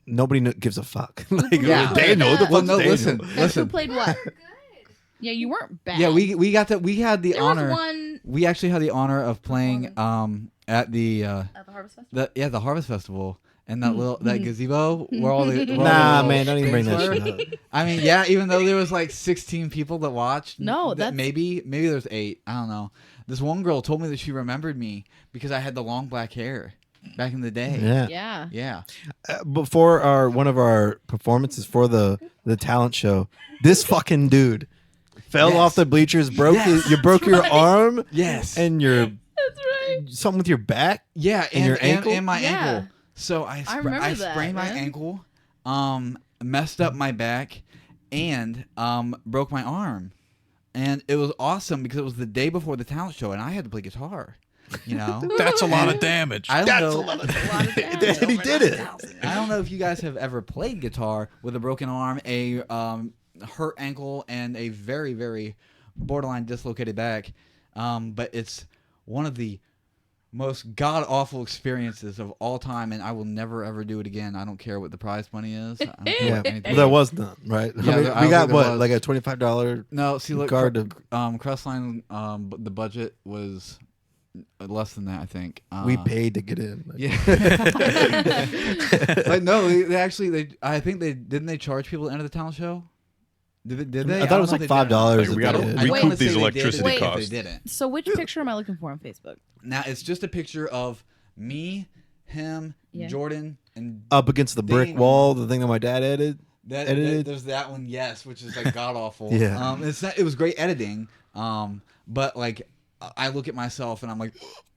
[SPEAKER 1] nobody gives a fuck.
[SPEAKER 3] Yeah.
[SPEAKER 1] Daniel, the
[SPEAKER 3] Well,
[SPEAKER 1] fuck's
[SPEAKER 3] no,
[SPEAKER 1] Daniel?
[SPEAKER 3] listen,
[SPEAKER 4] Who
[SPEAKER 3] listen.
[SPEAKER 4] played what? Yeah, you weren't bad.
[SPEAKER 3] Yeah, we got that. We had the
[SPEAKER 4] There
[SPEAKER 3] honor.
[SPEAKER 4] was one
[SPEAKER 3] We actually had the honor of playing at the
[SPEAKER 4] at the Harvest Festival.
[SPEAKER 3] the Harvest Festival and that gazebo where all the where all
[SPEAKER 1] Nah,
[SPEAKER 3] the
[SPEAKER 1] man, don't even bring
[SPEAKER 3] things
[SPEAKER 1] that
[SPEAKER 3] were.
[SPEAKER 1] shit up.
[SPEAKER 3] I mean, yeah, even though there was 16 people that watched.
[SPEAKER 4] No, that's-
[SPEAKER 3] maybe there's 8. I don't know. This one girl told me that she remembered me because I had the long black hair back in the day.
[SPEAKER 1] Yeah.
[SPEAKER 4] Yeah.
[SPEAKER 3] Yeah.
[SPEAKER 1] Before one of our performances for the talent show, this fucking dude fell
[SPEAKER 3] Yes.
[SPEAKER 1] off the bleachers,
[SPEAKER 3] Yes.
[SPEAKER 1] you broke your arm
[SPEAKER 3] Yes.
[SPEAKER 1] and your
[SPEAKER 4] That's right.
[SPEAKER 1] something with your back.
[SPEAKER 3] Yeah,
[SPEAKER 1] And your ankle?
[SPEAKER 3] and my
[SPEAKER 4] Yeah.
[SPEAKER 3] ankle. So I
[SPEAKER 4] remember that,
[SPEAKER 3] sprained my
[SPEAKER 4] man.
[SPEAKER 3] ankle, messed up my back, and broke my arm. And it was awesome because it was the day before the talent show, and I had to play guitar. You know,
[SPEAKER 7] That's a lot of damage.
[SPEAKER 3] I don't
[SPEAKER 1] That's
[SPEAKER 3] know.
[SPEAKER 1] a lot of
[SPEAKER 4] A lot of damage.
[SPEAKER 1] he did it.
[SPEAKER 3] I don't know if you guys have ever played guitar with a broken arm, a hurt ankle, and a very, very borderline dislocated back. But it's one of the most god awful experiences of all time, and I will never ever do it again. I don't care what the prize money is. I don't care
[SPEAKER 1] Yeah,
[SPEAKER 3] what anything
[SPEAKER 1] well, there was none, right?
[SPEAKER 3] Yeah,
[SPEAKER 1] I mean,
[SPEAKER 3] I
[SPEAKER 1] we
[SPEAKER 3] don't
[SPEAKER 1] got
[SPEAKER 3] think
[SPEAKER 1] what,
[SPEAKER 3] there was.
[SPEAKER 1] like a $25
[SPEAKER 3] No, see, look,
[SPEAKER 1] card to.
[SPEAKER 3] Crestline, the budget was less than that, I think.
[SPEAKER 1] We paid to get in.
[SPEAKER 3] Yeah. Like no, they actually I think they didn't they charge people to enter the talent show. Did they?
[SPEAKER 1] I thought it was
[SPEAKER 3] don't
[SPEAKER 1] like
[SPEAKER 3] know if they did or not.
[SPEAKER 1] $5.
[SPEAKER 7] Like, we
[SPEAKER 1] if
[SPEAKER 7] gotta
[SPEAKER 1] they did.
[SPEAKER 3] I don't
[SPEAKER 4] Wait.
[SPEAKER 3] wanna
[SPEAKER 7] recoup
[SPEAKER 3] say
[SPEAKER 7] these
[SPEAKER 3] they did
[SPEAKER 7] electricity
[SPEAKER 3] if
[SPEAKER 7] costs.
[SPEAKER 3] They didn't.
[SPEAKER 4] So which picture am I looking for on Facebook?
[SPEAKER 3] Now it's just a picture of me, him,
[SPEAKER 4] Yeah.
[SPEAKER 3] Jordan, and
[SPEAKER 1] Up against the brick
[SPEAKER 3] Dane.
[SPEAKER 1] wall, the thing that my dad edited. Edited?
[SPEAKER 3] there's that one, yes, which is like god awful.
[SPEAKER 1] Yeah.
[SPEAKER 3] It was great editing. But like I look at myself and I'm like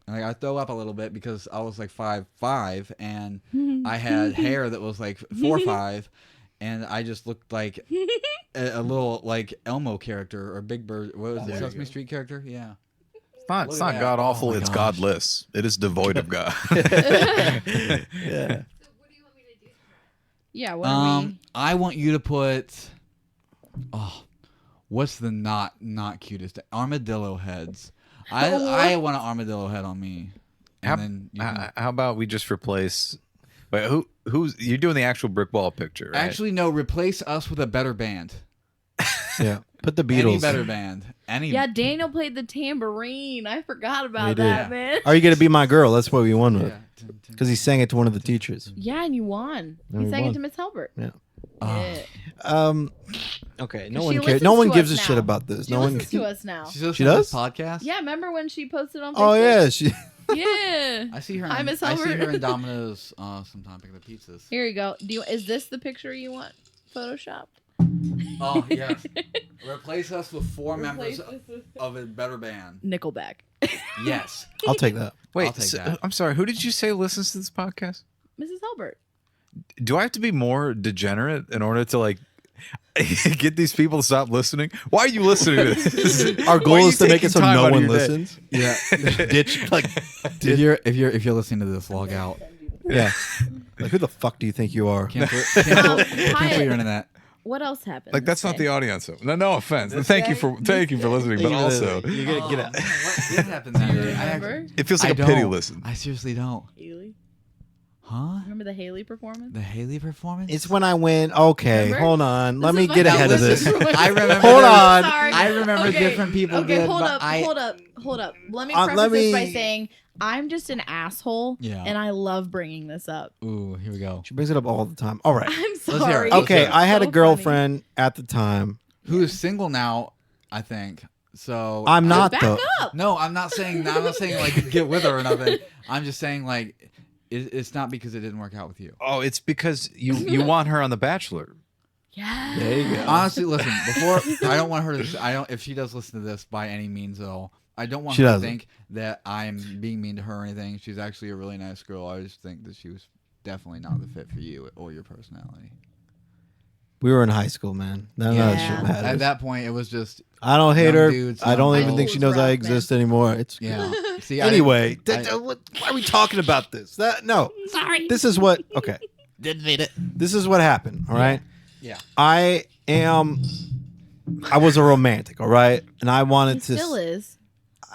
[SPEAKER 3] I throw up a little bit because I was like 5'5" and I had hair that was like 4'5", and I just looked like a little like Elmo character or Big Bird. What was it? Sesame Street character? Yeah.
[SPEAKER 7] It's
[SPEAKER 3] Look
[SPEAKER 7] not
[SPEAKER 3] at that.
[SPEAKER 7] god awful.
[SPEAKER 3] Oh my
[SPEAKER 7] it's
[SPEAKER 3] gosh.
[SPEAKER 7] godless. It is devoid of God.
[SPEAKER 1] Yeah.
[SPEAKER 4] Yeah. What are we?
[SPEAKER 3] I want you to put. Oh, what's the not cutest? Armadillo heads. I want an armadillo head on me. And
[SPEAKER 7] How,
[SPEAKER 3] then you can,
[SPEAKER 7] how about we just replace? Wait, who's you're doing the actual brick wall picture? Right?
[SPEAKER 3] actually no. Replace us with a better band.
[SPEAKER 1] Yeah. Put the
[SPEAKER 3] Any
[SPEAKER 1] Beatles.
[SPEAKER 3] better band. Any.
[SPEAKER 4] Yeah, Daniel played the tambourine. I forgot
[SPEAKER 1] He
[SPEAKER 4] about
[SPEAKER 1] did.
[SPEAKER 4] that, man.
[SPEAKER 1] Are you gonna be my girl? That's what we won with.
[SPEAKER 3] Yeah.
[SPEAKER 1] Because he sang it to one of the teachers.
[SPEAKER 4] Yeah, and you won.
[SPEAKER 1] No,
[SPEAKER 4] He
[SPEAKER 1] we
[SPEAKER 4] sang it
[SPEAKER 1] won.
[SPEAKER 4] to Miss Halbert.
[SPEAKER 1] Yeah.
[SPEAKER 3] Oh.
[SPEAKER 4] Yeah.
[SPEAKER 1] Okay.
[SPEAKER 4] She
[SPEAKER 1] No one cares.
[SPEAKER 4] listens
[SPEAKER 1] No one
[SPEAKER 4] to
[SPEAKER 1] gives a
[SPEAKER 4] us
[SPEAKER 1] shit
[SPEAKER 4] now.
[SPEAKER 1] about this.
[SPEAKER 4] She
[SPEAKER 1] No one.
[SPEAKER 4] listens to us now.
[SPEAKER 3] She's listening
[SPEAKER 1] She
[SPEAKER 3] to
[SPEAKER 1] does?
[SPEAKER 3] this podcast.
[SPEAKER 4] Yeah, remember when she posted on Facebook?
[SPEAKER 1] Oh yeah. She.
[SPEAKER 4] Yeah.
[SPEAKER 3] I see her.
[SPEAKER 4] Hi,
[SPEAKER 3] in,
[SPEAKER 4] Miss
[SPEAKER 3] I see
[SPEAKER 4] Albert.
[SPEAKER 3] her in Domino's sometime picking up pizzas.
[SPEAKER 4] Here you go. Is this the picture you want photoshopped?
[SPEAKER 3] Oh yes. Replace us with four members of a better band.
[SPEAKER 4] Nickelback.
[SPEAKER 3] Yes.
[SPEAKER 1] I'll take that.
[SPEAKER 7] Wait,
[SPEAKER 3] I'll take that.
[SPEAKER 7] I'm sorry. Who did you say listens to this podcast?
[SPEAKER 4] Mrs. Halbert.
[SPEAKER 7] Do I have to be more degenerate in order to like get these people to stop listening? Why are you listening to this?
[SPEAKER 1] Our
[SPEAKER 7] Why are
[SPEAKER 1] goal
[SPEAKER 7] you
[SPEAKER 1] is to make
[SPEAKER 7] taking
[SPEAKER 1] it so
[SPEAKER 7] time
[SPEAKER 1] no
[SPEAKER 7] out of
[SPEAKER 1] one
[SPEAKER 7] your day?
[SPEAKER 1] listens.
[SPEAKER 3] Yeah.
[SPEAKER 1] Ditch like.
[SPEAKER 3] if you're listening to this, log out.
[SPEAKER 1] Yeah. Like who the fuck do you think you are?
[SPEAKER 3] Cancel your
[SPEAKER 4] Hyatt,
[SPEAKER 3] internet.
[SPEAKER 4] what else happened?
[SPEAKER 7] Like that's
[SPEAKER 4] this
[SPEAKER 7] not
[SPEAKER 4] day?
[SPEAKER 7] the audience. No offense. Thank you for listening, but also
[SPEAKER 1] You're gonna get it.
[SPEAKER 3] What did happen that
[SPEAKER 4] Do you
[SPEAKER 3] day?
[SPEAKER 4] remember?
[SPEAKER 7] it feels
[SPEAKER 3] I
[SPEAKER 7] like a pity
[SPEAKER 3] don't.
[SPEAKER 7] listen.
[SPEAKER 3] I seriously don't.
[SPEAKER 4] Haley?
[SPEAKER 3] Huh?
[SPEAKER 4] Remember the Haley performance?
[SPEAKER 3] The Haley performance?
[SPEAKER 1] It's when I went. Okay,
[SPEAKER 4] Remember?
[SPEAKER 1] hold on. Let
[SPEAKER 4] This
[SPEAKER 1] me
[SPEAKER 4] is
[SPEAKER 1] get
[SPEAKER 4] my-
[SPEAKER 1] ahead of
[SPEAKER 4] Now
[SPEAKER 1] this.
[SPEAKER 4] listen.
[SPEAKER 3] I remember.
[SPEAKER 1] Hold
[SPEAKER 3] there-
[SPEAKER 1] on.
[SPEAKER 4] Sorry.
[SPEAKER 3] I remember
[SPEAKER 4] Okay.
[SPEAKER 3] different people
[SPEAKER 4] Okay,
[SPEAKER 3] did,
[SPEAKER 4] hold
[SPEAKER 3] but
[SPEAKER 4] up, hold up. Let me
[SPEAKER 1] let
[SPEAKER 4] preface this by
[SPEAKER 1] me-
[SPEAKER 4] saying I'm just an asshole,
[SPEAKER 3] Yeah.
[SPEAKER 4] and I love bringing this up.
[SPEAKER 3] Ooh, here we go.
[SPEAKER 1] She brings it up all the time. All right.
[SPEAKER 4] I'm
[SPEAKER 3] Let's hear
[SPEAKER 4] sorry.
[SPEAKER 3] it.
[SPEAKER 1] Okay,
[SPEAKER 3] It's
[SPEAKER 1] I had
[SPEAKER 4] so
[SPEAKER 1] a girlfriend at the time.
[SPEAKER 3] Who is single now? I think. So
[SPEAKER 1] I'm not
[SPEAKER 4] Back
[SPEAKER 1] though.
[SPEAKER 4] up.
[SPEAKER 3] No, I'm not saying like get with her or nothing. I'm just saying like it's not because it didn't work out with you.
[SPEAKER 7] Oh, it's because you want her on The Bachelor.
[SPEAKER 4] Yeah.
[SPEAKER 1] There you go.
[SPEAKER 3] Honestly, listen. Before I don't want her to. I don't. If she does listen to this by any means at all, I don't want
[SPEAKER 1] She
[SPEAKER 3] her to
[SPEAKER 1] doesn't.
[SPEAKER 3] think that I'm being mean to her or anything. She's actually a really nice girl. I just think that she was definitely not the fit for you or your personality.
[SPEAKER 1] We were in high school, man. None of that
[SPEAKER 4] Yeah.
[SPEAKER 1] shit matters.
[SPEAKER 3] At that point, it was just
[SPEAKER 1] I don't hate
[SPEAKER 3] young
[SPEAKER 1] her.
[SPEAKER 3] dudes,
[SPEAKER 1] I don't
[SPEAKER 3] young
[SPEAKER 1] even think
[SPEAKER 4] girls.
[SPEAKER 1] she knows I
[SPEAKER 4] Rough,
[SPEAKER 1] exist anymore. It's
[SPEAKER 3] yeah. See,
[SPEAKER 1] anyway.
[SPEAKER 3] I didn't-
[SPEAKER 1] Why are we talking about this? No.
[SPEAKER 4] Sorry.
[SPEAKER 1] This is what. Okay.
[SPEAKER 3] didn't need it.
[SPEAKER 1] This is what happened. All right.
[SPEAKER 3] Yeah.
[SPEAKER 1] I was a romantic. All right, and I
[SPEAKER 4] He
[SPEAKER 1] wanted to.
[SPEAKER 4] still is.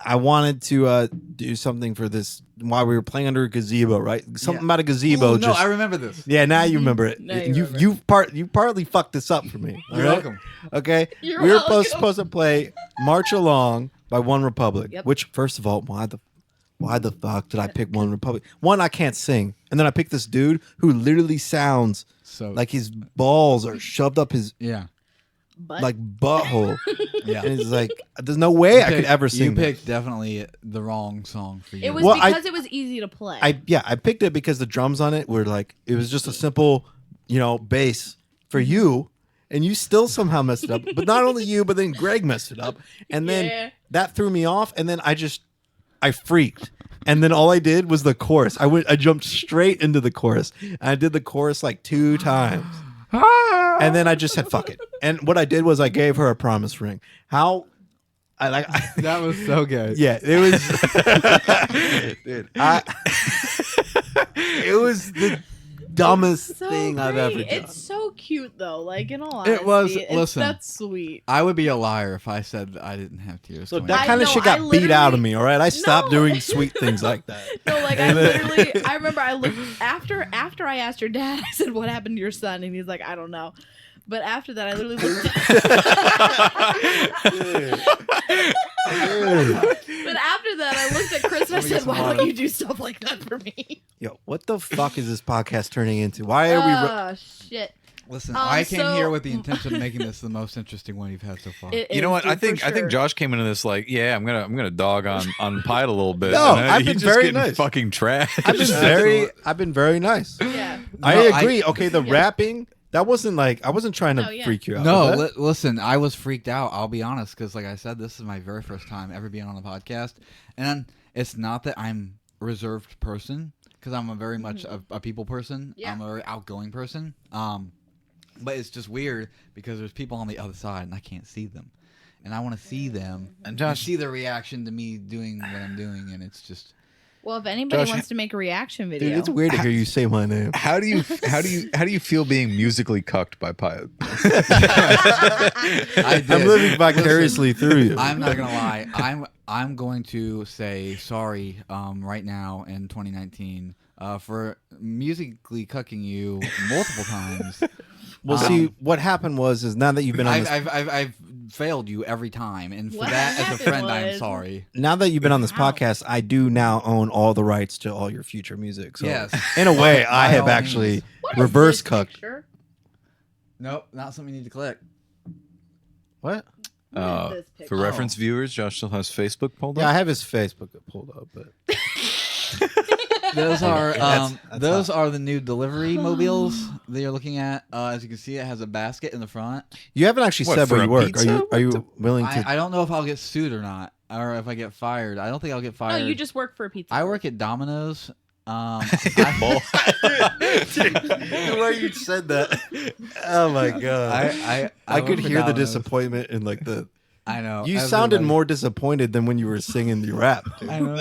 [SPEAKER 1] I wanted to do something for this while we were playing under a gazebo. Right. Something
[SPEAKER 3] Yeah.
[SPEAKER 1] about a gazebo.
[SPEAKER 3] Ooh, no,
[SPEAKER 1] just
[SPEAKER 3] I remember this.
[SPEAKER 1] yeah. Now you remember it.
[SPEAKER 4] Now you
[SPEAKER 1] you partly fucked this up for me. all
[SPEAKER 3] You're
[SPEAKER 1] right?
[SPEAKER 3] welcome.
[SPEAKER 1] Okay.
[SPEAKER 4] You're
[SPEAKER 1] we were
[SPEAKER 4] welcome.
[SPEAKER 1] supposed to play March Along by One Republic.
[SPEAKER 4] Yep.
[SPEAKER 1] Which, first of all, why the fuck did I pick One Republic? One, I can't sing, and then I picked this dude who literally sounds
[SPEAKER 3] So
[SPEAKER 1] like his balls are shoved up his
[SPEAKER 3] yeah,
[SPEAKER 4] But
[SPEAKER 1] like butthole,
[SPEAKER 3] yeah.
[SPEAKER 1] and it's like there's no way I could ever sing.
[SPEAKER 3] You
[SPEAKER 1] that.
[SPEAKER 3] picked definitely the wrong song for you.
[SPEAKER 4] it was
[SPEAKER 1] Well,
[SPEAKER 4] because it was easy to play.
[SPEAKER 1] I picked it because the drums on it were like it was just a simple, bass for you, and you still somehow messed it up. But not only you, but then Greg messed it up, and then
[SPEAKER 4] Yeah.
[SPEAKER 1] that threw me off, and then I freaked. And then all I did was the chorus. I jumped straight into the chorus. And I did the chorus like 2 times. And then I just said fuck it. And what I did was I gave her a promise ring. That
[SPEAKER 3] was so good.
[SPEAKER 1] yeah, it was dude, it was the dumbest
[SPEAKER 4] so
[SPEAKER 1] thing I've ever done.
[SPEAKER 4] It's so cute though. Like in all honesty,
[SPEAKER 3] It was- listen.
[SPEAKER 4] That's sweet.
[SPEAKER 3] I would be a liar if I said that I didn't have tears.
[SPEAKER 1] So
[SPEAKER 3] coming
[SPEAKER 1] that
[SPEAKER 3] out.
[SPEAKER 1] kind of
[SPEAKER 4] know,
[SPEAKER 1] shit got
[SPEAKER 4] I
[SPEAKER 1] beat out of
[SPEAKER 4] literally-
[SPEAKER 1] me, all right? I stopped
[SPEAKER 4] No.
[SPEAKER 1] doing sweet things like that.
[SPEAKER 4] No, like I literally, I remember I looked after I asked your dad. I said, "What happened to your son?" And he's like, "I don't know." But after that, I literally looked. But after that, I looked at Chris and I
[SPEAKER 3] Let me get
[SPEAKER 4] said,
[SPEAKER 3] some
[SPEAKER 4] "Why
[SPEAKER 3] water.
[SPEAKER 4] don't you do stuff like that for me?"
[SPEAKER 1] Yo, what the fuck is this podcast turning into? Why are we
[SPEAKER 4] Oh shit!
[SPEAKER 3] Listen, I came here
[SPEAKER 4] so-
[SPEAKER 3] with the intention of making this the most interesting one you've had so far.
[SPEAKER 4] It
[SPEAKER 7] You know
[SPEAKER 4] is,
[SPEAKER 7] what? I
[SPEAKER 4] dude,
[SPEAKER 7] think
[SPEAKER 4] for sure.
[SPEAKER 7] Josh came into this like, yeah, I'm gonna dog on Piatt a little bit.
[SPEAKER 1] No,
[SPEAKER 7] and,
[SPEAKER 1] I've
[SPEAKER 7] he's
[SPEAKER 1] been
[SPEAKER 7] just
[SPEAKER 1] very
[SPEAKER 7] getting
[SPEAKER 1] nice.
[SPEAKER 7] fucking trash.
[SPEAKER 1] I've been very nice.
[SPEAKER 4] Yeah.
[SPEAKER 1] I
[SPEAKER 3] No,
[SPEAKER 1] agree. Okay, the
[SPEAKER 4] Yeah.
[SPEAKER 1] rapping, that wasn't like I wasn't trying to
[SPEAKER 4] No, yeah.
[SPEAKER 1] freak you out.
[SPEAKER 3] No,
[SPEAKER 1] was that?
[SPEAKER 3] listen, I was freaked out. I'll be honest, because like I said, this is my very first time ever being on the podcast, and it's not that I'm a reserved person, because I'm a very much a people person.
[SPEAKER 4] Yeah.
[SPEAKER 3] I'm a very outgoing person. But it's just weird because there's people on the other side, and I can't see them, and I want to see them
[SPEAKER 7] And Josh-
[SPEAKER 3] see their reation to me doing what I'm doing, and it's just.
[SPEAKER 4] Well, if anybody
[SPEAKER 7] Josh,
[SPEAKER 4] wants to make a reaction video,
[SPEAKER 1] Dude, it's weird to hear you say my name.
[SPEAKER 7] How do you feel being musically cucked by Piatt?
[SPEAKER 3] I did.
[SPEAKER 1] I'm living vicariously through you.
[SPEAKER 3] I'm not gonna lie. I'm going to say sorry right now in 2019 for musically cucking you multiple times.
[SPEAKER 1] Well, see, what happened is now that you've been on this,
[SPEAKER 3] I've failed you every time, and for
[SPEAKER 4] What
[SPEAKER 3] that, as a
[SPEAKER 4] happened
[SPEAKER 3] friend, I am
[SPEAKER 4] was-
[SPEAKER 3] sorry.
[SPEAKER 1] now that you've been on this
[SPEAKER 4] Wow.
[SPEAKER 1] podcast, I do now own all the rights to all your future music. So
[SPEAKER 3] Yes.
[SPEAKER 1] in a way,
[SPEAKER 3] By
[SPEAKER 1] I have
[SPEAKER 3] all
[SPEAKER 1] actually
[SPEAKER 3] means.
[SPEAKER 4] What is
[SPEAKER 1] reverse
[SPEAKER 4] this
[SPEAKER 1] cucked.
[SPEAKER 4] picture?
[SPEAKER 3] Nope, not something you need to click.
[SPEAKER 1] What?
[SPEAKER 4] What is this
[SPEAKER 7] For
[SPEAKER 4] picture?
[SPEAKER 7] reference viewers, Josh still has Facebook pulled
[SPEAKER 1] Yeah, I
[SPEAKER 7] up.
[SPEAKER 1] have his Facebook pulled up, but
[SPEAKER 3] Those are
[SPEAKER 1] That's
[SPEAKER 3] those are the new delivery mobiles that you're looking at. As you can see, it has a basket in the front.
[SPEAKER 1] you haven't actually
[SPEAKER 7] What,
[SPEAKER 1] said
[SPEAKER 7] for
[SPEAKER 1] where
[SPEAKER 7] a
[SPEAKER 1] you work.
[SPEAKER 7] pizza?
[SPEAKER 1] Are you willing to?
[SPEAKER 3] I don't know if I'll get sued or not, or if I get fired. I don't think I'll get
[SPEAKER 4] No,
[SPEAKER 3] fired.
[SPEAKER 4] you just work for a pizza.
[SPEAKER 3] I work at Domino's.
[SPEAKER 1] The way you said that. Oh my god! I could
[SPEAKER 3] work for
[SPEAKER 1] hear the
[SPEAKER 3] Domino's.
[SPEAKER 1] disappointment in like the.
[SPEAKER 3] I know.
[SPEAKER 1] You sounded
[SPEAKER 3] everybody-
[SPEAKER 1] more disappointed than when you were singing the rap. Dude.
[SPEAKER 3] I know.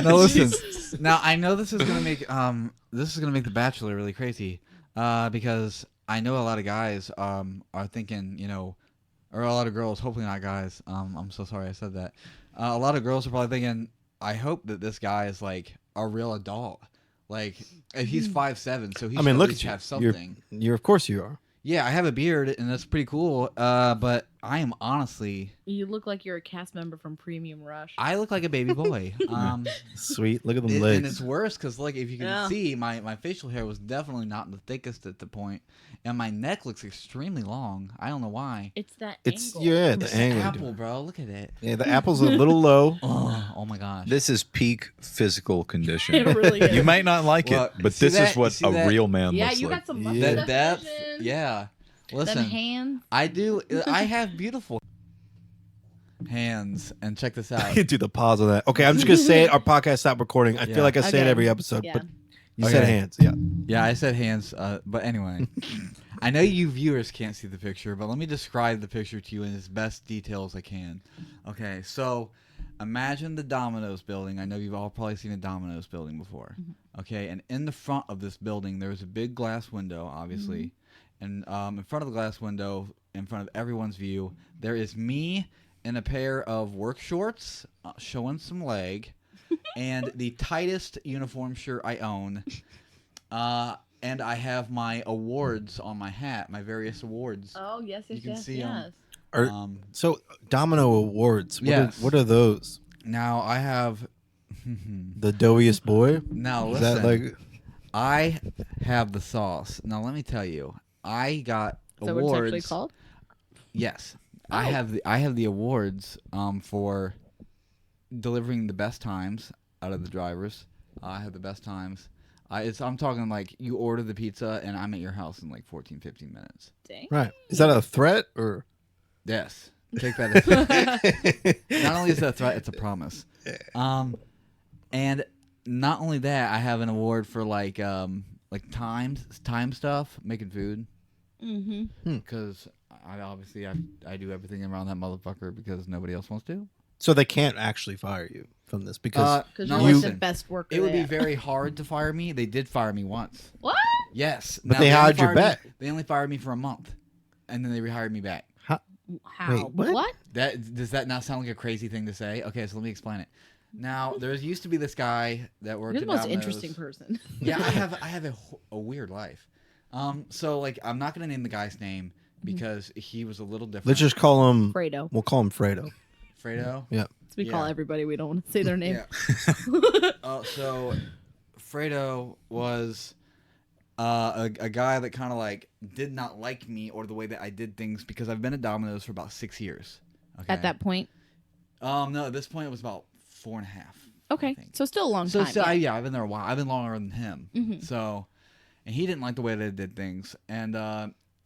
[SPEAKER 3] No, listen. Now I know this is gonna make The Bachelor really crazy, because I know a lot of guys are thinking, or a lot of girls, hopefully not guys. I'm so sorry I said that. A lot of girls are probably thinking, I hope that this guy is like a real adult. Like if he's 5'7", so he
[SPEAKER 1] I
[SPEAKER 3] should
[SPEAKER 1] mean,
[SPEAKER 3] at
[SPEAKER 1] look
[SPEAKER 3] least
[SPEAKER 1] at you.
[SPEAKER 3] have something.
[SPEAKER 1] You're of course you are.
[SPEAKER 3] Yeah, I have a beard and that's pretty cool. But I am honestly,
[SPEAKER 4] You look like you're a cast member from Premium Rush.
[SPEAKER 3] I look like a baby boy.
[SPEAKER 1] Sweet. Look at them
[SPEAKER 3] And
[SPEAKER 1] legs.
[SPEAKER 3] it's worse because, like, if you can
[SPEAKER 4] Yeah.
[SPEAKER 3] see, my facial hair was definitely not the thickest at the point, and my neck looks extremely long. I don't know why.
[SPEAKER 4] It's that
[SPEAKER 1] It's
[SPEAKER 4] angle.
[SPEAKER 1] yeah,
[SPEAKER 3] It's
[SPEAKER 1] the
[SPEAKER 3] the
[SPEAKER 1] angle.
[SPEAKER 3] apple, bro. Look at it.
[SPEAKER 1] Yeah, the apple's a little low.
[SPEAKER 3] Oh my gosh.
[SPEAKER 7] This is peak physical condition.
[SPEAKER 4] It really is.
[SPEAKER 7] You might not like
[SPEAKER 3] Look,
[SPEAKER 7] it, but
[SPEAKER 3] see
[SPEAKER 7] this
[SPEAKER 3] that?
[SPEAKER 7] is what
[SPEAKER 3] See
[SPEAKER 7] a
[SPEAKER 3] that?
[SPEAKER 7] real man
[SPEAKER 4] Yeah,
[SPEAKER 7] looks
[SPEAKER 4] you
[SPEAKER 7] like.
[SPEAKER 4] got some
[SPEAKER 1] Yeah.
[SPEAKER 4] muscle
[SPEAKER 3] That
[SPEAKER 4] definition.
[SPEAKER 3] depth. Yeah.
[SPEAKER 4] Them
[SPEAKER 3] Listen,
[SPEAKER 4] hands.
[SPEAKER 3] I do. I have beautiful hands, and check this
[SPEAKER 1] I
[SPEAKER 3] out.
[SPEAKER 1] can do the pause on that. Okay, I'm just gonna say it. Our podcast stopped recording. I
[SPEAKER 3] Yeah.
[SPEAKER 1] feel like I say it
[SPEAKER 4] Okay.
[SPEAKER 1] every episode,
[SPEAKER 4] Yeah.
[SPEAKER 1] but you said
[SPEAKER 3] Okay.
[SPEAKER 1] hands. Yeah.
[SPEAKER 3] Yeah, I said hands, but anyway. I know you viewers can't see the picture, but let me describe the picture to you in as best detail as I can. Okay, so imagine the Domino's building. I know you've all probably seen a Domino's building before. Okay, and in the front of this building, there's a big glass window, obviously. And in front of the glass window, in front of everyone's view, there is me in a pair of work shorts, showing some leg, and the tightest uniform shirt I own. And I have my awards on my hat, my various awards.
[SPEAKER 4] Oh yes, yes,
[SPEAKER 3] You can
[SPEAKER 4] yes,
[SPEAKER 3] see 'em.
[SPEAKER 4] yes.
[SPEAKER 1] Are- So Domino Awards.
[SPEAKER 3] Yes.
[SPEAKER 1] What are those?
[SPEAKER 3] Now I have.
[SPEAKER 1] The doughiest boy.
[SPEAKER 3] Now
[SPEAKER 1] Is
[SPEAKER 3] listen,
[SPEAKER 1] that like?
[SPEAKER 3] I have the sauce. Now let me tell you, I got
[SPEAKER 4] Is that what
[SPEAKER 3] awards.
[SPEAKER 4] it's actually called?
[SPEAKER 3] Yes,
[SPEAKER 4] Oh.
[SPEAKER 3] I have the awards for delivering the best times out of the drivers. I have the best times. I'm talking like you order the pizza and I'm at your house in like 14, 15 minutes.
[SPEAKER 4] Dang.
[SPEAKER 1] Right. Is that a threat or?
[SPEAKER 3] Yes, take that. Not only is that a threat, it's a promise. And not only that, I have an award for like time stuff, making food.
[SPEAKER 4] Mm-hmm.
[SPEAKER 3] Because I do everything around that motherfucker because nobody else wants to.
[SPEAKER 1] So they can't actually fire you from this because
[SPEAKER 4] Because
[SPEAKER 3] No,
[SPEAKER 4] you're like the
[SPEAKER 3] listen,
[SPEAKER 4] best worker.
[SPEAKER 3] it would be
[SPEAKER 4] there.
[SPEAKER 3] very hard to fire me. They did fire me once.
[SPEAKER 4] What?
[SPEAKER 3] Yes,
[SPEAKER 1] But
[SPEAKER 3] Now,
[SPEAKER 1] they
[SPEAKER 3] only
[SPEAKER 1] hired you
[SPEAKER 3] fired me-
[SPEAKER 1] back.
[SPEAKER 3] They only fired me for a month, and then they rehired me back.
[SPEAKER 4] How?
[SPEAKER 1] Wait, what?
[SPEAKER 3] Does that not sound like a crazy thing to say? Okay, so let me explain it. Now, there used to be this guy that worked
[SPEAKER 4] You're the
[SPEAKER 3] at
[SPEAKER 4] most
[SPEAKER 3] Domino's.
[SPEAKER 4] interesting person.
[SPEAKER 3] Yeah, I have a weird life. So like I'm not gonna name the guy's name because he was a little different.
[SPEAKER 1] let's just call him.
[SPEAKER 4] Fredo.
[SPEAKER 1] We'll call him Fredo.
[SPEAKER 3] Fredo.
[SPEAKER 1] Yeah.
[SPEAKER 4] So we call
[SPEAKER 3] Yeah.
[SPEAKER 4] everybody. We don't want to say their name.
[SPEAKER 3] Yeah. So Fredo was a guy that kind of like did not like me or the way that I did things because I've been at Domino's for about 6 years. Okay?
[SPEAKER 4] At that point.
[SPEAKER 3] No, at this point it was about 4.5.
[SPEAKER 4] Okay, so still a long
[SPEAKER 3] So
[SPEAKER 4] time.
[SPEAKER 3] yeah, I've been there a while. I've been longer than him.
[SPEAKER 4] Mhm.
[SPEAKER 3] So, and he didn't like the way that I did things, and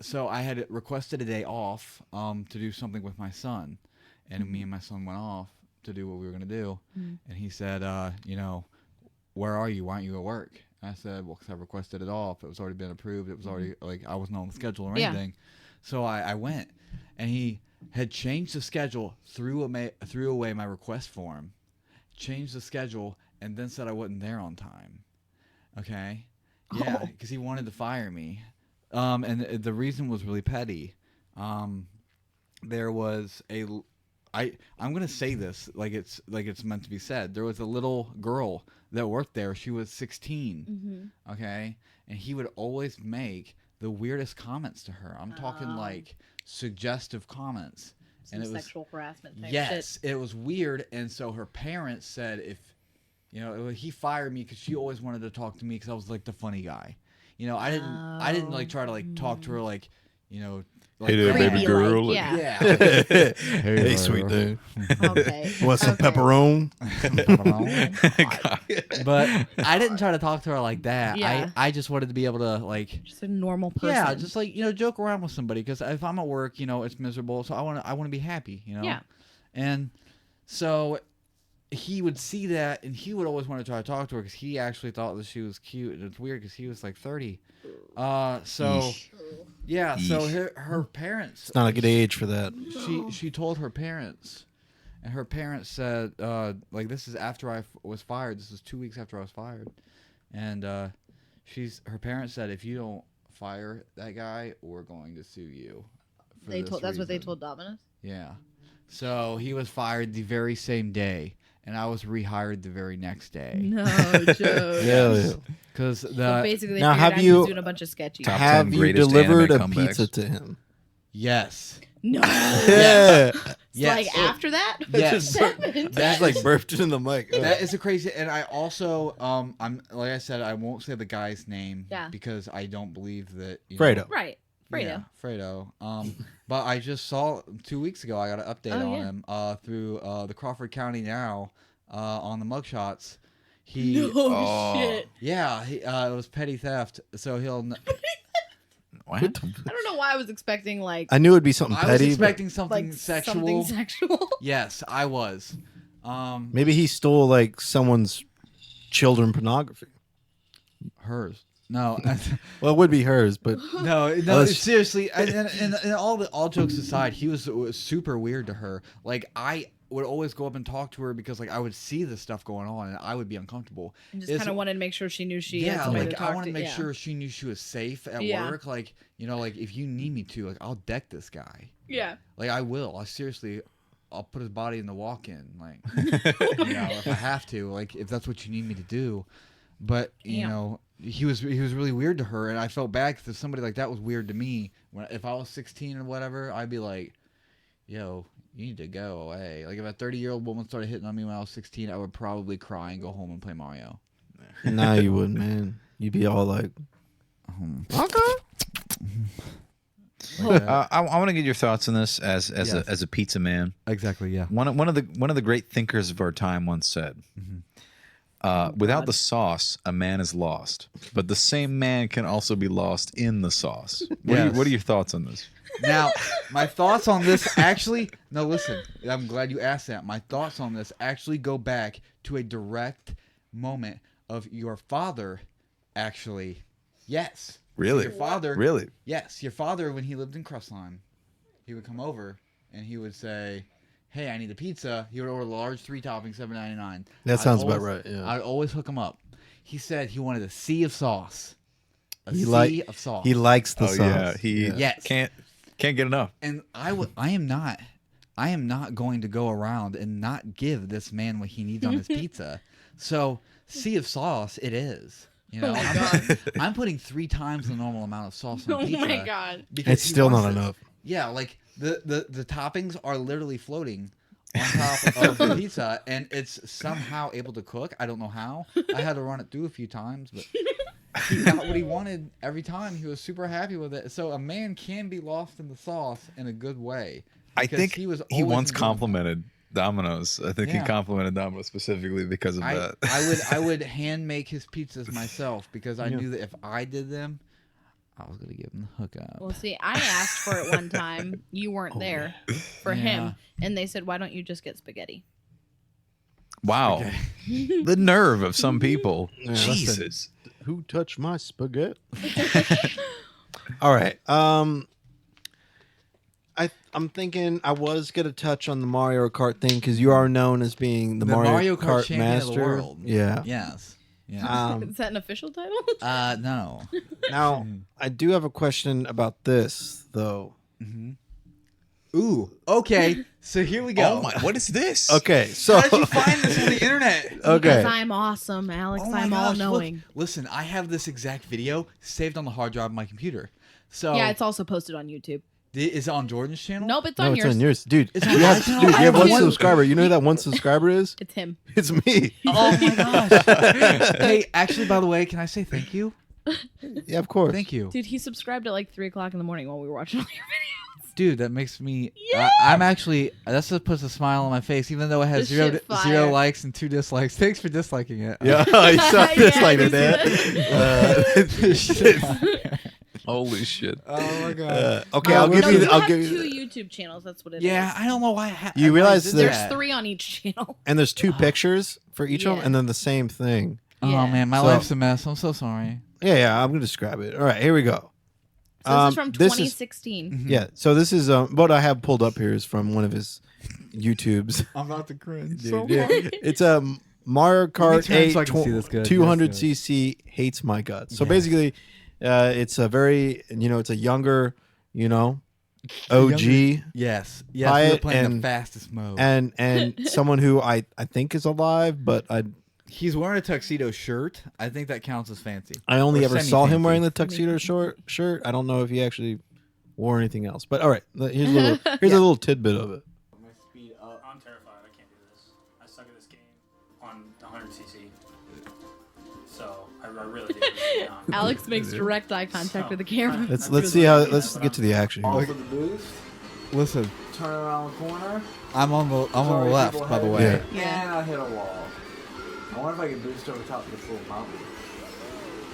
[SPEAKER 3] so I had requested a day off to do something with my son, and me and my son went off to do what we were gonna do, and he said, you know, where are you? Why aren't you at work? And I said, well, because I requested it off. It was already been approved. It was already like I wasn't on the schedule or
[SPEAKER 4] Yeah.
[SPEAKER 3] anything. So I went, and he had changed the schedule, threw away my request form, changed the schedule, and then said I wasn't there on time. Okay, yeah,
[SPEAKER 4] Oh.
[SPEAKER 3] because he wanted to fire me, and the reason was really petty. There was I'm gonna say this like it's meant to be said. There was a little girl that worked there. She was 16. Okay, and he would always make the weirdest comments to her. I'm talking like suggestive comments.
[SPEAKER 4] Some
[SPEAKER 3] And it was
[SPEAKER 4] sexual harassment type
[SPEAKER 3] yes,
[SPEAKER 4] shit.
[SPEAKER 3] it was weird. And so her parents said, if you know, he fired me because she always wanted to talk to me because I was like the funny guy. You know, I didn't like try to like talk to her like, you know, like,
[SPEAKER 7] Hey there, baby
[SPEAKER 4] Creepy,
[SPEAKER 7] girl.
[SPEAKER 4] like, yeah.
[SPEAKER 3] yeah.
[SPEAKER 1] Hey, sweet dude.
[SPEAKER 4] Okay.
[SPEAKER 1] Want some
[SPEAKER 4] Okay.
[SPEAKER 1] pepperoni?
[SPEAKER 3] But I didn't try to talk to her like that.
[SPEAKER 4] Yeah.
[SPEAKER 3] I just wanted to be able to like
[SPEAKER 4] Just a normal person.
[SPEAKER 3] yeah, just like, you know, joke around with somebody because if I'm at work, you know, it's miserable, so I want to be happy, you know.
[SPEAKER 4] Yeah.
[SPEAKER 3] And so he would see that, and he would always want to try to talk to her because he actually thought that she was cute, and it's weird because he was like 30. So yeah, so her parents.
[SPEAKER 1] It's not a good age for that.
[SPEAKER 3] She told her parents, and her parents said, like, this is after I was fired. This is 2 weeks after I was fired, and her parents said, if you don't fire that guy, we're going to sue you.
[SPEAKER 4] That's what they told Domino's.
[SPEAKER 3] Yeah. So he was fired the very same day, and I was rehired the very next day.
[SPEAKER 4] No joke.
[SPEAKER 1] Hell yeah.
[SPEAKER 3] Because
[SPEAKER 4] So basically, they
[SPEAKER 1] Now,
[SPEAKER 4] figured
[SPEAKER 1] have
[SPEAKER 4] out he
[SPEAKER 1] you-
[SPEAKER 4] was doing a bunch of sketchy.
[SPEAKER 7] Top
[SPEAKER 1] Have
[SPEAKER 7] 10
[SPEAKER 1] you
[SPEAKER 7] greatest
[SPEAKER 1] delivered a
[SPEAKER 7] anime comebacks.
[SPEAKER 1] pizza to him?
[SPEAKER 3] yes.
[SPEAKER 4] No.
[SPEAKER 1] Yeah.
[SPEAKER 3] Yes.
[SPEAKER 4] Like after that.
[SPEAKER 3] Yes.
[SPEAKER 1] That's like burped in the mic.
[SPEAKER 3] That is a crazy, and I also, I'm like I said, I won't say the guy's name because I don't believe that. You
[SPEAKER 1] Fredo.
[SPEAKER 3] know,
[SPEAKER 4] Right. Fredo.
[SPEAKER 3] Yeah, Fredo. But I just saw 2 weeks ago. I got an update on him through the Crawford County Now on the mugshots. He,
[SPEAKER 4] Shit.
[SPEAKER 3] yeah, it was petty theft. So he'll.
[SPEAKER 7] What?
[SPEAKER 4] I don't know why I was expecting like.
[SPEAKER 1] I knew it'd be something
[SPEAKER 3] I was
[SPEAKER 1] petty. but
[SPEAKER 3] expecting something
[SPEAKER 4] like
[SPEAKER 3] sexual.
[SPEAKER 4] Something sexual.
[SPEAKER 3] Yes, I was.
[SPEAKER 1] maybe he stole like someone's children pornography.
[SPEAKER 3] Hers. No.
[SPEAKER 1] Well, it would be hers, but
[SPEAKER 3] No,
[SPEAKER 1] Unless-
[SPEAKER 3] seriously. And all jokes aside, he was super weird to her. Like I would always go up and talk to her because like I would see this stuff going on and I would be uncomfortable.
[SPEAKER 4] And just kind of wanted to make sure she knew she had
[SPEAKER 3] Yeah,
[SPEAKER 4] somebody
[SPEAKER 3] like
[SPEAKER 4] to talk
[SPEAKER 3] I want to make
[SPEAKER 4] yeah.
[SPEAKER 3] sure she knew she was safe at
[SPEAKER 4] Yeah.
[SPEAKER 3] work. Like, you know, like if you need me to, like I'll deck this guy.
[SPEAKER 4] Yeah.
[SPEAKER 3] Like I will. I'll put his body in the walk-in. Like, you know, if I have to. Like if that's what you need me to do. But you
[SPEAKER 4] Damn.
[SPEAKER 3] know, he was really weird to her, and I felt bad because somebody like that was weird to me. If I was 16 or whatever, I'd be like, "Yo, you need to go away." Like if a 30-year-old woman started hitting on me when I was 16, I would probably cry and go home and play Mario.
[SPEAKER 1] nah, you wouldn't, man. You'd be all like,
[SPEAKER 7] I want to get your thoughts on this as
[SPEAKER 3] Yes.
[SPEAKER 7] a pizza man.
[SPEAKER 3] Exactly. Yeah.
[SPEAKER 7] One of the great thinkers of our time once said, "Without the sauce, a man is lost, but the same man can also be lost in the sauce."
[SPEAKER 3] Yes.
[SPEAKER 7] What are your thoughts on this?
[SPEAKER 3] Now, my thoughts on this actually... No, listen. I'm glad you asked that. My thoughts on this actually go back to a direct moment of your father, actually. Yes.
[SPEAKER 7] Really?
[SPEAKER 3] Your father...
[SPEAKER 7] Really?
[SPEAKER 3] Yes. Your father, when he lived in Crestline, he would come over and he would say, "Hey, I need a pizza." He would order a large 3-topping, $7.99.
[SPEAKER 1] that sounds about right. Yeah.
[SPEAKER 3] I'd always hook him up. He said he wanted a sea of sauce. A
[SPEAKER 1] He
[SPEAKER 3] sea of sauce.
[SPEAKER 1] He likes the
[SPEAKER 7] Oh
[SPEAKER 1] sauce.
[SPEAKER 7] yeah, he
[SPEAKER 3] Yes.
[SPEAKER 7] can't get enough.
[SPEAKER 3] And I am not going to go around and not give this man what he needs on his pizza. So, sea of sauce it is. You know, I'm putting 3 times the normal amount of sauce on
[SPEAKER 4] Oh
[SPEAKER 3] pizza.
[SPEAKER 4] my god.
[SPEAKER 3] because
[SPEAKER 1] It's
[SPEAKER 3] he
[SPEAKER 1] still not
[SPEAKER 3] wants it.
[SPEAKER 1] enough.
[SPEAKER 3] Yeah, like the toppings are literally floating on top of the pizza, and it's somehow able to cook. I don't know how. I had to run it through a few times, but he got what he wanted every time. He was super happy with it. So a man can be lost in the sauce in a good way.
[SPEAKER 7] I
[SPEAKER 3] because
[SPEAKER 7] think
[SPEAKER 3] he was
[SPEAKER 7] he
[SPEAKER 3] always
[SPEAKER 7] once
[SPEAKER 3] enjoying it.
[SPEAKER 7] complimented Domino's. I think he
[SPEAKER 3] Yeah.
[SPEAKER 7] complimented Domino's specifically because of that.
[SPEAKER 3] I would hand make his pizzas myself because I knew that if I did them, I was gonna give him the hookup.
[SPEAKER 4] Well, see, I asked for it one time. You weren't there for him, and they said, "Why don't you just get spaghetti?"
[SPEAKER 7] Wow, the nerve of some people.
[SPEAKER 1] Yeah,
[SPEAKER 7] Jesus.
[SPEAKER 1] Who touched my spaghetti? All right. I'm thinking I was gonna touch on the Mario Kart thing because you are known as being the Mario Kart
[SPEAKER 3] champion
[SPEAKER 1] master.
[SPEAKER 3] of the world.
[SPEAKER 1] Yeah.
[SPEAKER 3] Yes. Yeah.
[SPEAKER 4] Is that an official title?
[SPEAKER 3] No.
[SPEAKER 1] Now I do have a question about this though.
[SPEAKER 3] Ooh. Okay. So here we go.
[SPEAKER 7] Oh my! What is this?
[SPEAKER 1] Okay, so
[SPEAKER 3] How did you find this on the internet?
[SPEAKER 1] okay.
[SPEAKER 4] Because I'm awesome, Alex.
[SPEAKER 3] Oh my
[SPEAKER 4] I'm
[SPEAKER 3] gosh,
[SPEAKER 4] all
[SPEAKER 3] look.
[SPEAKER 4] knowing.
[SPEAKER 3] Listen, I have this exact video saved on the hard drive of my computer. So
[SPEAKER 4] Yeah, it's also posted on YouTube.
[SPEAKER 3] is it on Jordan's channel?
[SPEAKER 4] Nope, it's
[SPEAKER 1] No,
[SPEAKER 4] on
[SPEAKER 1] it's
[SPEAKER 4] yours.
[SPEAKER 1] on yours, dude.
[SPEAKER 3] It's
[SPEAKER 1] You
[SPEAKER 3] on
[SPEAKER 1] have,
[SPEAKER 3] my channel.
[SPEAKER 1] dude,
[SPEAKER 3] I
[SPEAKER 1] you have
[SPEAKER 3] have
[SPEAKER 1] one
[SPEAKER 3] one.
[SPEAKER 1] subscriber. You know who that one subscriber is?
[SPEAKER 4] It's him.
[SPEAKER 1] It's me.
[SPEAKER 3] Oh my gosh. Hey, actually, by the way, can I say thank you?
[SPEAKER 1] Yeah, of course.
[SPEAKER 3] Thank you.
[SPEAKER 4] Dude, he subscribed at like 3 o'clock in the morning while we were watching all your videos.
[SPEAKER 3] Dude, that makes me.
[SPEAKER 4] Yeah.
[SPEAKER 3] I'm actually. That just puts a smile on my face, even though it has
[SPEAKER 4] This
[SPEAKER 3] zero
[SPEAKER 4] shit fire.
[SPEAKER 3] 0 likes and 2 dislikes. Thanks for disliking it.
[SPEAKER 1] Yeah, I saw this
[SPEAKER 4] Yeah,
[SPEAKER 1] like
[SPEAKER 4] I
[SPEAKER 1] that.
[SPEAKER 7] Holy shit!
[SPEAKER 3] Oh my god.
[SPEAKER 1] Okay, I'll
[SPEAKER 4] No,
[SPEAKER 1] give you.
[SPEAKER 4] you
[SPEAKER 1] I'll
[SPEAKER 4] have
[SPEAKER 1] give you.
[SPEAKER 4] 2 YouTube channels. That's what it is.
[SPEAKER 3] Yeah, I don't know why.
[SPEAKER 1] You realize
[SPEAKER 4] There's
[SPEAKER 1] that-
[SPEAKER 4] 3 on each channel.
[SPEAKER 1] And there's 2 pictures for each of them,
[SPEAKER 4] Yeah.
[SPEAKER 1] and then the same thing.
[SPEAKER 3] Oh
[SPEAKER 4] Yeah.
[SPEAKER 3] man, my
[SPEAKER 1] So-
[SPEAKER 3] life's a mess. I'm so sorry.
[SPEAKER 1] Yeah, I'm gonna describe it. All right, here we go.
[SPEAKER 4] So this is from
[SPEAKER 1] this is-
[SPEAKER 4] 2016.
[SPEAKER 1] Yeah, so this is what I have pulled up here is from one of his YouTubes.
[SPEAKER 3] I'm about to cringe.
[SPEAKER 1] Dude, yeah. It's a Mario Kart
[SPEAKER 3] turn
[SPEAKER 1] 8
[SPEAKER 3] so I can see this good.
[SPEAKER 1] 200cc hates my guts. So
[SPEAKER 3] Yes.
[SPEAKER 1] basically, it's a very it's a younger OG
[SPEAKER 3] Yes.
[SPEAKER 1] Buy
[SPEAKER 3] Yes. We were
[SPEAKER 1] it
[SPEAKER 3] playing
[SPEAKER 1] and-
[SPEAKER 3] the fastest mode.
[SPEAKER 1] and someone who I think is alive, but
[SPEAKER 3] He's wearing a tuxedo shirt. I think that counts as fancy.
[SPEAKER 1] I only
[SPEAKER 3] Or
[SPEAKER 1] ever saw him
[SPEAKER 3] semi-fancy.
[SPEAKER 1] wearing the tuxedo shirt. I don't know if he actually wore anything else. But all right, here's a little tidbit of it.
[SPEAKER 8] I'm terrified. I can't do this. I suck at this game on 100cc. So I really do.
[SPEAKER 4] Alex makes direct eye contact with the camera.
[SPEAKER 1] Let's see how. Let's get to the action.
[SPEAKER 6] Off
[SPEAKER 1] Here.
[SPEAKER 6] of the boost.
[SPEAKER 3] Listen,
[SPEAKER 6] Turn around the corner.
[SPEAKER 3] I'm on the
[SPEAKER 6] Sorry,
[SPEAKER 3] left,
[SPEAKER 6] people
[SPEAKER 3] by the
[SPEAKER 6] had-
[SPEAKER 3] way.
[SPEAKER 4] Yeah.
[SPEAKER 6] And I hit a wall. I wonder if I can boost over top of this little mountain.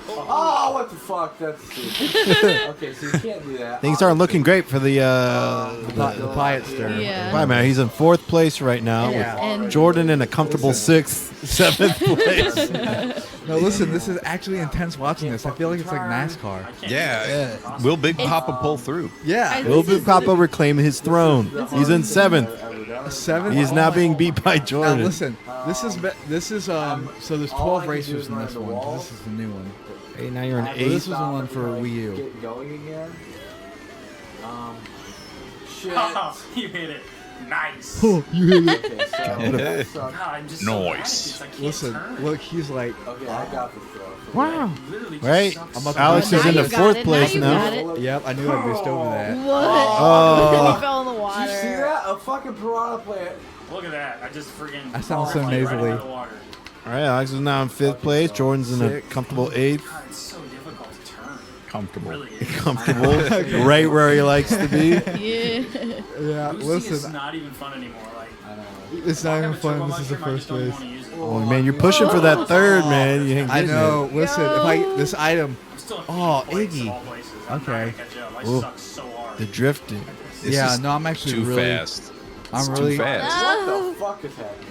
[SPEAKER 6] Oh, what the fuck? That's stupid. Okay, so you can't do that.
[SPEAKER 1] Things aren't looking great for the
[SPEAKER 3] The Piatt stir.
[SPEAKER 4] Yeah.
[SPEAKER 1] Why, man? He's in 4th place right now
[SPEAKER 4] And-
[SPEAKER 1] with Jordan in a comfortable 6th, 7th place.
[SPEAKER 3] No, listen, this is actually intense watching this. I feel like it's like NASCAR.
[SPEAKER 7] Yeah. Will Big Papa pull through?
[SPEAKER 3] Yeah.
[SPEAKER 1] Will Big Papa reclaim his throne? He's in 7th.
[SPEAKER 3] 7.
[SPEAKER 1] He's now being beat by
[SPEAKER 3] Now
[SPEAKER 1] Jordan.
[SPEAKER 3] listen, this is so there's 12 racers in this one. 'Cause this is the new one.
[SPEAKER 1] Hey, now you're in
[SPEAKER 3] Well, this
[SPEAKER 1] 8th.
[SPEAKER 3] was the one for Wii U.
[SPEAKER 6] Get going again. Shit.
[SPEAKER 8] You hit it. Nice.
[SPEAKER 3] You hit it.
[SPEAKER 6] Okay, so that sucks.
[SPEAKER 8] God, I'm just so
[SPEAKER 7] Noise.
[SPEAKER 8] bad at this. I can't
[SPEAKER 3] Listen,
[SPEAKER 8] turn.
[SPEAKER 3] look, he's like,
[SPEAKER 6] Okay, I got this though.
[SPEAKER 1] Wow.
[SPEAKER 8] Literally just
[SPEAKER 1] Right?
[SPEAKER 8] sucks
[SPEAKER 3] I'm about to
[SPEAKER 1] Alex
[SPEAKER 3] Now
[SPEAKER 1] is in
[SPEAKER 4] you
[SPEAKER 1] the
[SPEAKER 4] got
[SPEAKER 1] 4th
[SPEAKER 4] it.
[SPEAKER 1] place
[SPEAKER 4] you
[SPEAKER 1] now.
[SPEAKER 4] got it.
[SPEAKER 3] yep, I knew I boosted over that.
[SPEAKER 4] What?
[SPEAKER 1] Oh.
[SPEAKER 4] He fell in the water.
[SPEAKER 6] Did you see that? A fucking piranha plant.
[SPEAKER 8] Look at that. I just friggin'
[SPEAKER 3] I sound so
[SPEAKER 8] right
[SPEAKER 3] nasally.
[SPEAKER 8] out of the water.
[SPEAKER 1] All right, Alex is now in 5th place. Jordan's in a
[SPEAKER 3] Sick.
[SPEAKER 1] comfortable 8th.
[SPEAKER 8] God, it's so difficult to turn.
[SPEAKER 7] Comfortable.
[SPEAKER 8] Really is.
[SPEAKER 1] Comfortable, right where he likes to be.
[SPEAKER 4] Yeah.
[SPEAKER 3] Yeah,
[SPEAKER 8] Boosting is
[SPEAKER 3] listen,
[SPEAKER 8] not even fun anymore. Like,
[SPEAKER 3] it's not even fun. This is the first race.
[SPEAKER 1] Oh man, you're pushing for that 3rd, man. You ain't
[SPEAKER 3] I
[SPEAKER 1] getting
[SPEAKER 3] know. Listen, if I this item,
[SPEAKER 8] I'm still in
[SPEAKER 3] Oh,
[SPEAKER 8] place
[SPEAKER 3] Iggy.
[SPEAKER 8] of all places. I'm
[SPEAKER 3] Okay.
[SPEAKER 8] not gonna catch up. I
[SPEAKER 1] Ooh.
[SPEAKER 8] suck so hard.
[SPEAKER 1] the drifting.
[SPEAKER 7] This
[SPEAKER 3] yeah,
[SPEAKER 7] is
[SPEAKER 3] no, I'm actually
[SPEAKER 7] too
[SPEAKER 3] really.
[SPEAKER 7] fast.
[SPEAKER 3] I'm
[SPEAKER 7] It's
[SPEAKER 3] really.
[SPEAKER 7] too fast.
[SPEAKER 6] What the fuck is happening?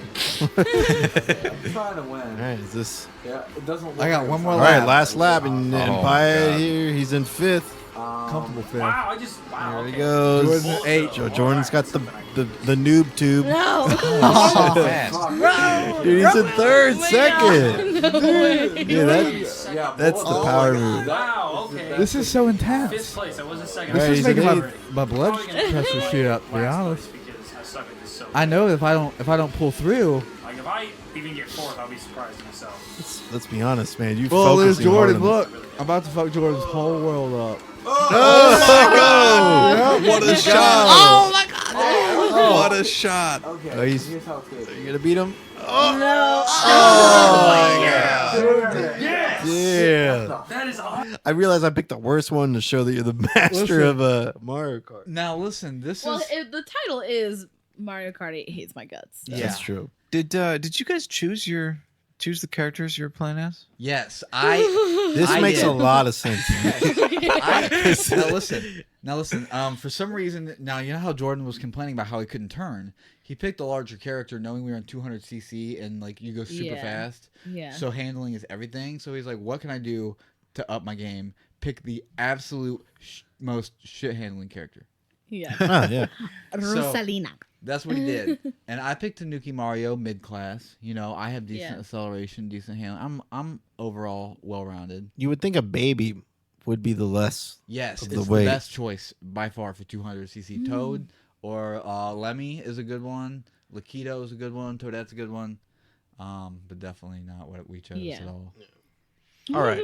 [SPEAKER 6] I'm trying to
[SPEAKER 1] All
[SPEAKER 6] win.
[SPEAKER 1] right, is this?
[SPEAKER 6] Yeah, it doesn't look
[SPEAKER 3] I got
[SPEAKER 6] like
[SPEAKER 3] one
[SPEAKER 6] I'm
[SPEAKER 3] more
[SPEAKER 1] All
[SPEAKER 6] trying.
[SPEAKER 1] right, last lap, and
[SPEAKER 7] Oh,
[SPEAKER 1] Piatt
[SPEAKER 7] God.
[SPEAKER 1] here. He's in 5th.
[SPEAKER 3] Comfortable fifth.
[SPEAKER 8] Wow, I just wow.
[SPEAKER 1] There he
[SPEAKER 8] okay.
[SPEAKER 1] goes.
[SPEAKER 3] Jordan at 8.
[SPEAKER 1] Joe Jordan's got the noob tube.
[SPEAKER 4] No.
[SPEAKER 7] So fast.
[SPEAKER 4] Bro.
[SPEAKER 1] Dude, he's in 3rd,
[SPEAKER 4] Way
[SPEAKER 1] 2nd.
[SPEAKER 4] down. No way.
[SPEAKER 1] Yeah, that's the power move.
[SPEAKER 8] Wow. Okay.
[SPEAKER 3] This is so
[SPEAKER 8] Fifth
[SPEAKER 3] intense.
[SPEAKER 8] place. I wasn't second.
[SPEAKER 1] Right,
[SPEAKER 3] This
[SPEAKER 1] he's
[SPEAKER 3] is making
[SPEAKER 1] in
[SPEAKER 3] my,
[SPEAKER 1] 8th.
[SPEAKER 3] my blood
[SPEAKER 8] Probably gonna
[SPEAKER 3] pressure
[SPEAKER 8] be
[SPEAKER 3] shoot up. To be
[SPEAKER 8] last
[SPEAKER 3] honest,
[SPEAKER 8] place because I suck at this so
[SPEAKER 3] I know if I don't pull through.
[SPEAKER 8] Like if I even get 4th, I'll be surprised myself.
[SPEAKER 1] Let's be honest, man. You
[SPEAKER 3] Well, there's
[SPEAKER 1] focusing hard
[SPEAKER 3] Jordan.
[SPEAKER 1] on
[SPEAKER 3] Look, I'm about to fuck Jordan's whole world up.
[SPEAKER 7] Oh, what a shot!
[SPEAKER 4] Oh my god.
[SPEAKER 7] What a shot!
[SPEAKER 6] Okay,
[SPEAKER 1] Oh, he's-
[SPEAKER 6] here's how it's
[SPEAKER 1] this.
[SPEAKER 6] good.
[SPEAKER 1] You gonna beat him?
[SPEAKER 4] No.
[SPEAKER 1] Oh my god!
[SPEAKER 8] Yes.
[SPEAKER 1] Yeah.
[SPEAKER 8] That
[SPEAKER 1] I realized I picked the worst one to show that you're the master of Mario Kart.
[SPEAKER 3] Now listen, this
[SPEAKER 4] Well,
[SPEAKER 3] is
[SPEAKER 4] the title is Mario Kart 8 Hates My Guts.
[SPEAKER 3] Yeah.
[SPEAKER 1] That's true.
[SPEAKER 7] Did you guys choose the characters you're playing as?
[SPEAKER 3] yes.
[SPEAKER 1] This
[SPEAKER 3] I
[SPEAKER 1] makes
[SPEAKER 3] did.
[SPEAKER 1] a lot of sense.
[SPEAKER 3] Now listen. For some reason, now you know how Jordan was complaining about how he couldn't turn. He picked a larger character, knowing we were on 200cc and like you go super fast.
[SPEAKER 4] Yeah.
[SPEAKER 3] So handling is everything. So he's like, "What can I do to up my game?" Pick the absolute most shit handling character.
[SPEAKER 4] Yeah.
[SPEAKER 1] Oh, yeah.
[SPEAKER 4] Rosalina.
[SPEAKER 3] That's what he did. And I picked Tanuki Mario mid class. You know, I have decent
[SPEAKER 4] Yeah.
[SPEAKER 3] acceleration, decent handling. I'm overall well rounded.
[SPEAKER 1] You would think a baby would be the less.
[SPEAKER 3] Yes,
[SPEAKER 1] Of
[SPEAKER 3] it's
[SPEAKER 1] the
[SPEAKER 3] the
[SPEAKER 1] weight.
[SPEAKER 3] best choice by far for 200cc. Toad or Lemmy is a good one. Lakitu is a good one. Toadette's a good one. But definitely not what we chose
[SPEAKER 4] Yeah.
[SPEAKER 3] at all.
[SPEAKER 1] All right.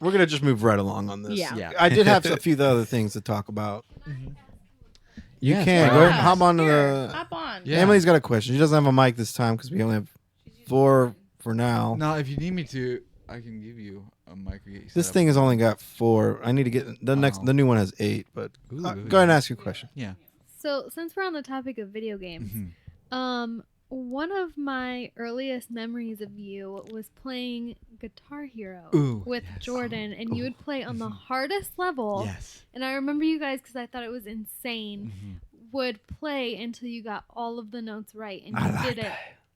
[SPEAKER 1] We're gonna just move right along on this.
[SPEAKER 4] Yeah.
[SPEAKER 3] Yeah.
[SPEAKER 1] I did have a few other things to talk about. You
[SPEAKER 3] Yes,
[SPEAKER 1] can
[SPEAKER 3] why
[SPEAKER 1] go
[SPEAKER 3] not?
[SPEAKER 1] ahead, hop on
[SPEAKER 4] Here,
[SPEAKER 1] the.
[SPEAKER 4] hop on.
[SPEAKER 3] Yeah.
[SPEAKER 1] Emily's got a question. She doesn't have a mic this time because we only have 4 for now.
[SPEAKER 3] Now, if you need me to, I can give you a mic. Or get you set
[SPEAKER 1] This
[SPEAKER 3] up.
[SPEAKER 1] thing has only got 4. I need to get the next.
[SPEAKER 3] Oh.
[SPEAKER 1] The new one has 8. But
[SPEAKER 3] Ooh.
[SPEAKER 1] go ahead and ask your question.
[SPEAKER 3] Yeah.
[SPEAKER 9] So, since we're on the topic of video games,
[SPEAKER 3] Mhm.
[SPEAKER 9] one of my earliest memories of you was playing Guitar Hero
[SPEAKER 3] Ooh,
[SPEAKER 9] with
[SPEAKER 3] yes.
[SPEAKER 9] Jordan, and you would play on the hardest level.
[SPEAKER 3] Yes.
[SPEAKER 9] And I remember you guys, because I thought it was insane,
[SPEAKER 3] Mhm.
[SPEAKER 9] would play until you got all of the notes right, and
[SPEAKER 1] I
[SPEAKER 9] you
[SPEAKER 1] like
[SPEAKER 9] did it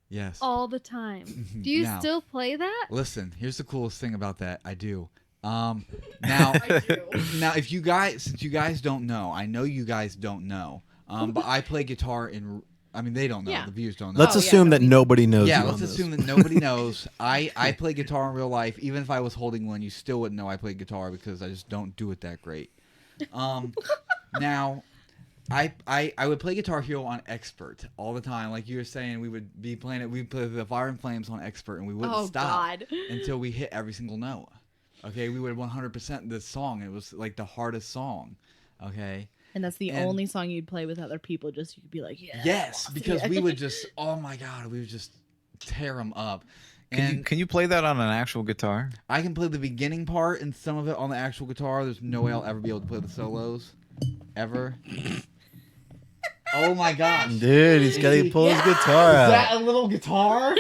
[SPEAKER 3] Yes.
[SPEAKER 9] all the time.
[SPEAKER 3] Mhm.
[SPEAKER 9] Do you
[SPEAKER 3] Now,
[SPEAKER 9] still play that?
[SPEAKER 3] Listen, here's the coolest thing about that. I do. Now, now, if you guys, since you guys don't know, I know you guys don't know, but I play guitar in. I mean, they don't know.
[SPEAKER 4] Yeah.
[SPEAKER 3] The viewers don't know.
[SPEAKER 1] Let's
[SPEAKER 4] Oh, yeah,
[SPEAKER 1] assume
[SPEAKER 4] no,
[SPEAKER 1] that nobody knows.
[SPEAKER 3] yeah,
[SPEAKER 1] you
[SPEAKER 3] let's
[SPEAKER 1] on this.
[SPEAKER 3] assume that nobody knows. I play guitar in real life. Even if I was holding one, you still wouldn't know I played guitar because I just don't do it that great. Now, I would play Guitar Hero on Expert all the time. Like you were saying, we would be playing it. We'd play the Fire and Flames on Expert, and we wouldn't
[SPEAKER 4] Oh,
[SPEAKER 3] stop
[SPEAKER 4] God.
[SPEAKER 3] until we hit every single note. Okay, we would 100% this song. It was like the hardest song. Okay.
[SPEAKER 4] And that's the
[SPEAKER 3] And-
[SPEAKER 4] only song you'd play with other people, just you could be like, yeah.
[SPEAKER 3] Yes, because
[SPEAKER 4] Yeah.
[SPEAKER 3] we would just, oh my God, we would just tear them up. And
[SPEAKER 7] Can you play that on an actual guitar?
[SPEAKER 3] I can play the beginning part and some of it on the actual guitar. There's no way I'll ever be able to play the solos. Ever. Oh my gosh.
[SPEAKER 1] Dude, he's got to pull his guitar
[SPEAKER 3] Is
[SPEAKER 1] out.
[SPEAKER 3] that a little guitar?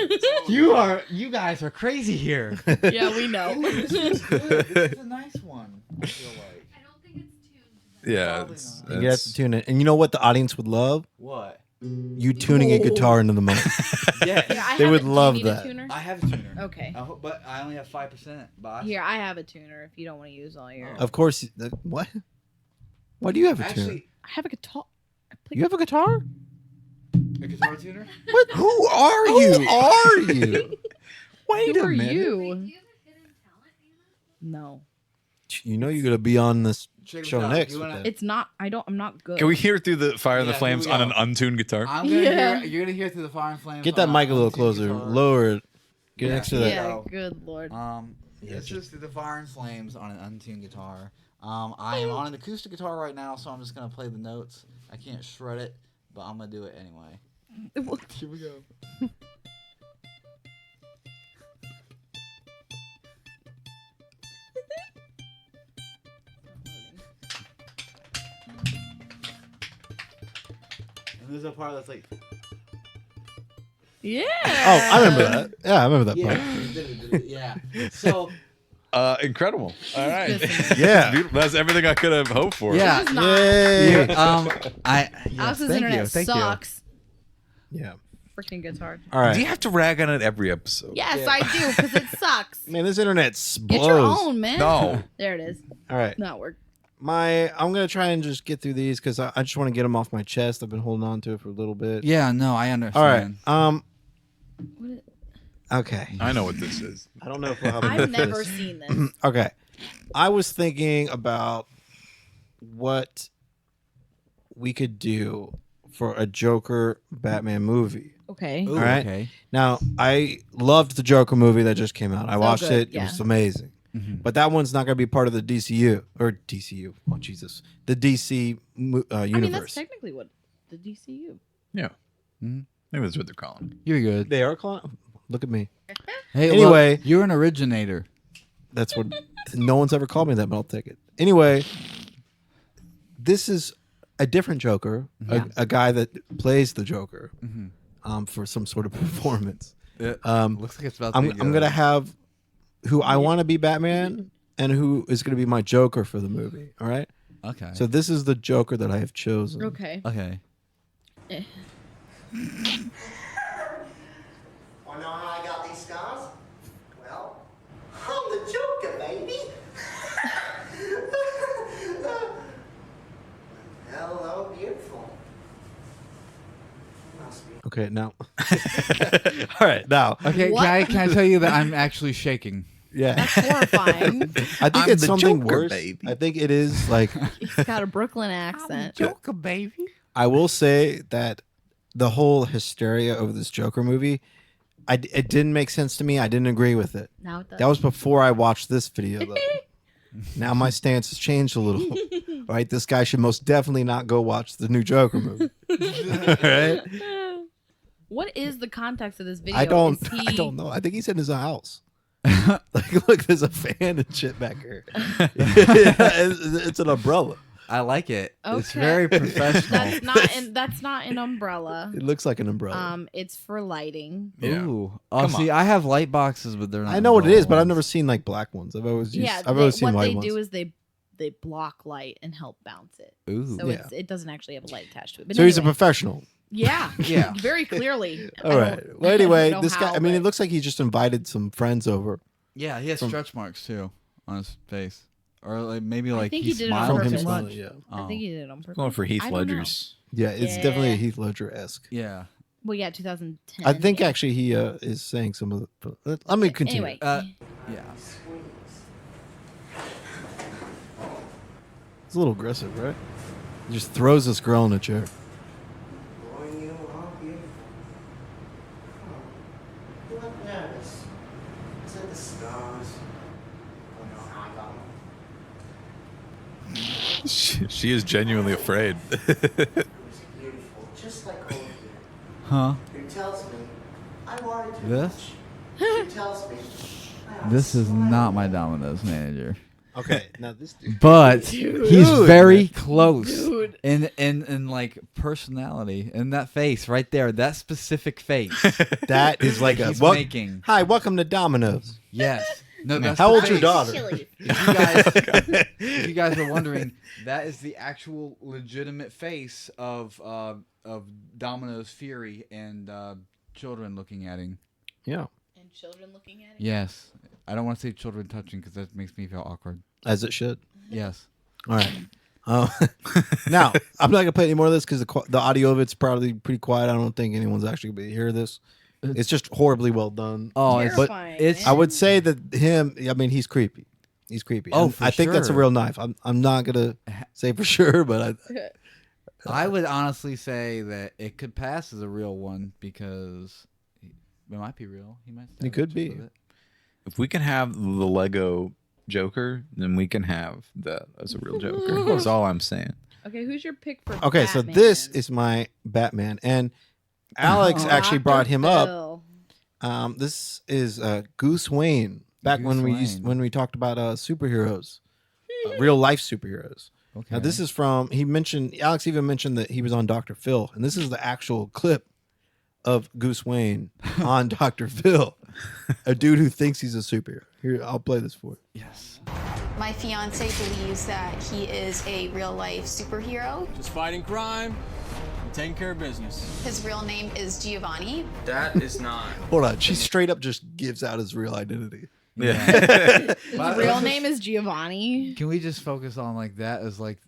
[SPEAKER 3] you guys are crazy here.
[SPEAKER 4] Yeah, we know.
[SPEAKER 3] This is good. This is a nice one, I feel like.
[SPEAKER 9] I don't think it's tuned.
[SPEAKER 7] Yeah,
[SPEAKER 3] Probably
[SPEAKER 7] it's,
[SPEAKER 3] not.
[SPEAKER 1] You have to tune it. And you know what the audience would love?
[SPEAKER 3] What?
[SPEAKER 1] You tuning a guitar into the mic.
[SPEAKER 3] Yes.
[SPEAKER 4] Here, I
[SPEAKER 1] They
[SPEAKER 4] have
[SPEAKER 1] would
[SPEAKER 4] a, do you
[SPEAKER 1] love
[SPEAKER 4] need
[SPEAKER 1] that.
[SPEAKER 4] A tuner?
[SPEAKER 3] I have a tuner.
[SPEAKER 4] Okay.
[SPEAKER 3] But I only have 5%. Boss.
[SPEAKER 4] Here, I have a tuner if you don't want to use all your.
[SPEAKER 1] Of course. What? Why do you have a tuner?
[SPEAKER 3] Actually,
[SPEAKER 4] I have a guitar. I play
[SPEAKER 1] You have a guitar?
[SPEAKER 3] a guitar tuner?
[SPEAKER 1] What? Who are you? Who are you?
[SPEAKER 7] Wait
[SPEAKER 4] Who
[SPEAKER 7] a
[SPEAKER 4] are
[SPEAKER 7] minute.
[SPEAKER 4] you?
[SPEAKER 9] Do you have a hidden talent,
[SPEAKER 4] No,
[SPEAKER 1] You know you're gonna be on this
[SPEAKER 3] Check
[SPEAKER 1] show
[SPEAKER 3] this out.
[SPEAKER 1] next.
[SPEAKER 3] You
[SPEAKER 1] with
[SPEAKER 3] wanna-
[SPEAKER 1] that.
[SPEAKER 4] it's not. I'm not good.
[SPEAKER 7] Can we hear through the Fire and
[SPEAKER 3] Yeah,
[SPEAKER 7] the Flames
[SPEAKER 3] here we
[SPEAKER 7] on
[SPEAKER 3] go.
[SPEAKER 7] an untuned guitar?
[SPEAKER 3] I'm gonna
[SPEAKER 4] Yeah.
[SPEAKER 3] hear. You're gonna hear through the Fire and Flames.
[SPEAKER 1] Get that
[SPEAKER 3] on
[SPEAKER 1] mic a little
[SPEAKER 3] untuned
[SPEAKER 1] closer.
[SPEAKER 3] guitar.
[SPEAKER 1] Lower it. Get
[SPEAKER 3] Yeah.
[SPEAKER 1] next to that.
[SPEAKER 4] Yeah.
[SPEAKER 3] So,
[SPEAKER 4] Good lord.
[SPEAKER 3] This is through the Fire and Flames on an untuned guitar. I am on an acoustic guitar right now, so I'm just gonna play the notes. I can't shred it, but I'm gonna do it anyway. Here we go. And there's a part that's like,
[SPEAKER 4] Yeah.
[SPEAKER 1] Oh, I remember that. Yeah, I remember that
[SPEAKER 3] yeah,
[SPEAKER 1] part.
[SPEAKER 3] yeah. So
[SPEAKER 7] Incredible. All right.
[SPEAKER 4] Listen.
[SPEAKER 1] Yeah.
[SPEAKER 7] Beautiful. That's everything I could have hoped for.
[SPEAKER 3] yeah,
[SPEAKER 4] It's not.
[SPEAKER 1] Yay.
[SPEAKER 3] yes,
[SPEAKER 4] Alex's
[SPEAKER 3] thank
[SPEAKER 4] internet
[SPEAKER 3] you, thank you.
[SPEAKER 4] sucks.
[SPEAKER 1] Yeah.
[SPEAKER 4] Freaking guitar.
[SPEAKER 1] All right.
[SPEAKER 7] Do you have to rag on it every episode?
[SPEAKER 4] Yes, I do because it sucks.
[SPEAKER 1] Man, this internet
[SPEAKER 4] Get your
[SPEAKER 1] blows.
[SPEAKER 4] own, man.
[SPEAKER 7] No.
[SPEAKER 4] There it is.
[SPEAKER 1] All right.
[SPEAKER 4] Not work.
[SPEAKER 1] I'm gonna try and just get through these because I just want to get them off my chest. I've been holding on to it for a little bit.
[SPEAKER 3] Yeah, no, I
[SPEAKER 1] All right.
[SPEAKER 3] understand.
[SPEAKER 1] Okay.
[SPEAKER 7] I know what this is.
[SPEAKER 1] I don't know if we'll have.
[SPEAKER 4] I've never seen this.
[SPEAKER 1] Okay. I was thinking about what we could do for a Joker Batman movie.
[SPEAKER 4] Okay.
[SPEAKER 3] Ooh,
[SPEAKER 1] all right.
[SPEAKER 3] Okay.
[SPEAKER 1] Now, I loved the Joker movie that just came out. I watched
[SPEAKER 4] good,
[SPEAKER 1] it.
[SPEAKER 4] yeah.
[SPEAKER 1] It was amazing.
[SPEAKER 3] Mhm.
[SPEAKER 1] But that one's not going to be part of the DCU or DCU. Oh Jesus, the DC universe.
[SPEAKER 4] I mean, that's technically what the DCU.
[SPEAKER 7] Yeah.
[SPEAKER 3] Mhm.
[SPEAKER 7] Maybe that's what they're calling
[SPEAKER 3] You're good.
[SPEAKER 1] They are calling. Look at me.
[SPEAKER 3] Hey,
[SPEAKER 1] Anyway.
[SPEAKER 3] you're an originator.
[SPEAKER 1] That's what. No one's ever called me that, but I'll take it. Anyway, this is a different Joker, a guy that plays the Joker for some sort of performance.
[SPEAKER 3] Looks like it's about.
[SPEAKER 1] I'm gonna have who I want to be Batman and who is gonna be my Joker for the movie. All right.
[SPEAKER 3] Okay.
[SPEAKER 1] So this is the Joker that I have chosen.
[SPEAKER 4] Okay.
[SPEAKER 3] Okay.
[SPEAKER 10] Wanna know how I got these scars? Well, I'm the Joker, baby. Hello, beautiful. Must be.
[SPEAKER 1] Okay. Now. All right. Now.
[SPEAKER 3] Okay.
[SPEAKER 4] What?
[SPEAKER 3] Can I tell you that I'm actually shaking?
[SPEAKER 1] Yeah.
[SPEAKER 4] That's horrifying.
[SPEAKER 1] I think
[SPEAKER 7] I'm
[SPEAKER 1] it's
[SPEAKER 7] the
[SPEAKER 1] something
[SPEAKER 7] Joker,
[SPEAKER 1] worse.
[SPEAKER 7] baby.
[SPEAKER 1] I think it is like.
[SPEAKER 4] He's got a Brooklyn accent.
[SPEAKER 3] Joker, baby.
[SPEAKER 1] I will say that the whole hysteria over this Joker movie, it didn't make sense to me. I didn't agree with it.
[SPEAKER 4] Now it does.
[SPEAKER 1] That was before I watched this video, though. Now my stance has changed a little. All right, this guy should most definitely not go watch the new Joker movie. All right?
[SPEAKER 4] What is the context of this video?
[SPEAKER 1] I don't
[SPEAKER 4] Is he...
[SPEAKER 1] know. I think he's in his house. Like, look, there's a fan and shit back here. It's an umbrella.
[SPEAKER 3] I like it. It's
[SPEAKER 4] Okay.
[SPEAKER 3] very professional.
[SPEAKER 4] That's not an umbrella.
[SPEAKER 1] It looks like an umbrella.
[SPEAKER 4] It's for lighting.
[SPEAKER 7] Yeah.
[SPEAKER 3] Ooh. Oh, see, I have light boxes, but they're not.
[SPEAKER 1] I know what it is,
[SPEAKER 3] umbrella
[SPEAKER 1] but I've
[SPEAKER 3] ones.
[SPEAKER 1] never seen like black ones. I've always seen
[SPEAKER 4] what
[SPEAKER 1] white
[SPEAKER 4] they
[SPEAKER 1] ones.
[SPEAKER 4] do is they block light and help bounce it.
[SPEAKER 3] Ooh.
[SPEAKER 4] So
[SPEAKER 1] Yeah.
[SPEAKER 4] it doesn't actually have a light attached to it. But
[SPEAKER 1] So he's a
[SPEAKER 4] anyway.
[SPEAKER 1] professional.
[SPEAKER 4] Yeah.
[SPEAKER 3] Yeah.
[SPEAKER 4] Very clearly.
[SPEAKER 1] All right. Well, anyway,
[SPEAKER 4] know
[SPEAKER 1] this guy.
[SPEAKER 4] how,
[SPEAKER 1] I mean, it
[SPEAKER 4] but-
[SPEAKER 1] looks like he just invited some friends over
[SPEAKER 3] Yeah, he has stretch marks too on his face, or like maybe
[SPEAKER 4] I
[SPEAKER 3] like
[SPEAKER 4] think
[SPEAKER 3] he
[SPEAKER 4] he did it on
[SPEAKER 3] smiled
[SPEAKER 1] from him
[SPEAKER 4] purpose.
[SPEAKER 3] too
[SPEAKER 1] smiling.
[SPEAKER 3] much.
[SPEAKER 1] Yeah,
[SPEAKER 4] I think he did it on purpose.
[SPEAKER 7] Going for Heath
[SPEAKER 4] I don't know.
[SPEAKER 7] Ledger's.
[SPEAKER 1] yeah. It's
[SPEAKER 4] Yeah.
[SPEAKER 1] definitely a Heath Ledger esque.
[SPEAKER 3] Yeah.
[SPEAKER 4] Well, yeah, 2010.
[SPEAKER 1] I think
[SPEAKER 4] yeah.
[SPEAKER 1] actually he is saying some of the. Let me continue.
[SPEAKER 4] Anyway,
[SPEAKER 3] Yeah.
[SPEAKER 1] It's a little aggressive, right? He just throws this girl in a chair.
[SPEAKER 10] Boy, you are beautiful. Huh. You look nervous. Is it the scars? Wanna know how I got them?
[SPEAKER 7] She is genuinely afraid.
[SPEAKER 10] Who's beautiful, just like over here.
[SPEAKER 3] Huh?
[SPEAKER 10] Who tells me I wanted too
[SPEAKER 3] This?
[SPEAKER 10] much. Who tells me I
[SPEAKER 3] This is
[SPEAKER 10] outsmarted
[SPEAKER 3] not my
[SPEAKER 10] her.
[SPEAKER 3] Domino's manager.
[SPEAKER 1] Okay, now this dude.
[SPEAKER 3] But he's very close
[SPEAKER 4] Dude.
[SPEAKER 3] in like personality, and that face right there, that specific face.
[SPEAKER 1] That is like a.
[SPEAKER 3] He's
[SPEAKER 1] Wel-
[SPEAKER 3] making.
[SPEAKER 1] Hi, welcome to Domino's.
[SPEAKER 3] Yes. No, that's
[SPEAKER 1] How
[SPEAKER 3] the
[SPEAKER 1] old's your
[SPEAKER 3] face.
[SPEAKER 1] daughter?
[SPEAKER 4] Chili.
[SPEAKER 3] If you guys are wondering, that is the actual legitimate face of Domino's Fury and children looking at him.
[SPEAKER 1] Yeah,
[SPEAKER 4] And children looking at it.
[SPEAKER 3] Yes. I don't want to say children touching because that makes me feel awkward.
[SPEAKER 1] as it should.
[SPEAKER 3] Yes.
[SPEAKER 1] All right. Now I'm not gonna play any more of this because the audio of it's probably pretty quiet. I don't think anyone's actually gonna hear this. It's just horribly well done.
[SPEAKER 3] Oh,
[SPEAKER 4] Terrifying,
[SPEAKER 3] it's
[SPEAKER 1] I would say that him. I mean, he's creepy. He's creepy.
[SPEAKER 3] Oh,
[SPEAKER 1] And
[SPEAKER 3] for
[SPEAKER 1] I think that's a
[SPEAKER 3] sure.
[SPEAKER 1] real knife. I'm not gonna say for sure, but
[SPEAKER 3] I would honestly say that it could pass as a real one because it might be real. He might.
[SPEAKER 1] It could be.
[SPEAKER 7] If we can have the Lego Joker, then we can have that as a real Joker. That's all I'm saying.
[SPEAKER 4] Okay, who's your pick for
[SPEAKER 1] okay. So
[SPEAKER 4] Batman?
[SPEAKER 1] this is my Batman, and Alex actually brought him up.
[SPEAKER 4] Phil.
[SPEAKER 1] This is Goose Wayne. Back
[SPEAKER 3] Goose
[SPEAKER 1] when
[SPEAKER 3] Wayne.
[SPEAKER 1] we talked about superheroes, real life superheroes.
[SPEAKER 3] Okay.
[SPEAKER 1] Now this is from Alex even mentioned that he was on Dr. Phil, and this is the actual clip of Goose Wayne on Dr. Phil, a dude who thinks he's a superhero. Here, I'll play this for you.
[SPEAKER 3] Yes.
[SPEAKER 11] My fiance believes that he is a real life superhero.
[SPEAKER 12] Just fighting crime and taking care of business.
[SPEAKER 11] His real name is Giovanni.
[SPEAKER 12] That is not.
[SPEAKER 1] Hold on, she straight up just gives out his real identity.
[SPEAKER 7] Yeah.
[SPEAKER 4] His real name is Giovanni.
[SPEAKER 3] Can we just focus on like that as like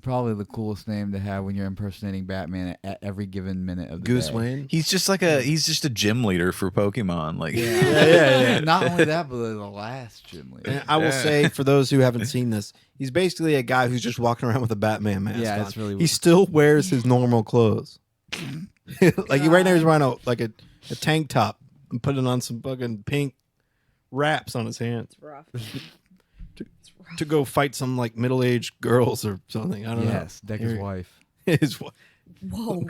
[SPEAKER 3] probably the coolest name to have when you're impersonating Batman at every given minute of the
[SPEAKER 1] Goose
[SPEAKER 3] day.
[SPEAKER 1] Wayne.
[SPEAKER 7] He's just a gym leader for Pokemon. Like
[SPEAKER 1] Yeah.
[SPEAKER 3] Not only that, but the last gym leader.
[SPEAKER 1] And I will say, for those who haven't seen this, he's basically a guy who's just walking around with a Batman mask.
[SPEAKER 3] Yeah,
[SPEAKER 1] on.
[SPEAKER 3] it's really
[SPEAKER 1] He still wears his normal clothes. Like right now, he's wearing a tank top and putting on some fucking pink wraps on his hands
[SPEAKER 4] It's rough.
[SPEAKER 1] to go fight some like middle-aged girls or something. I don't know.
[SPEAKER 3] Yes, Decker's
[SPEAKER 1] Here-
[SPEAKER 3] wife.
[SPEAKER 1] His
[SPEAKER 4] Whoa.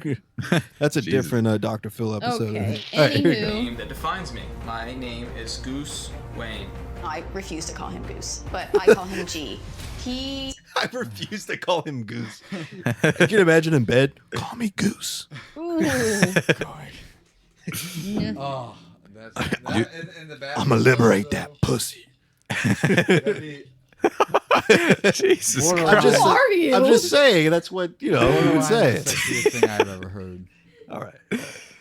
[SPEAKER 1] That's a
[SPEAKER 7] Jesus.
[SPEAKER 1] different Dr. Phil episode.
[SPEAKER 4] Okay.
[SPEAKER 1] All right, here we go.
[SPEAKER 12] Name that defines me. My name is Goose Wayne.
[SPEAKER 11] I refuse to call him Goose, but I call him G.
[SPEAKER 1] I refuse to call him Goose. I can imagine in bed. Call me Goose.
[SPEAKER 4] Ooh. Yeah.
[SPEAKER 3] Oh, in the bathroom.
[SPEAKER 1] I'm gonna liberate that pussy.
[SPEAKER 7] Jesus
[SPEAKER 1] I'm
[SPEAKER 7] Christ.
[SPEAKER 1] just,
[SPEAKER 4] Who are you?
[SPEAKER 1] I'm just saying. That's what you would say.
[SPEAKER 3] That's the sexiest thing I've ever heard.
[SPEAKER 1] All right.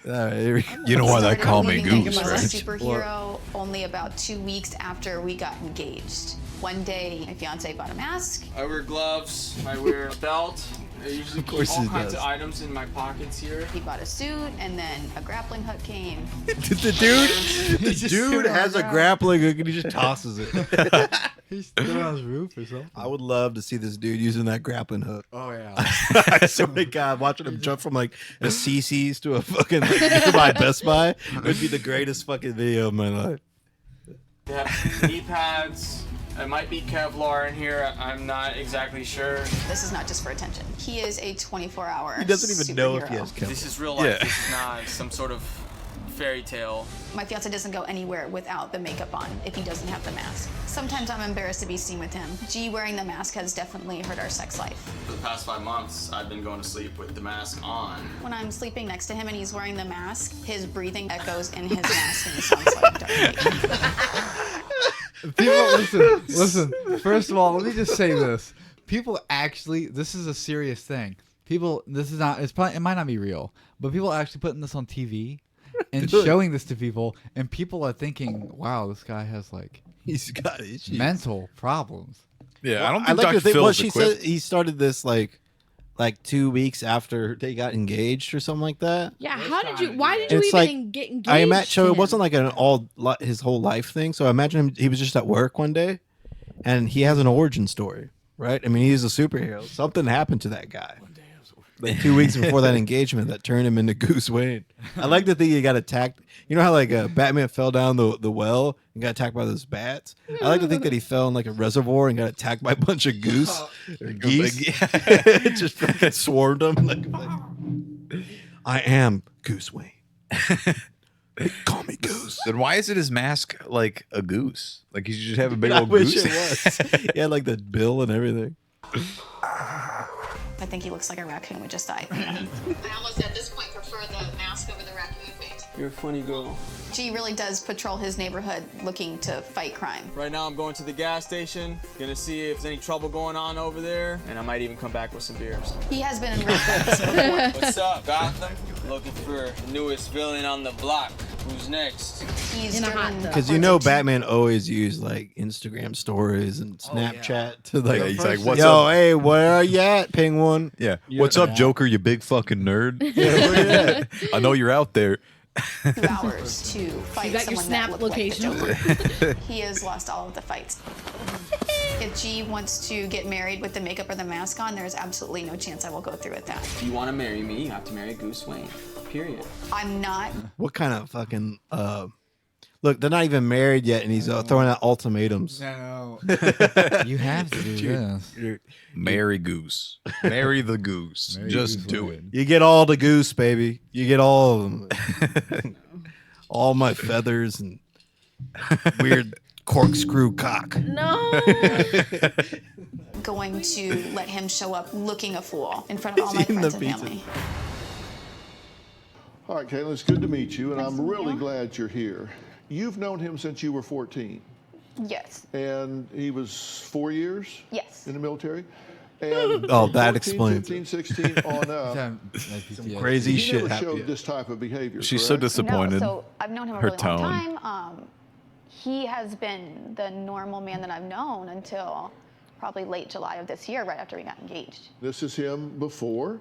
[SPEAKER 1] All right. Here we go.
[SPEAKER 7] You know why they
[SPEAKER 11] Started
[SPEAKER 7] call me
[SPEAKER 11] moving
[SPEAKER 7] Goose,
[SPEAKER 11] into a
[SPEAKER 7] right?
[SPEAKER 11] superhero only about 2 weeks after we got engaged. One day, my fiance bought a mask.
[SPEAKER 12] I wear gloves. I wear a belt. I usually
[SPEAKER 1] Of course
[SPEAKER 12] keep all
[SPEAKER 1] he
[SPEAKER 12] kinds
[SPEAKER 1] does.
[SPEAKER 12] of items in my pockets here.
[SPEAKER 11] He bought a suit, and then a grappling hook came.
[SPEAKER 1] the dude has a grappling hook and he just tosses it.
[SPEAKER 3] He's still on his roof or something.
[SPEAKER 1] I would love to see this dude using that grappling hook.
[SPEAKER 3] Oh yeah.
[SPEAKER 1] I swear to God, watching him jump from like a CC's to a fucking nearby Best Buy would be the greatest fucking video of my life.
[SPEAKER 12] They have knee pads. It might be Kevlar in here. I'm not exactly sure.
[SPEAKER 11] This is not just for attention. He is a 24-hour
[SPEAKER 1] He doesn't even know if he has
[SPEAKER 11] superhero.
[SPEAKER 12] This is real life.
[SPEAKER 7] Yeah.
[SPEAKER 12] This is not some sort of fairy tale.
[SPEAKER 11] My fiance doesn't go anywhere without the makeup on if he doesn't have the mask. Sometimes I'm embarrassed to be seen with him. G wearing the mask has definitely hurt our sex life.
[SPEAKER 12] For the past 5 months, I've been going to sleep with the mask on.
[SPEAKER 11] When I'm sleeping next to him and he's wearing the mask, his breathing echoes in his mask and it sounds like Darth Vader.
[SPEAKER 3] People, listen. First of all, let me just say this. People actually, this is a serious thing. People, this is not. It's probably. It might not be real, but people are actually putting this on TV and showing this to people, and people are thinking, "Wow, this guy has like
[SPEAKER 1] He's got issues.
[SPEAKER 3] mental problems."
[SPEAKER 7] Yeah, I don't
[SPEAKER 1] I
[SPEAKER 7] think
[SPEAKER 1] like
[SPEAKER 7] Dr.
[SPEAKER 1] to think
[SPEAKER 7] Phil
[SPEAKER 1] what
[SPEAKER 7] is
[SPEAKER 1] she
[SPEAKER 7] equipped.
[SPEAKER 1] said. He started this like 2 weeks after they got engaged or something like that.
[SPEAKER 4] Yeah, why did you
[SPEAKER 1] It's
[SPEAKER 4] even
[SPEAKER 1] like-
[SPEAKER 4] get engaged?
[SPEAKER 1] I imagine so.
[SPEAKER 4] to
[SPEAKER 1] It
[SPEAKER 4] him?
[SPEAKER 1] wasn't like his whole life thing. So I imagine him. He was just at work one day, and he has an origin story, right? I mean, he's a superhero. Something happened to that guy. Like 2 weeks before that engagement, that turned him into Goose Wayne. I like to think he got attacked. You know how like Batman fell down the well and got attacked by those bats. I like to think that he fell in like a reservoir and got attacked by a bunch of goose or geese. It just fucking swarmed him. Like, I am Goose Wayne. Call me Goose.
[SPEAKER 7] Then why is it his mask like a goose? Like he should have a big
[SPEAKER 1] I
[SPEAKER 7] old
[SPEAKER 1] wish
[SPEAKER 7] goose.
[SPEAKER 1] it was. He had like the bill and everything.
[SPEAKER 11] I think he looks like a raccoon would just die. I almost at this point prefer the mask over the raccoon face.
[SPEAKER 12] You're a funny girl.
[SPEAKER 11] G really does patrol his neighborhood looking to fight crime.
[SPEAKER 12] Right now I'm going to the gas station, gonna see if there's any trouble going on over there, and I might even come back with some beers.
[SPEAKER 11] He has been in raccoons before.
[SPEAKER 12] What's up, Gotham? Looking for the newest villain on the block. Who's next?
[SPEAKER 11] He's
[SPEAKER 4] In a hot
[SPEAKER 11] driven
[SPEAKER 4] tub.
[SPEAKER 1] Because you know Batman always used like Instagram stories and Snapchat to like,
[SPEAKER 7] Yeah, he's like, "What's
[SPEAKER 1] yo,
[SPEAKER 7] up?"
[SPEAKER 1] hey, where are you at, Penguin?
[SPEAKER 7] Yeah. What's up, Joker? You big fucking nerd.
[SPEAKER 1] Yeah, where you at?
[SPEAKER 7] I know you're out there.
[SPEAKER 11] 2 hours to fight
[SPEAKER 4] got your
[SPEAKER 11] someone
[SPEAKER 4] snap
[SPEAKER 11] that looked
[SPEAKER 4] location.
[SPEAKER 11] like the Joker. He has lost all of the fights. If G wants to get married with the makeup or the mask on, there's absolutely no chance I will go through with that.
[SPEAKER 12] If you want to marry me, you have to marry Goose Wayne. Period.
[SPEAKER 11] I'm not.
[SPEAKER 1] What kind of fucking look? They're not even married yet, and he's throwing out ultimatums.
[SPEAKER 3] No. You have to do this.
[SPEAKER 7] Marry Goose. Marry the goose.
[SPEAKER 3] Marry
[SPEAKER 7] Just
[SPEAKER 3] Goose
[SPEAKER 7] do
[SPEAKER 3] Wayne.
[SPEAKER 1] You get all the goose, baby. You get all of them. All my feathers and weird corkscrew cock.
[SPEAKER 4] No.
[SPEAKER 11] Going to let him show up looking a fool in front of all my
[SPEAKER 1] He's eating
[SPEAKER 11] friends
[SPEAKER 1] the
[SPEAKER 11] and
[SPEAKER 1] pizza.
[SPEAKER 11] family.
[SPEAKER 13] All right, Caitlin, it's good to meet you, and
[SPEAKER 11] Nice
[SPEAKER 13] I'm
[SPEAKER 11] to meet
[SPEAKER 13] really
[SPEAKER 11] you.
[SPEAKER 13] glad you're here. You've known him since you were 14,
[SPEAKER 11] Yes.
[SPEAKER 13] and he was 4 years
[SPEAKER 11] Yes.
[SPEAKER 13] in the military. And
[SPEAKER 1] Oh,
[SPEAKER 13] from
[SPEAKER 1] that
[SPEAKER 13] 14,
[SPEAKER 1] explains
[SPEAKER 13] 15, 16 on up,
[SPEAKER 3] Some
[SPEAKER 1] Crazy
[SPEAKER 13] he
[SPEAKER 1] shit
[SPEAKER 13] never
[SPEAKER 1] happened.
[SPEAKER 13] showed this type of behavior.
[SPEAKER 7] She's so
[SPEAKER 13] correct?
[SPEAKER 7] disappointed.
[SPEAKER 11] No, so I've known him a
[SPEAKER 7] Her
[SPEAKER 11] really
[SPEAKER 7] tone.
[SPEAKER 11] long time. He has been the normal man that I've known until probably late July of this year, right after we got engaged.
[SPEAKER 13] This is him before.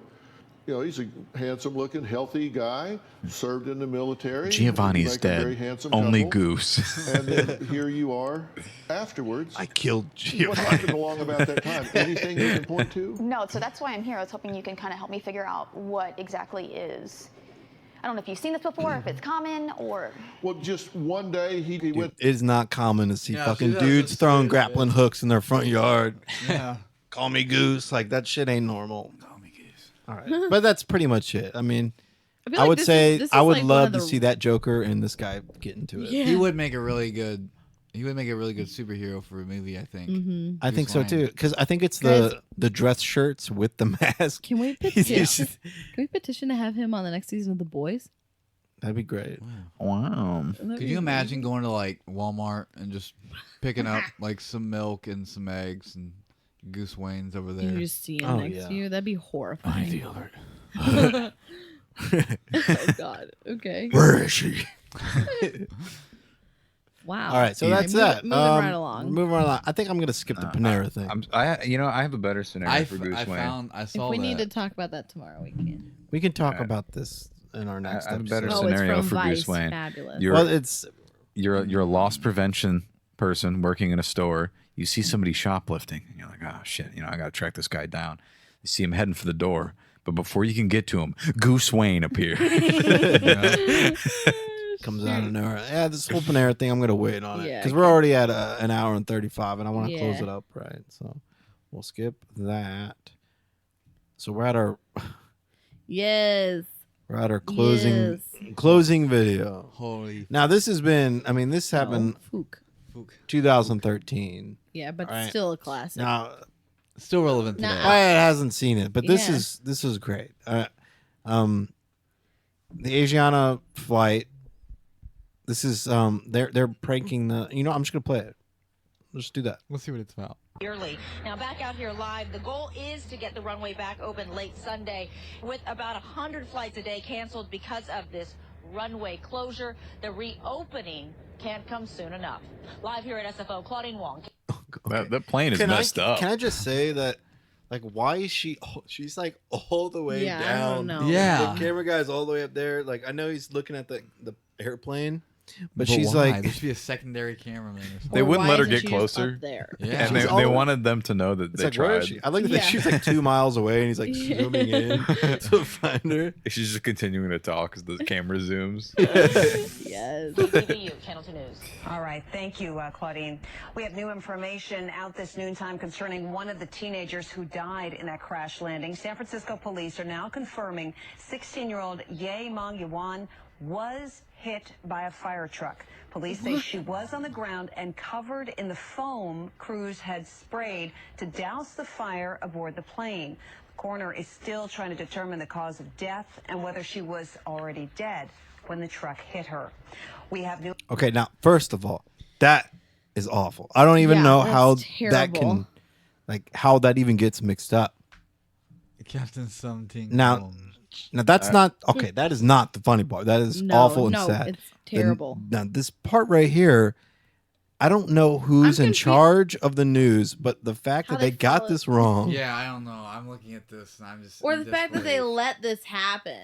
[SPEAKER 13] You know, he's a handsome-looking, healthy guy. Served in the military.
[SPEAKER 7] Giovanni's
[SPEAKER 13] Make a very
[SPEAKER 7] dead.
[SPEAKER 13] handsome
[SPEAKER 7] Only
[SPEAKER 13] couple.
[SPEAKER 7] Goose.
[SPEAKER 13] And then here you are afterwards.
[SPEAKER 1] I killed
[SPEAKER 13] What
[SPEAKER 1] Giovanni.
[SPEAKER 13] happened along about that time? Anything you can point to?
[SPEAKER 11] No, so that's why I'm here. I was hoping you can kind of help me figure out what exactly is. I don't know if you've seen this before, if it's common, or.
[SPEAKER 13] Well, just one day he went.
[SPEAKER 1] It is not common to see
[SPEAKER 3] Yeah,
[SPEAKER 1] fucking
[SPEAKER 3] see, that's
[SPEAKER 1] dudes
[SPEAKER 3] just
[SPEAKER 1] throwing
[SPEAKER 3] it,
[SPEAKER 1] grappling hooks in their front yard.
[SPEAKER 3] Yeah.
[SPEAKER 1] Call me Goose. Like that shit ain't normal.
[SPEAKER 3] Call me Goose.
[SPEAKER 1] All right, but that's pretty much it. I mean,
[SPEAKER 4] feel
[SPEAKER 1] I
[SPEAKER 4] like
[SPEAKER 1] would
[SPEAKER 4] this
[SPEAKER 1] say
[SPEAKER 4] is
[SPEAKER 1] I would
[SPEAKER 4] like one
[SPEAKER 1] love
[SPEAKER 4] of
[SPEAKER 1] to
[SPEAKER 4] the-
[SPEAKER 1] see that Joker and this guy get into it.
[SPEAKER 4] Yeah.
[SPEAKER 3] He would make a really good. He would make a really good superhero for a movie. I think.
[SPEAKER 4] Mhm.
[SPEAKER 1] I think
[SPEAKER 3] Bruce
[SPEAKER 1] so
[SPEAKER 3] Wayne.
[SPEAKER 1] too, because I think it's
[SPEAKER 4] Guys-
[SPEAKER 1] the dress shirts with the mask.
[SPEAKER 4] Can we
[SPEAKER 1] He's
[SPEAKER 4] petition?
[SPEAKER 1] just-
[SPEAKER 4] Can we petition to have him on the next season of The Boys?
[SPEAKER 1] That'd be great.
[SPEAKER 7] Wow.
[SPEAKER 4] That'd
[SPEAKER 3] Could
[SPEAKER 4] be
[SPEAKER 3] you imagine going to like Walmart and just picking up like some milk and some eggs and Goose Wayne's over there?
[SPEAKER 4] You just see him
[SPEAKER 1] Oh,
[SPEAKER 4] next
[SPEAKER 1] yeah.
[SPEAKER 4] to you. That'd be horrifying.
[SPEAKER 3] the alert.
[SPEAKER 4] Oh God. Okay.
[SPEAKER 1] Where is she?
[SPEAKER 4] Wow.
[SPEAKER 1] All right, so
[SPEAKER 4] Okay,
[SPEAKER 1] that's that.
[SPEAKER 4] Moving right along.
[SPEAKER 1] Moving right along. I think I'm gonna skip the Panera thing.
[SPEAKER 7] I have a better scenario for Goose Wayne.
[SPEAKER 3] I
[SPEAKER 4] If
[SPEAKER 3] saw
[SPEAKER 4] we
[SPEAKER 3] that.
[SPEAKER 4] need to talk about that tomorrow, we can.
[SPEAKER 1] We can talk about this in our next
[SPEAKER 7] I have a
[SPEAKER 1] episode.
[SPEAKER 7] better
[SPEAKER 4] Oh, it's
[SPEAKER 7] scenario
[SPEAKER 4] from
[SPEAKER 7] for
[SPEAKER 4] Vice.
[SPEAKER 7] Goose Wayne.
[SPEAKER 4] Fabulous.
[SPEAKER 7] You're, you're a loss prevention person working in a store. You see somebody shoplifting, and you're like, oh shit, I got to track this guy down. You see him heading for the door, but before you can get to him, Goose Wayne appears.
[SPEAKER 1] Comes out of nowhere. Yeah, this whole Panera thing, I'm gonna wait on it
[SPEAKER 4] Yeah,
[SPEAKER 1] because we're already at an hour and 35, and I want to close
[SPEAKER 4] Yeah.
[SPEAKER 1] it up right. So we'll skip that. So we're at our
[SPEAKER 4] Yes.
[SPEAKER 1] closing closing video.
[SPEAKER 3] Holy.
[SPEAKER 1] Now this has been. I mean, this happened.
[SPEAKER 4] Fook.
[SPEAKER 1] 2013.
[SPEAKER 4] Yeah, but
[SPEAKER 1] All right.
[SPEAKER 4] still a classic.
[SPEAKER 1] Now,
[SPEAKER 3] Still relevant today.
[SPEAKER 4] Nah.
[SPEAKER 1] I hasn't seen it, but this
[SPEAKER 4] Yeah.
[SPEAKER 1] is great. The Asiana flight. This is they're pranking the. I'm just gonna play it. Let's do that.
[SPEAKER 3] Let's see what it's about.
[SPEAKER 14] Yearly. Now back out here live, the goal is to get the runway back open late Sunday with about 100 flights a day canceled because of this runway closure. The reopening can't come soon enough. Live here at SFO, Claudine Wong.
[SPEAKER 7] That plane is messed up.
[SPEAKER 1] Can I just say that, like, why is she's like all the way
[SPEAKER 4] Yeah, I
[SPEAKER 1] down?
[SPEAKER 4] don't know.
[SPEAKER 3] Yeah.
[SPEAKER 1] The camera guy's all the way up there. Like, I know he's looking at the airplane, but
[SPEAKER 3] But
[SPEAKER 1] she's
[SPEAKER 3] why?
[SPEAKER 1] like,
[SPEAKER 3] There should be a secondary cameraman or something.
[SPEAKER 7] They wouldn't
[SPEAKER 4] why
[SPEAKER 7] let her
[SPEAKER 4] isn't
[SPEAKER 7] get
[SPEAKER 4] she just
[SPEAKER 7] closer.
[SPEAKER 4] up there?
[SPEAKER 3] Yeah.
[SPEAKER 7] And
[SPEAKER 1] She's
[SPEAKER 7] they
[SPEAKER 1] all-
[SPEAKER 7] wanted them to know that
[SPEAKER 1] it's
[SPEAKER 7] they
[SPEAKER 1] like, where is
[SPEAKER 7] tried.
[SPEAKER 1] she? I like that
[SPEAKER 4] Yeah.
[SPEAKER 1] she's like 2 miles away, and he's like zooming in to find her.
[SPEAKER 7] She's just continuing to talk as the camera zooms.
[SPEAKER 4] Yes.
[SPEAKER 14] WBU, Channel 2 News.
[SPEAKER 15] All right, thank you, Claudine. We have new information out this noontime concerning one of the teenagers who died in that crash landing. San Francisco police are now confirming 16-year-old Ye Mong Yuan was hit by a fire truck. Police say she was on the ground and covered in the foam crews had sprayed to douse the fire aboard the plane. The coroner is still trying to determine the cause of death and whether she was already dead when the truck hit her. We have new...
[SPEAKER 1] Okay, now first of all, that is awful. I don't even
[SPEAKER 4] Yeah,
[SPEAKER 1] know
[SPEAKER 4] that's
[SPEAKER 1] how that
[SPEAKER 4] terrible.
[SPEAKER 1] can, like, how that even gets mixed up.
[SPEAKER 3] Captain Something.
[SPEAKER 1] Now that's not okay. That is not the funny part. That is
[SPEAKER 4] No,
[SPEAKER 1] awful and
[SPEAKER 4] no,
[SPEAKER 1] sad.
[SPEAKER 4] it's terrible.
[SPEAKER 1] Now this part right here, I don't know who's in charge of the news, but the fact
[SPEAKER 4] How
[SPEAKER 1] that they
[SPEAKER 4] they
[SPEAKER 1] got
[SPEAKER 4] follow-
[SPEAKER 1] this wrong.
[SPEAKER 3] Yeah, I don't know. I'm looking at this and I'm just.
[SPEAKER 4] Or
[SPEAKER 3] in
[SPEAKER 4] the fact that they
[SPEAKER 3] disbelief.
[SPEAKER 4] let this happen.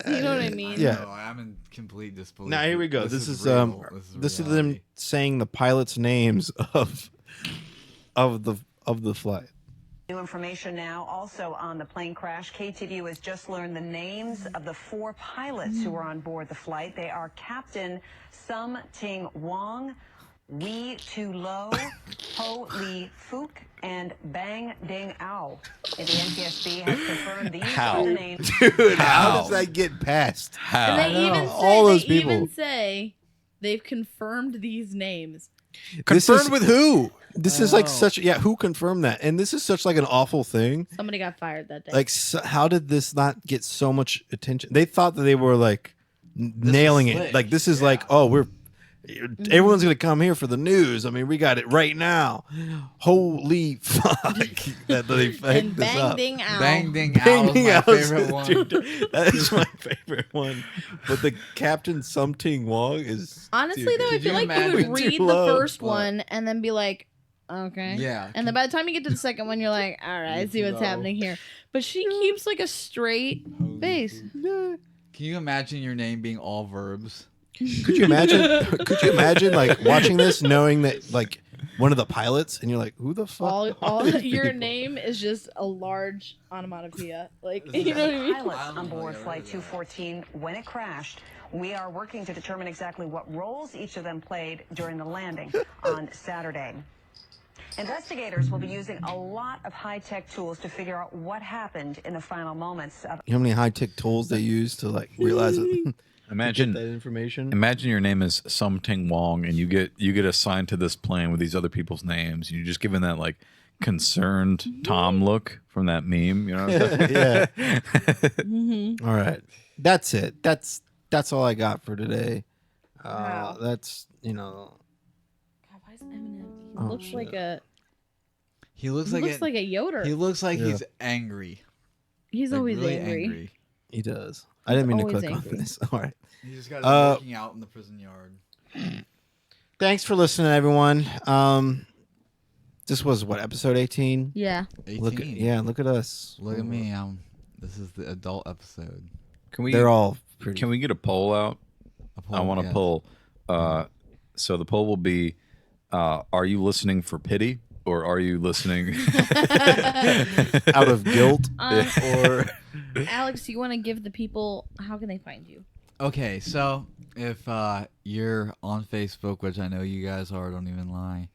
[SPEAKER 4] You know what I mean?
[SPEAKER 1] Yeah.
[SPEAKER 3] No, I'm in complete disbelief.
[SPEAKER 1] Now here we go. This is
[SPEAKER 3] real.
[SPEAKER 1] this is them
[SPEAKER 3] reality.
[SPEAKER 1] saying the pilots' names of the flight.
[SPEAKER 15] New information now also on the plane crash. KTVU has just learned the names of the 4 pilots who were on board the flight. They are Captain Sum Ting Wong, Wee Tu Lo, Ho Lee Fook, and Bang Ding Ao. And the NTSB has confirmed these are the names.
[SPEAKER 1] Dude, how does that get past?
[SPEAKER 4] And they even say,
[SPEAKER 1] all those
[SPEAKER 4] they
[SPEAKER 1] people.
[SPEAKER 4] even say they've confirmed these names.
[SPEAKER 1] Confirmed
[SPEAKER 7] with who?
[SPEAKER 1] This is like such. Yeah, who confirmed that? And this is such like an awful thing.
[SPEAKER 4] Somebody got fired that day.
[SPEAKER 1] Like, how did this not get so much attention? They thought that they were like nailing it.
[SPEAKER 3] slick.
[SPEAKER 1] Like, this is like, oh, everyone's gonna come here for the news. I mean, we got it right now. Holy fuck! that they
[SPEAKER 4] and
[SPEAKER 1] faked this
[SPEAKER 4] Bang
[SPEAKER 1] up.
[SPEAKER 4] Ding Ow.
[SPEAKER 3] Bang Ding
[SPEAKER 1] Bang
[SPEAKER 3] Owl is
[SPEAKER 1] Ding
[SPEAKER 3] my
[SPEAKER 1] Owl is-
[SPEAKER 3] favorite one.
[SPEAKER 1] dude, that is my favorite one. But the Captain Something Wong is
[SPEAKER 4] Honestly,
[SPEAKER 1] dude,
[SPEAKER 4] though, I
[SPEAKER 3] could
[SPEAKER 4] feel
[SPEAKER 3] you
[SPEAKER 4] like you
[SPEAKER 3] imagine?
[SPEAKER 4] would
[SPEAKER 1] Too
[SPEAKER 4] read the
[SPEAKER 1] low,
[SPEAKER 4] first
[SPEAKER 1] but-
[SPEAKER 4] one and then be like, okay.
[SPEAKER 3] Yeah.
[SPEAKER 4] And then by the time you get to the second one, you're like, all right, I see what's happening here. But she keeps like a straight face.
[SPEAKER 3] Can you imagine your name being all verbs?
[SPEAKER 1] Could you imagine? Could you imagine like watching this, knowing that like one of the pilots, and you're like, who the fuck?
[SPEAKER 4] All
[SPEAKER 1] are these
[SPEAKER 4] your
[SPEAKER 1] people?
[SPEAKER 4] name is just a large onomatopoeia. Like, you know what I mean?
[SPEAKER 15] Pilots on board Flight 214 when it crashed. We are working to determine exactly what roles each of them played during the landing on Saturday. Investigators will be using a lot of high-tech tools to figure out what happened in the final moments of.
[SPEAKER 1] You know how many high-tech tools they use to like realize it?
[SPEAKER 7] Imagine
[SPEAKER 1] to get that information.
[SPEAKER 7] Imagine your name is Something Wong, and you get assigned to this plane with these other people's names, and you're just given that like concerned Tom look from that meme. You know what I'm saying?
[SPEAKER 1] Yeah. All right, that's it. That's all I got for today.
[SPEAKER 4] Wow.
[SPEAKER 1] That's God,
[SPEAKER 4] why is Eminem? He looks
[SPEAKER 1] shit.
[SPEAKER 4] like a.
[SPEAKER 3] He looks
[SPEAKER 4] He
[SPEAKER 3] like
[SPEAKER 4] looks like a Yoder.
[SPEAKER 3] He looks like
[SPEAKER 1] Yeah.
[SPEAKER 3] he's angry.
[SPEAKER 4] He's
[SPEAKER 3] Like,
[SPEAKER 4] always
[SPEAKER 3] really
[SPEAKER 4] angry.
[SPEAKER 1] He does. I didn't mean to
[SPEAKER 4] Always
[SPEAKER 1] click
[SPEAKER 4] angry.
[SPEAKER 1] on this. All right.
[SPEAKER 3] He just got us working out in the prison yard.
[SPEAKER 1] Thanks for listening, everyone. This was what, episode 18?
[SPEAKER 4] Yeah.
[SPEAKER 1] Look at us.
[SPEAKER 3] Look at me. This is the adult episode.
[SPEAKER 7] Can we?
[SPEAKER 1] They're all pretty.
[SPEAKER 7] Can we get a poll out? I want to
[SPEAKER 3] yes.
[SPEAKER 7] poll. So the poll will be: are you listening for pity, or are you listening
[SPEAKER 1] out of guilt?
[SPEAKER 7] Or
[SPEAKER 4] Alex, you want to give the people, how can they find you?
[SPEAKER 3] Okay, so if you're on Facebook, which I know you guys are, don't even lie.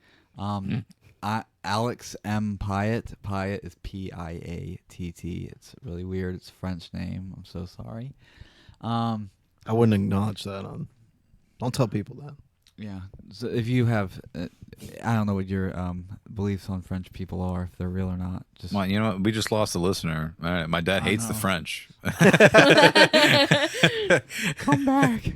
[SPEAKER 3] Alex M. Piatt. Piatt is Piatt. It's really weird. It's a French name. I'm so sorry.
[SPEAKER 1] I wouldn't acknowledge that. Don't tell people that.
[SPEAKER 3] Yeah. So if you have, I don't know what your beliefs on French people are, if they're real or not. Just
[SPEAKER 7] well, you know what? We just lost a listener. All right, my dad
[SPEAKER 3] I
[SPEAKER 7] hates the
[SPEAKER 3] know.
[SPEAKER 7] French.
[SPEAKER 3] Come back.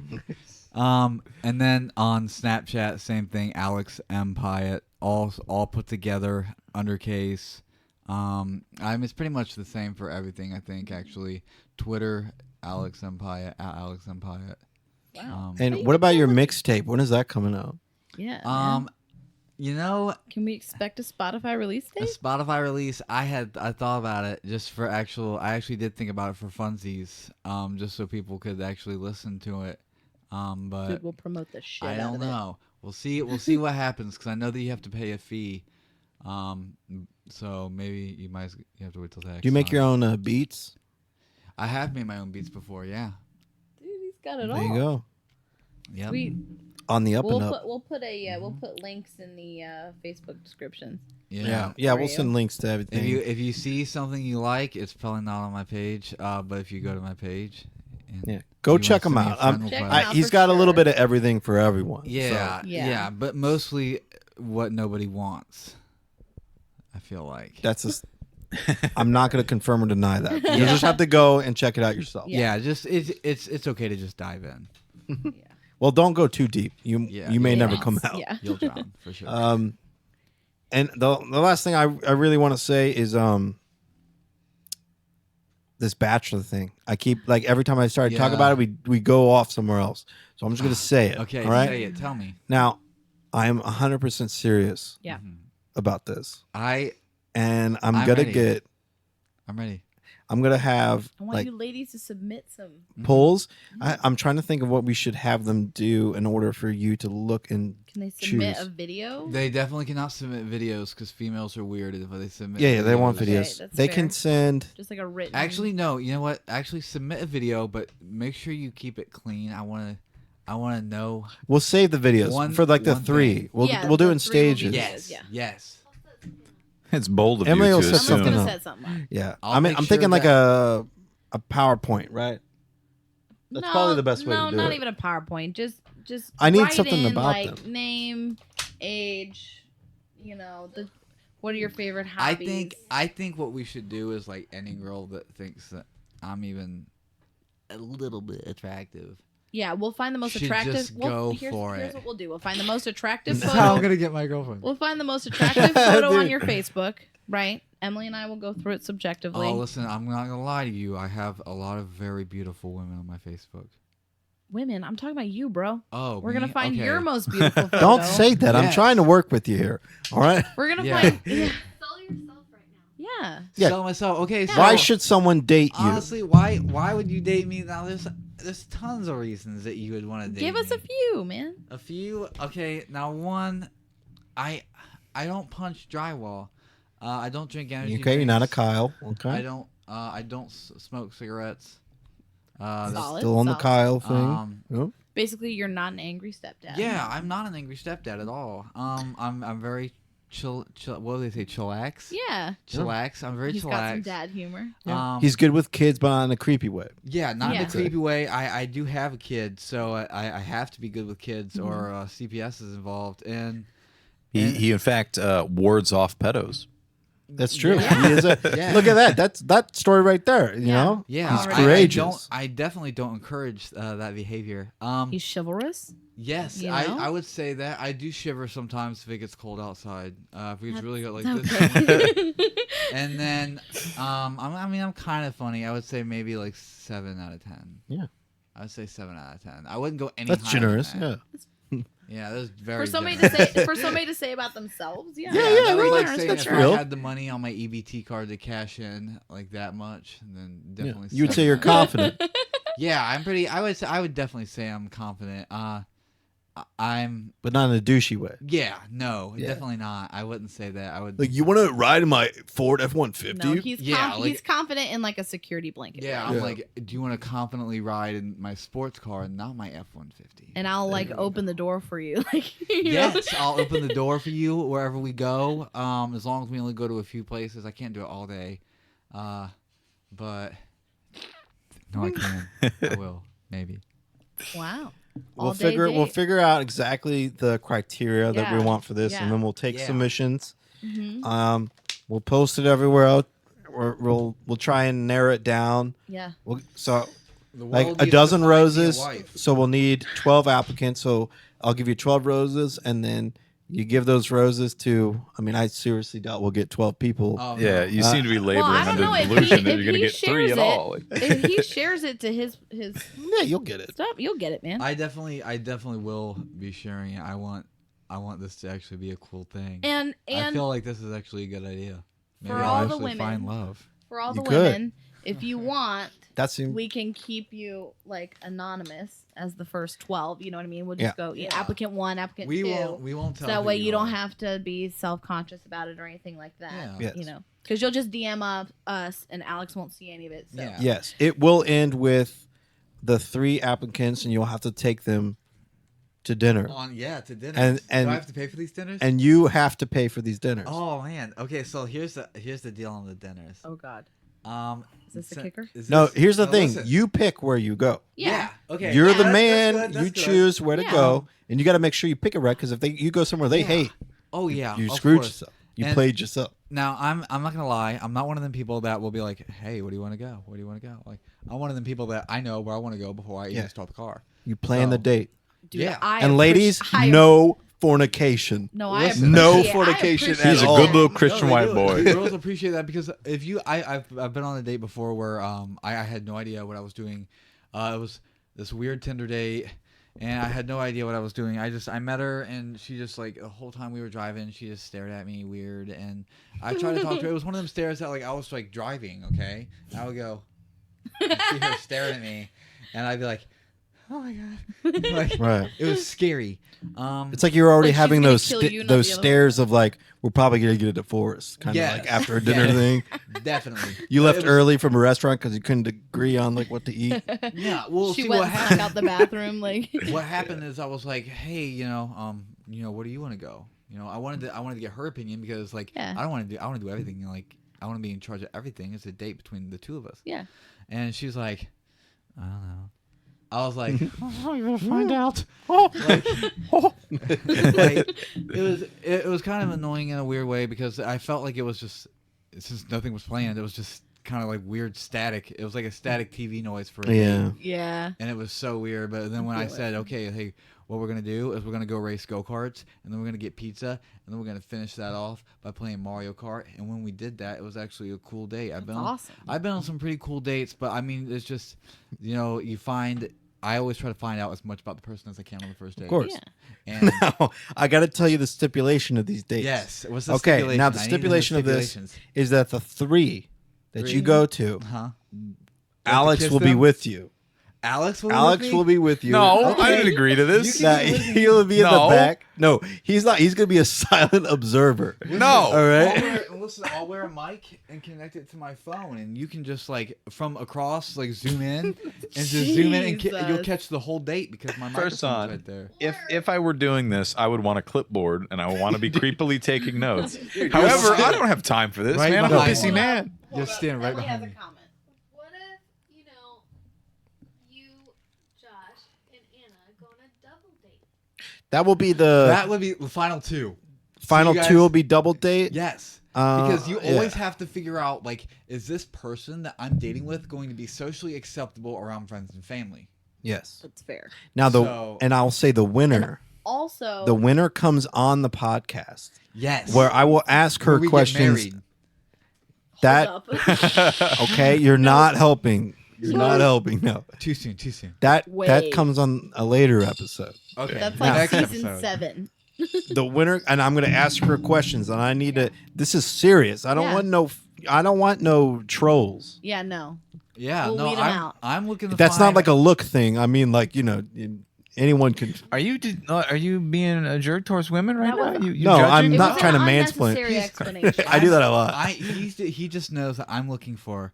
[SPEAKER 3] And then on Snapchat, same thing. Alex M. Piatt, all put together, undercase. It's pretty much the same for everything. I think actually, Twitter, Alex M. Piatt, at Alex M. Piatt.
[SPEAKER 4] Wow.
[SPEAKER 1] And what about your mixtape? When is that coming out?
[SPEAKER 4] Yeah.
[SPEAKER 3] Um, you know,
[SPEAKER 4] Can we expect a Spotify release
[SPEAKER 3] a
[SPEAKER 4] date?
[SPEAKER 3] Spotify release. I thought about it just for actual. I actually did think about it for funsies. Just so people could actually listen to it. But
[SPEAKER 4] Dude, we'll promote the shit
[SPEAKER 3] I
[SPEAKER 4] out
[SPEAKER 3] don't
[SPEAKER 4] of it.
[SPEAKER 3] know. We'll see. We'll see what happens because I know that you have to pay a fee. So maybe you have to wait till the next
[SPEAKER 1] Do you make
[SPEAKER 3] time.
[SPEAKER 1] your own beats?
[SPEAKER 3] I have made my own beats before. Yeah.
[SPEAKER 4] Dude, he's got it all.
[SPEAKER 1] There you go.
[SPEAKER 3] Yep.
[SPEAKER 4] Sweet.
[SPEAKER 1] On the up
[SPEAKER 4] We'll
[SPEAKER 1] and up.
[SPEAKER 4] put we'll put links in the Facebook description.
[SPEAKER 1] Yeah,
[SPEAKER 4] For
[SPEAKER 1] we'll
[SPEAKER 4] you.
[SPEAKER 1] send links to everything.
[SPEAKER 3] If you see something you like, it's probably not on my page. But if you go to my page, and
[SPEAKER 1] Go
[SPEAKER 3] you
[SPEAKER 1] check him
[SPEAKER 3] wanna
[SPEAKER 1] out.
[SPEAKER 3] send me a friend request-
[SPEAKER 1] He's got a little bit of everything for everyone.
[SPEAKER 3] Yeah,
[SPEAKER 1] so.
[SPEAKER 3] yeah, but mostly what nobody wants. I feel like
[SPEAKER 1] I'm not going to confirm or deny that.
[SPEAKER 3] Yeah.
[SPEAKER 1] You just have to go and check it out yourself.
[SPEAKER 3] Yeah, just it's okay to just dive in.
[SPEAKER 1] Well, don't go too deep. You may never come out.
[SPEAKER 3] Yeah. You'll drown for sure.
[SPEAKER 1] And the last thing I really want to say is this Bachelor thing. I keep like every time I start to talk
[SPEAKER 3] Yeah.
[SPEAKER 1] about it, we go off somewhere else. So I'm just going to say it.
[SPEAKER 3] Okay,
[SPEAKER 1] all right?
[SPEAKER 3] say it. Tell me.
[SPEAKER 1] Now, I am 100% serious.
[SPEAKER 4] Yeah.
[SPEAKER 1] About this.
[SPEAKER 3] I'm
[SPEAKER 1] gonna
[SPEAKER 3] ready.
[SPEAKER 1] get.
[SPEAKER 3] I'm ready.
[SPEAKER 1] I'm gonna have
[SPEAKER 4] I want you ladies to submit some.
[SPEAKER 1] polls. I'm trying to think of what we should have them do in order for you to look and
[SPEAKER 4] Can they submit
[SPEAKER 1] choose.
[SPEAKER 4] a video?
[SPEAKER 3] They definitely cannot submit videos because females are weird if they submit.
[SPEAKER 1] Yeah, they want
[SPEAKER 4] Okay,
[SPEAKER 1] videos.
[SPEAKER 4] that's
[SPEAKER 1] They
[SPEAKER 4] fair.
[SPEAKER 1] can send.
[SPEAKER 4] Just like a written.
[SPEAKER 3] Actually, no. You know what? Actually, submit a video, but make sure you keep it clean. I wanna know.
[SPEAKER 1] We'll save the videos for like the
[SPEAKER 3] one
[SPEAKER 1] three.
[SPEAKER 3] thing.
[SPEAKER 1] We'll
[SPEAKER 4] Yeah,
[SPEAKER 1] do
[SPEAKER 4] the
[SPEAKER 1] it in
[SPEAKER 4] 3 will be
[SPEAKER 1] stages.
[SPEAKER 3] Yes.
[SPEAKER 4] Yeah.
[SPEAKER 3] Yes.
[SPEAKER 7] It's bold of
[SPEAKER 1] Emily
[SPEAKER 7] you
[SPEAKER 1] will
[SPEAKER 7] to
[SPEAKER 1] set
[SPEAKER 7] assume.
[SPEAKER 1] something
[SPEAKER 4] gonna
[SPEAKER 1] up.
[SPEAKER 4] set something up.
[SPEAKER 1] Yeah,
[SPEAKER 3] I'll
[SPEAKER 1] I'm
[SPEAKER 3] make
[SPEAKER 1] thinking
[SPEAKER 3] sure
[SPEAKER 1] like
[SPEAKER 3] that-
[SPEAKER 1] a PowerPoint, right? That's probably the best way to do
[SPEAKER 4] not
[SPEAKER 1] it.
[SPEAKER 4] even a PowerPoint. Just
[SPEAKER 1] I need
[SPEAKER 4] write
[SPEAKER 1] something
[SPEAKER 4] in,
[SPEAKER 1] about
[SPEAKER 4] like
[SPEAKER 1] them.
[SPEAKER 4] name, age. What are your favorite hobbies?
[SPEAKER 3] I think what we should do is like any girl that thinks that I'm even a little bit attractive.
[SPEAKER 4] Yeah, we'll find the most
[SPEAKER 3] Should
[SPEAKER 4] attractive.
[SPEAKER 3] just go
[SPEAKER 4] here's
[SPEAKER 3] for
[SPEAKER 4] here's
[SPEAKER 3] it.
[SPEAKER 4] what we'll do. We'll find the most attractive
[SPEAKER 3] That's
[SPEAKER 4] photo.
[SPEAKER 3] how I'm gonna get my girlfriend.
[SPEAKER 4] We'll find the most attractive photo on
[SPEAKER 1] Dude.
[SPEAKER 4] your Facebook, right? Emily and I will go through it subjectively.
[SPEAKER 3] Oh, listen, I'm not gonna lie to you. I have a lot of very beautiful women on my Facebook.
[SPEAKER 4] Women, I'm talking about you, bro.
[SPEAKER 3] Oh,
[SPEAKER 4] we're gonna
[SPEAKER 3] me?
[SPEAKER 4] find
[SPEAKER 3] Okay.
[SPEAKER 4] your most beautiful photo.
[SPEAKER 1] Don't say that. I'm
[SPEAKER 3] Yes.
[SPEAKER 1] trying to work with you here. All right.
[SPEAKER 4] We're gonna
[SPEAKER 3] Yeah.
[SPEAKER 4] find. Yeah.
[SPEAKER 9] Sell yourself right now.
[SPEAKER 4] Yeah.
[SPEAKER 1] Yeah.
[SPEAKER 3] Sell myself. Okay. So
[SPEAKER 1] Why should someone date you?
[SPEAKER 3] honestly, why would you date me? Now there's tons of reasons that you would want to date
[SPEAKER 4] Give us
[SPEAKER 3] me.
[SPEAKER 4] a few, man.
[SPEAKER 3] A few. Okay. Now one, I don't punch drywall. I don't drink energy.
[SPEAKER 1] Okay, you're not a
[SPEAKER 3] drinks.
[SPEAKER 1] Kyle. Okay.
[SPEAKER 3] I don't smoke cigarettes. That's-
[SPEAKER 4] Solid.
[SPEAKER 1] Still on the
[SPEAKER 4] solid.
[SPEAKER 1] Kyle thing. Oh.
[SPEAKER 4] Basically, you're not an angry stepdad.
[SPEAKER 3] Yeah, I'm not an angry stepdad at all. I'm very what do they say? Chillax.
[SPEAKER 4] Yeah.
[SPEAKER 3] Chillax. I'm very
[SPEAKER 4] He's
[SPEAKER 3] chillax.
[SPEAKER 4] got some dad humor.
[SPEAKER 1] He's good with kids, but not in a creepy way.
[SPEAKER 3] Yeah, not in a creepy way. I do have a kid, so I have to be good with kids, or CPS is involved, and
[SPEAKER 7] He in fact wards off pedos.
[SPEAKER 1] That's true.
[SPEAKER 3] Yeah.
[SPEAKER 1] He is a,
[SPEAKER 3] Yeah.
[SPEAKER 1] Look at that. That's that story right there. You know.
[SPEAKER 3] Yeah,
[SPEAKER 1] He's courageous.
[SPEAKER 3] I definitely don't encourage that behavior.
[SPEAKER 4] He's chivalrous.
[SPEAKER 3] Yes,
[SPEAKER 4] You know?
[SPEAKER 3] I would say that. I do shiver sometimes if it gets cold outside. If it gets really good like
[SPEAKER 4] okay.
[SPEAKER 3] this. And then, I'm kind of funny. I would say maybe like 7 out of 10.
[SPEAKER 1] Yeah.
[SPEAKER 3] I would say 7 out of 10. I wouldn't go any
[SPEAKER 1] That's
[SPEAKER 3] higher
[SPEAKER 1] generous.
[SPEAKER 3] than that.
[SPEAKER 1] Yeah.
[SPEAKER 3] Yeah, that's very
[SPEAKER 4] For somebody
[SPEAKER 3] generous.
[SPEAKER 4] to say about themselves, yeah.
[SPEAKER 3] That was like
[SPEAKER 4] generous,
[SPEAKER 3] saying
[SPEAKER 4] that's
[SPEAKER 3] if
[SPEAKER 4] right.
[SPEAKER 3] I had the money on my EBT card to cash in like that much, then definitely.
[SPEAKER 1] You would say you're confident.
[SPEAKER 3] Yeah, I'm pretty. I would definitely say I'm confident. I'm.
[SPEAKER 1] But not in a douchey way.
[SPEAKER 3] Yeah, no,
[SPEAKER 1] Yeah.
[SPEAKER 3] definitely not. I wouldn't say that. I would.
[SPEAKER 1] Like, you want to ride in my Ford F-150?
[SPEAKER 4] No, he's
[SPEAKER 3] Yeah,
[SPEAKER 4] he's confident in like a security blanket.
[SPEAKER 3] Yeah,
[SPEAKER 4] right?
[SPEAKER 3] I'm like, do you want to confidently ride in my sports car and not my F-150?
[SPEAKER 4] And I'll like open the door for you. Like, you know?
[SPEAKER 3] Yes, I'll open the door for you wherever we go. As long as we only go to a few places. I can't do it all day, but no, I can. I will maybe.
[SPEAKER 4] Wow.
[SPEAKER 1] We'll figure out exactly the criteria that we
[SPEAKER 4] Yeah.
[SPEAKER 1] want for this,
[SPEAKER 4] Yeah.
[SPEAKER 1] and then we'll take
[SPEAKER 3] Yeah.
[SPEAKER 1] submissions.
[SPEAKER 4] Mhm.
[SPEAKER 1] We'll post it everywhere else. We'll try and narrow it down.
[SPEAKER 4] Yeah.
[SPEAKER 1] So
[SPEAKER 3] The
[SPEAKER 1] like
[SPEAKER 3] world
[SPEAKER 1] a
[SPEAKER 3] needs to
[SPEAKER 1] dozen
[SPEAKER 3] find me a
[SPEAKER 1] roses.
[SPEAKER 3] wife.
[SPEAKER 1] So we'll need 12 applicants. So I'll give you 12 roses, and then you give those roses to. I mean, I seriously doubt we'll get 12 people.
[SPEAKER 3] Oh,
[SPEAKER 7] Yeah, you seem to be laboring
[SPEAKER 4] Well, I don't
[SPEAKER 7] under
[SPEAKER 4] know
[SPEAKER 7] the
[SPEAKER 4] if
[SPEAKER 7] delusion that
[SPEAKER 4] he
[SPEAKER 7] you're going to get 3
[SPEAKER 4] shares
[SPEAKER 7] at
[SPEAKER 4] it.
[SPEAKER 7] all.
[SPEAKER 4] If he shares it to his
[SPEAKER 1] Yeah, you'll get it.
[SPEAKER 4] stuff, you'll get it, man.
[SPEAKER 3] I definitely will be sharing it. I want this to actually be a cool thing.
[SPEAKER 4] And
[SPEAKER 3] I feel like this is actually a good idea. Maybe
[SPEAKER 4] For
[SPEAKER 3] I'll
[SPEAKER 4] all the
[SPEAKER 3] actually
[SPEAKER 4] women.
[SPEAKER 3] find love.
[SPEAKER 4] For all
[SPEAKER 1] You
[SPEAKER 4] the
[SPEAKER 1] could.
[SPEAKER 4] women, if you want,
[SPEAKER 1] That's
[SPEAKER 4] we can keep you like anonymous as the first 12. You know what I mean? We'll just
[SPEAKER 1] Yeah.
[SPEAKER 4] go applicant 1, applicant
[SPEAKER 3] We
[SPEAKER 4] 2.
[SPEAKER 3] won't tell.
[SPEAKER 4] So that
[SPEAKER 3] who
[SPEAKER 4] way you don't
[SPEAKER 3] are.
[SPEAKER 4] have to be self-conscious about it or anything like that.
[SPEAKER 3] Yeah.
[SPEAKER 1] Yes.
[SPEAKER 4] You know, because you'll just DM us and Alex won't see any of it. So.
[SPEAKER 3] Yeah.
[SPEAKER 1] Yes, it will end with the 3 applicants, and you'll have to take them to dinner.
[SPEAKER 3] To dinner.
[SPEAKER 1] And
[SPEAKER 3] do I have to pay for these dinners?
[SPEAKER 1] And you have to pay for these dinners.
[SPEAKER 3] Oh man. Okay, so here's the deal on the dinners.
[SPEAKER 4] Oh God.
[SPEAKER 3] Is
[SPEAKER 4] this the kicker?
[SPEAKER 1] No, here's the thing.
[SPEAKER 3] Listen.
[SPEAKER 1] You pick where you go.
[SPEAKER 4] Yeah.
[SPEAKER 3] Okay.
[SPEAKER 1] You're
[SPEAKER 3] Yeah,
[SPEAKER 1] the
[SPEAKER 3] that's
[SPEAKER 1] man.
[SPEAKER 3] good, that's
[SPEAKER 1] You
[SPEAKER 3] good.
[SPEAKER 1] choose where to
[SPEAKER 4] Yeah.
[SPEAKER 1] go, and you got to make sure you pick it right. Because if you go somewhere they hate,
[SPEAKER 3] Oh yeah.
[SPEAKER 1] you
[SPEAKER 3] of
[SPEAKER 1] screwed
[SPEAKER 3] course.
[SPEAKER 1] yourself. You
[SPEAKER 3] And
[SPEAKER 1] played yourself.
[SPEAKER 3] Now I'm not gonna lie. I'm not one of them people that will be like, hey, where do you want to go? Where do you want to go? Like I'm one of them people that I know where I want to go before I even
[SPEAKER 1] Yeah.
[SPEAKER 3] start the car.
[SPEAKER 1] You plan the
[SPEAKER 3] So-
[SPEAKER 1] date.
[SPEAKER 4] Dude,
[SPEAKER 3] Yeah.
[SPEAKER 1] And ladies, no fornication.
[SPEAKER 4] No, I
[SPEAKER 1] no
[SPEAKER 4] appreciate- I
[SPEAKER 1] fornication
[SPEAKER 4] appreciate
[SPEAKER 1] at
[SPEAKER 7] He's a
[SPEAKER 1] all.
[SPEAKER 7] good little Christian
[SPEAKER 3] No, they
[SPEAKER 7] white
[SPEAKER 3] do.
[SPEAKER 7] boy.
[SPEAKER 3] Girls appreciate that because if you, I've been on a date before where I had no idea what I was doing. It was this weird Tinder date, and I had no idea what I was doing. I met her, and she just like the whole time we were driving, she just stared at me weird, and I tried to talk to her. It was one of them stares that like I was like driving, okay, and I would go, and see her staring at me, and I'd be like, oh my god, like,
[SPEAKER 1] Right.
[SPEAKER 3] It was scary.
[SPEAKER 1] It's like you're already
[SPEAKER 4] Like she's
[SPEAKER 1] having
[SPEAKER 4] gonna
[SPEAKER 1] those
[SPEAKER 4] kill you, not
[SPEAKER 1] those
[SPEAKER 4] the other
[SPEAKER 1] stares of like, we're probably gonna get a divorce, kind of
[SPEAKER 3] Yes.
[SPEAKER 1] like after a dinner
[SPEAKER 3] Yes.
[SPEAKER 1] thing.
[SPEAKER 3] Definitely.
[SPEAKER 1] You left
[SPEAKER 3] It was-
[SPEAKER 1] early from a restaurant because you couldn't agree on like what to eat.
[SPEAKER 3] Yeah, well,
[SPEAKER 4] she
[SPEAKER 3] see
[SPEAKER 4] went
[SPEAKER 3] what
[SPEAKER 4] and snuck
[SPEAKER 3] happened.
[SPEAKER 4] out the bathroom. Like
[SPEAKER 3] What happened is I was like, hey, where do you want to go? I wanted to get her opinion because like
[SPEAKER 4] Yeah.
[SPEAKER 3] I want to do everything. Like I want to be in charge of everything. It's a date between the two of us.
[SPEAKER 4] Yeah.
[SPEAKER 3] And she's like, I don't know. I was like, oh, you're gonna find out. Like, it was kind of annoying in a weird way because I felt like it was just since nothing was planned, it was just kind of like weird static. It was like a static TV noise for a
[SPEAKER 1] Yeah.
[SPEAKER 3] date.
[SPEAKER 4] Yeah.
[SPEAKER 3] And it was so weird. But then when I said, okay, hey, what we're going to do is we're going to go race go-karts, and then we're going to get pizza, and then we're going to finish that off by playing Mario Kart. And when we did that, it was actually a cool date. I've been on some pretty cool dates, but I mean, it's just, you find... I always try to find out as much about the person as I can on the first date.
[SPEAKER 1] Of course.
[SPEAKER 3] Yeah. And
[SPEAKER 1] Now, I got to tell you the stipulation of these dates.
[SPEAKER 3] Yes. What's the
[SPEAKER 1] okay,
[SPEAKER 3] stipulation?
[SPEAKER 1] now the
[SPEAKER 3] I need to know the
[SPEAKER 1] stipulation of this
[SPEAKER 3] stipulations.
[SPEAKER 1] is that the 3 that
[SPEAKER 3] Three?
[SPEAKER 1] you go to,
[SPEAKER 3] Uh-huh.
[SPEAKER 1] Alex
[SPEAKER 3] kiss
[SPEAKER 1] will be
[SPEAKER 3] them?
[SPEAKER 1] with you.
[SPEAKER 3] Alex will
[SPEAKER 1] be with you.
[SPEAKER 7] No, I didn't agree to this.
[SPEAKER 1] Nah, he'll be in the back. No, he's not. He's gonna be a silent observer.
[SPEAKER 7] No.
[SPEAKER 1] All right.
[SPEAKER 3] I'll wear a mic and connect it to my phone, and you can just like from across like zoom in and just zoom in, and you'll catch the whole date because my
[SPEAKER 7] First
[SPEAKER 3] microphone's
[SPEAKER 7] on,
[SPEAKER 3] right there.
[SPEAKER 7] if I were doing this, I would want a clipboard and I would want to be creepily taking notes. However, I don't have time for this,
[SPEAKER 3] Right
[SPEAKER 7] man. I'm a
[SPEAKER 3] behind
[SPEAKER 7] busy
[SPEAKER 3] me.
[SPEAKER 7] man.
[SPEAKER 3] Just stand right behind me.
[SPEAKER 9] What if, you, Josh, and Anna go on a double date?
[SPEAKER 1] That will be
[SPEAKER 3] That would be the final two.
[SPEAKER 1] final
[SPEAKER 3] So you
[SPEAKER 1] two. Will
[SPEAKER 3] guys-
[SPEAKER 1] be double date.
[SPEAKER 3] Yes. Because you
[SPEAKER 1] yeah.
[SPEAKER 3] always have to figure out, like, is this person that I'm dating with going to be socially acceptable around friends and family?
[SPEAKER 1] Yes.
[SPEAKER 4] That's fair.
[SPEAKER 1] Now and I'll say the winner.
[SPEAKER 4] Also,
[SPEAKER 1] The winner comes on the podcast.
[SPEAKER 3] Yes.
[SPEAKER 1] Where I will ask her
[SPEAKER 3] Where we get
[SPEAKER 1] questions.
[SPEAKER 3] married.
[SPEAKER 1] That okay, you're not helping. You're not helping. No.
[SPEAKER 3] Too soon. Too soon.
[SPEAKER 1] That
[SPEAKER 4] Wait.
[SPEAKER 1] comes on a later episode.
[SPEAKER 3] Okay.
[SPEAKER 4] that's
[SPEAKER 1] Now-
[SPEAKER 4] like
[SPEAKER 3] Next
[SPEAKER 4] season
[SPEAKER 3] episode.
[SPEAKER 4] 7.
[SPEAKER 1] The winner, and I'm going to ask her questions, and I need to. This is serious. I don't
[SPEAKER 4] Yeah.
[SPEAKER 1] want no. I don't want no trolls.
[SPEAKER 4] Yeah, no.
[SPEAKER 3] Yeah,
[SPEAKER 4] We'll
[SPEAKER 3] no,
[SPEAKER 4] weed 'em out.
[SPEAKER 3] I'm looking to
[SPEAKER 1] That's
[SPEAKER 3] find...
[SPEAKER 1] not like a look thing. I mean, like anyone can.
[SPEAKER 7] Are you being a jerk towards women right
[SPEAKER 4] That
[SPEAKER 7] now?
[SPEAKER 4] was-
[SPEAKER 7] You
[SPEAKER 1] No,
[SPEAKER 7] judging?
[SPEAKER 1] I'm
[SPEAKER 4] It
[SPEAKER 1] not
[SPEAKER 4] was
[SPEAKER 1] trying to
[SPEAKER 4] an
[SPEAKER 1] mansplain.
[SPEAKER 4] unnecessary explanation.
[SPEAKER 1] I do that a lot.
[SPEAKER 3] He just knows that I'm looking for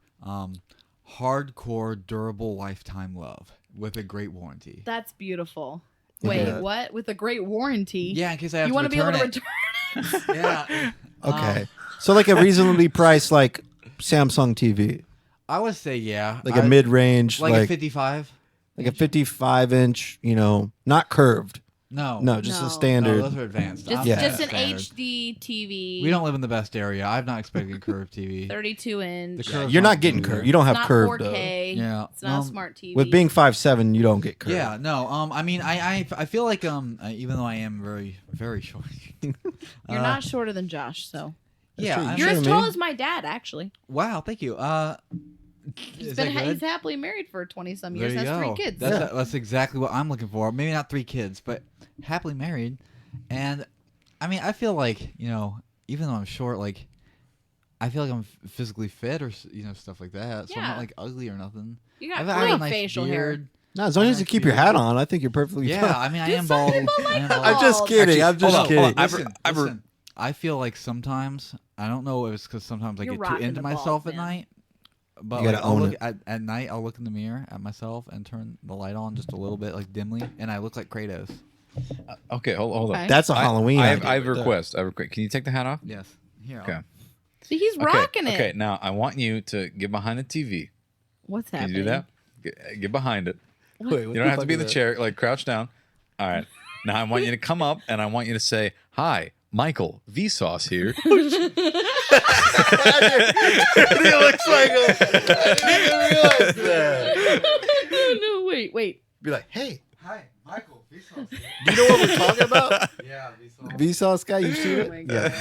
[SPEAKER 3] hardcore, durable, lifetime love with a great warranty.
[SPEAKER 4] That's beautiful. Wait,
[SPEAKER 1] Yeah.
[SPEAKER 4] what? With a great warranty?
[SPEAKER 3] Yeah, in case I have
[SPEAKER 4] you
[SPEAKER 3] to
[SPEAKER 4] want to be able to
[SPEAKER 3] return
[SPEAKER 4] return it?
[SPEAKER 3] Yeah.
[SPEAKER 1] Okay, so like a reasonably priced like Samsung TV,
[SPEAKER 3] I would say yeah.
[SPEAKER 1] like a mid-range,
[SPEAKER 3] like a 55.
[SPEAKER 1] like a 55-inch. Not curved.
[SPEAKER 3] No.
[SPEAKER 1] No, just
[SPEAKER 4] No.
[SPEAKER 1] a standard.
[SPEAKER 3] No, those are advanced.
[SPEAKER 4] Just,
[SPEAKER 3] I'm
[SPEAKER 1] Yeah.
[SPEAKER 4] just an
[SPEAKER 3] standard.
[SPEAKER 4] HD TV.
[SPEAKER 3] We don't live in the best area. I'm not expecting a curved TV.
[SPEAKER 4] 32 inch.
[SPEAKER 3] The curve's
[SPEAKER 1] You're not getting
[SPEAKER 3] gonna be
[SPEAKER 1] curved. You don't have
[SPEAKER 4] It's not
[SPEAKER 1] curved.
[SPEAKER 4] 4K.
[SPEAKER 3] Yeah.
[SPEAKER 4] It's not a smart TV.
[SPEAKER 1] With being 5'7", you don't get curved.
[SPEAKER 3] Yeah, no. I mean, I feel like even though I am very very short.
[SPEAKER 4] You're not shorter than Josh, so.
[SPEAKER 3] Yeah,
[SPEAKER 1] true.
[SPEAKER 3] I'm-
[SPEAKER 4] You're as
[SPEAKER 1] shouldn't
[SPEAKER 4] tall
[SPEAKER 1] be.
[SPEAKER 4] as my dad, actually.
[SPEAKER 3] Wow, thank you.
[SPEAKER 4] He's
[SPEAKER 3] Is that good?
[SPEAKER 4] he's happily married for 20-some
[SPEAKER 3] There
[SPEAKER 4] years.
[SPEAKER 3] you
[SPEAKER 4] Has
[SPEAKER 3] go.
[SPEAKER 4] 3 kids.
[SPEAKER 3] That's exactly what I'm looking for. Maybe not 3 kids, but happily married. And I mean, I feel like even though I'm short, like I feel like I'm physically fit or stuff like that. So I'm
[SPEAKER 4] Yeah.
[SPEAKER 3] not like ugly or nothing.
[SPEAKER 4] You got
[SPEAKER 3] I have a
[SPEAKER 4] great
[SPEAKER 3] nice
[SPEAKER 4] facial
[SPEAKER 3] beard.
[SPEAKER 4] hair.
[SPEAKER 1] No, as long as you keep your hat on, I think you're perfectly
[SPEAKER 3] Yeah,
[SPEAKER 1] fine.
[SPEAKER 3] I mean, I
[SPEAKER 4] Dude,
[SPEAKER 3] am
[SPEAKER 4] some
[SPEAKER 3] bald.
[SPEAKER 4] people like
[SPEAKER 3] I am
[SPEAKER 4] bald.
[SPEAKER 3] bald.
[SPEAKER 1] I'm just kidding. I'm just
[SPEAKER 7] hold on,
[SPEAKER 1] kidding.
[SPEAKER 7] hold on.
[SPEAKER 3] Listen, I feel like sometimes I don't know if it's because sometimes I
[SPEAKER 4] You're
[SPEAKER 3] get too
[SPEAKER 4] rocking
[SPEAKER 3] into
[SPEAKER 4] the balls,
[SPEAKER 3] myself at
[SPEAKER 4] man.
[SPEAKER 3] night. But
[SPEAKER 1] You gotta
[SPEAKER 3] I'll
[SPEAKER 1] own
[SPEAKER 3] look
[SPEAKER 1] it.
[SPEAKER 3] at night. I'll look in the mirror at myself and turn the light on just a little bit, like dimly, and I look like Kratos.
[SPEAKER 7] Okay, hold on.
[SPEAKER 4] Okay.
[SPEAKER 1] That's a Halloween.
[SPEAKER 7] I have
[SPEAKER 1] idea
[SPEAKER 7] a
[SPEAKER 1] right there.
[SPEAKER 7] request. I have a request. Can you take the hat off?
[SPEAKER 3] Yes. Here.
[SPEAKER 7] Okay.
[SPEAKER 4] See, he's rocking it.
[SPEAKER 7] Okay, now I want you to get behind the TV.
[SPEAKER 4] What's
[SPEAKER 7] Can
[SPEAKER 4] happening?
[SPEAKER 7] you do that? Get behind it.
[SPEAKER 1] Wait,
[SPEAKER 7] You don't have to be in the chair. Like crouch down. All right. Now I want you to come up and I want you to say, "Hi, Michael Vsauce here."
[SPEAKER 1] He looks like I didn't even realize that.
[SPEAKER 4] No, wait.
[SPEAKER 1] Be like, hey,
[SPEAKER 3] Hi, Michael. Vsauce.
[SPEAKER 1] do you know what we're talking about?
[SPEAKER 3] Yeah, Vsauce.
[SPEAKER 1] Vsauce guy, you see
[SPEAKER 4] Oh my
[SPEAKER 1] it?
[SPEAKER 4] God.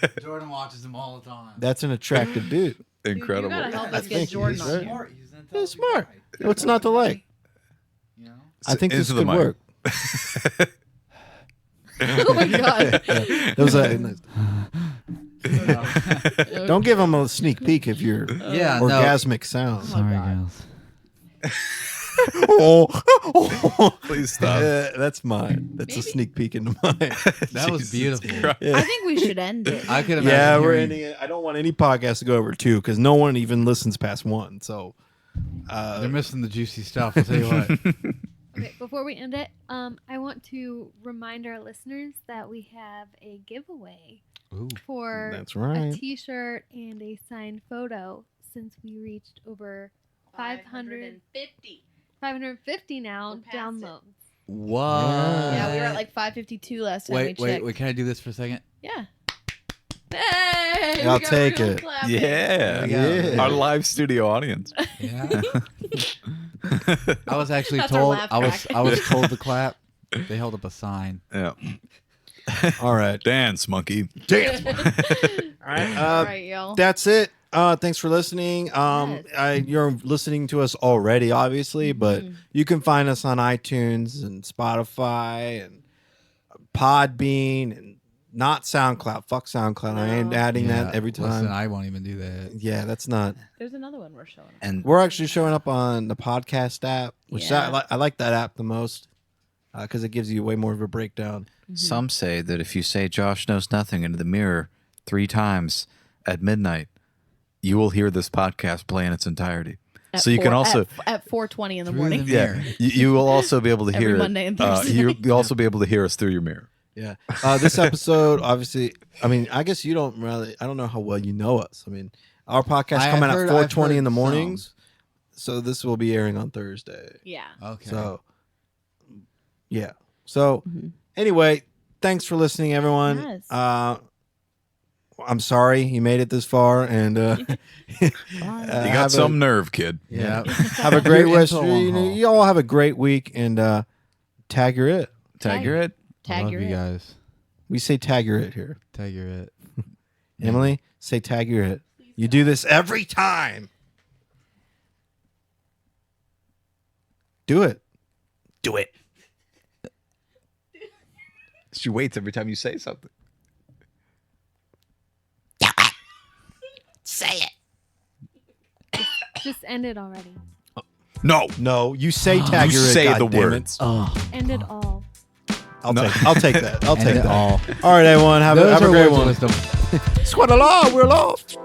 [SPEAKER 1] Yeah,
[SPEAKER 3] Jordan watches him all the time.
[SPEAKER 1] that's an attractive dude.
[SPEAKER 7] Incredible.
[SPEAKER 4] You gotta help
[SPEAKER 1] I
[SPEAKER 4] us get
[SPEAKER 1] think
[SPEAKER 4] Jordan
[SPEAKER 1] he's
[SPEAKER 4] on
[SPEAKER 1] right.
[SPEAKER 4] here.
[SPEAKER 3] Smart. He's an
[SPEAKER 1] He's
[SPEAKER 3] intelligent
[SPEAKER 1] smart.
[SPEAKER 3] guy.
[SPEAKER 1] What's not to like?
[SPEAKER 3] You know?
[SPEAKER 1] I think this
[SPEAKER 7] Into the
[SPEAKER 1] could
[SPEAKER 7] mic.
[SPEAKER 1] work.
[SPEAKER 4] Oh my God.
[SPEAKER 1] That was don't give him a sneak peek if you're
[SPEAKER 3] Yeah, no.
[SPEAKER 1] orgasmic sound.
[SPEAKER 4] Oh my God.
[SPEAKER 1] Oh,
[SPEAKER 7] Please stop.
[SPEAKER 1] that's mine. That's a
[SPEAKER 4] Maybe-
[SPEAKER 1] sneak peek into mine.
[SPEAKER 3] That was beautiful.
[SPEAKER 4] I think we should end it.
[SPEAKER 3] I could imagine.
[SPEAKER 1] Yeah, we're
[SPEAKER 3] hearing-
[SPEAKER 1] ending it. I don't want any podcast to go over 2 because no one even listens past 1. So
[SPEAKER 3] They're missing the juicy stuff. I'll tell you what.
[SPEAKER 9] Okay, before we end it, I want to remind our listeners that we have a giveaway
[SPEAKER 3] Ooh.
[SPEAKER 9] for
[SPEAKER 1] That's right.
[SPEAKER 9] a T-shirt and a signed photo since we reached over 550 now downloads.
[SPEAKER 3] What?
[SPEAKER 4] Yeah, we were at like 552 last time we checked.
[SPEAKER 3] Wait. Can I do this for a second?
[SPEAKER 4] Yeah. Hey,
[SPEAKER 1] I'll
[SPEAKER 4] we got
[SPEAKER 1] take
[SPEAKER 4] real
[SPEAKER 1] it.
[SPEAKER 4] clapping.
[SPEAKER 7] Yeah.
[SPEAKER 1] Yeah.
[SPEAKER 7] Our live studio audience.
[SPEAKER 3] Yeah. I was actually
[SPEAKER 4] That's our
[SPEAKER 3] told.
[SPEAKER 4] laugh
[SPEAKER 3] I was
[SPEAKER 4] track.
[SPEAKER 3] told to clap. They held up a sign.
[SPEAKER 7] Yeah.
[SPEAKER 1] all right.
[SPEAKER 7] Dance, monkey.
[SPEAKER 1] Dance. All right.
[SPEAKER 4] All right, y'all.
[SPEAKER 1] That's it. Thanks for listening.
[SPEAKER 4] Yes.
[SPEAKER 1] You're listening to us already, obviously, but you can find us on iTunes and Spotify and Podbean and Not SoundCloud. Fuck SoundCloud. I ain't adding that every time.
[SPEAKER 3] Listen, I won't even do that.
[SPEAKER 1] Yeah, that's not.
[SPEAKER 4] There's another one we're showing.
[SPEAKER 7] And
[SPEAKER 1] we're actually showing up on the podcast app, which I like that app the most because it gives you way more of a breakdown.
[SPEAKER 7] Some say that if you say Josh knows nothing into the mirror 3 times at midnight, you will hear this podcast play in its entirety. So you can also
[SPEAKER 4] at 4:20 in the morning.
[SPEAKER 7] Yeah, you will also be able to hear
[SPEAKER 4] Every Monday and Thursday.
[SPEAKER 7] you'll also be able to hear us through your mirror.
[SPEAKER 1] Yeah. This episode, obviously, I mean, I guess you don't really, I don't know how well you know us. I mean, our podcast coming at 4:20 in the mornings. So this will be airing on Thursday.
[SPEAKER 4] Yeah.
[SPEAKER 3] Okay.
[SPEAKER 1] So, yeah. So, anyway, thanks for listening, everyone.
[SPEAKER 4] Yes.
[SPEAKER 1] I'm sorry you made it this far, and
[SPEAKER 7] you got some nerve, kid.
[SPEAKER 1] Yeah. Have a great rest. You all have a great week, and tag your it.
[SPEAKER 7] Tag your it.
[SPEAKER 4] Tag your
[SPEAKER 3] you
[SPEAKER 4] it.
[SPEAKER 3] guys.
[SPEAKER 1] We say tag your it here.
[SPEAKER 3] Tag your it.
[SPEAKER 1] Emily, say tag your it. You do this every time. Do it. Do it.
[SPEAKER 7] She waits every time you say something.
[SPEAKER 4] Say it.
[SPEAKER 9] Just end it already.
[SPEAKER 1] No. You say tag your it.
[SPEAKER 7] Say
[SPEAKER 1] God
[SPEAKER 7] the
[SPEAKER 1] damn it.
[SPEAKER 7] words.
[SPEAKER 9] End it all.
[SPEAKER 1] I'll take that. I'll
[SPEAKER 3] End
[SPEAKER 1] take
[SPEAKER 3] it
[SPEAKER 1] that.
[SPEAKER 3] all.
[SPEAKER 1] All right, everyone. Have a great one.
[SPEAKER 3] Wisdom.
[SPEAKER 1] Squad along. We're lost.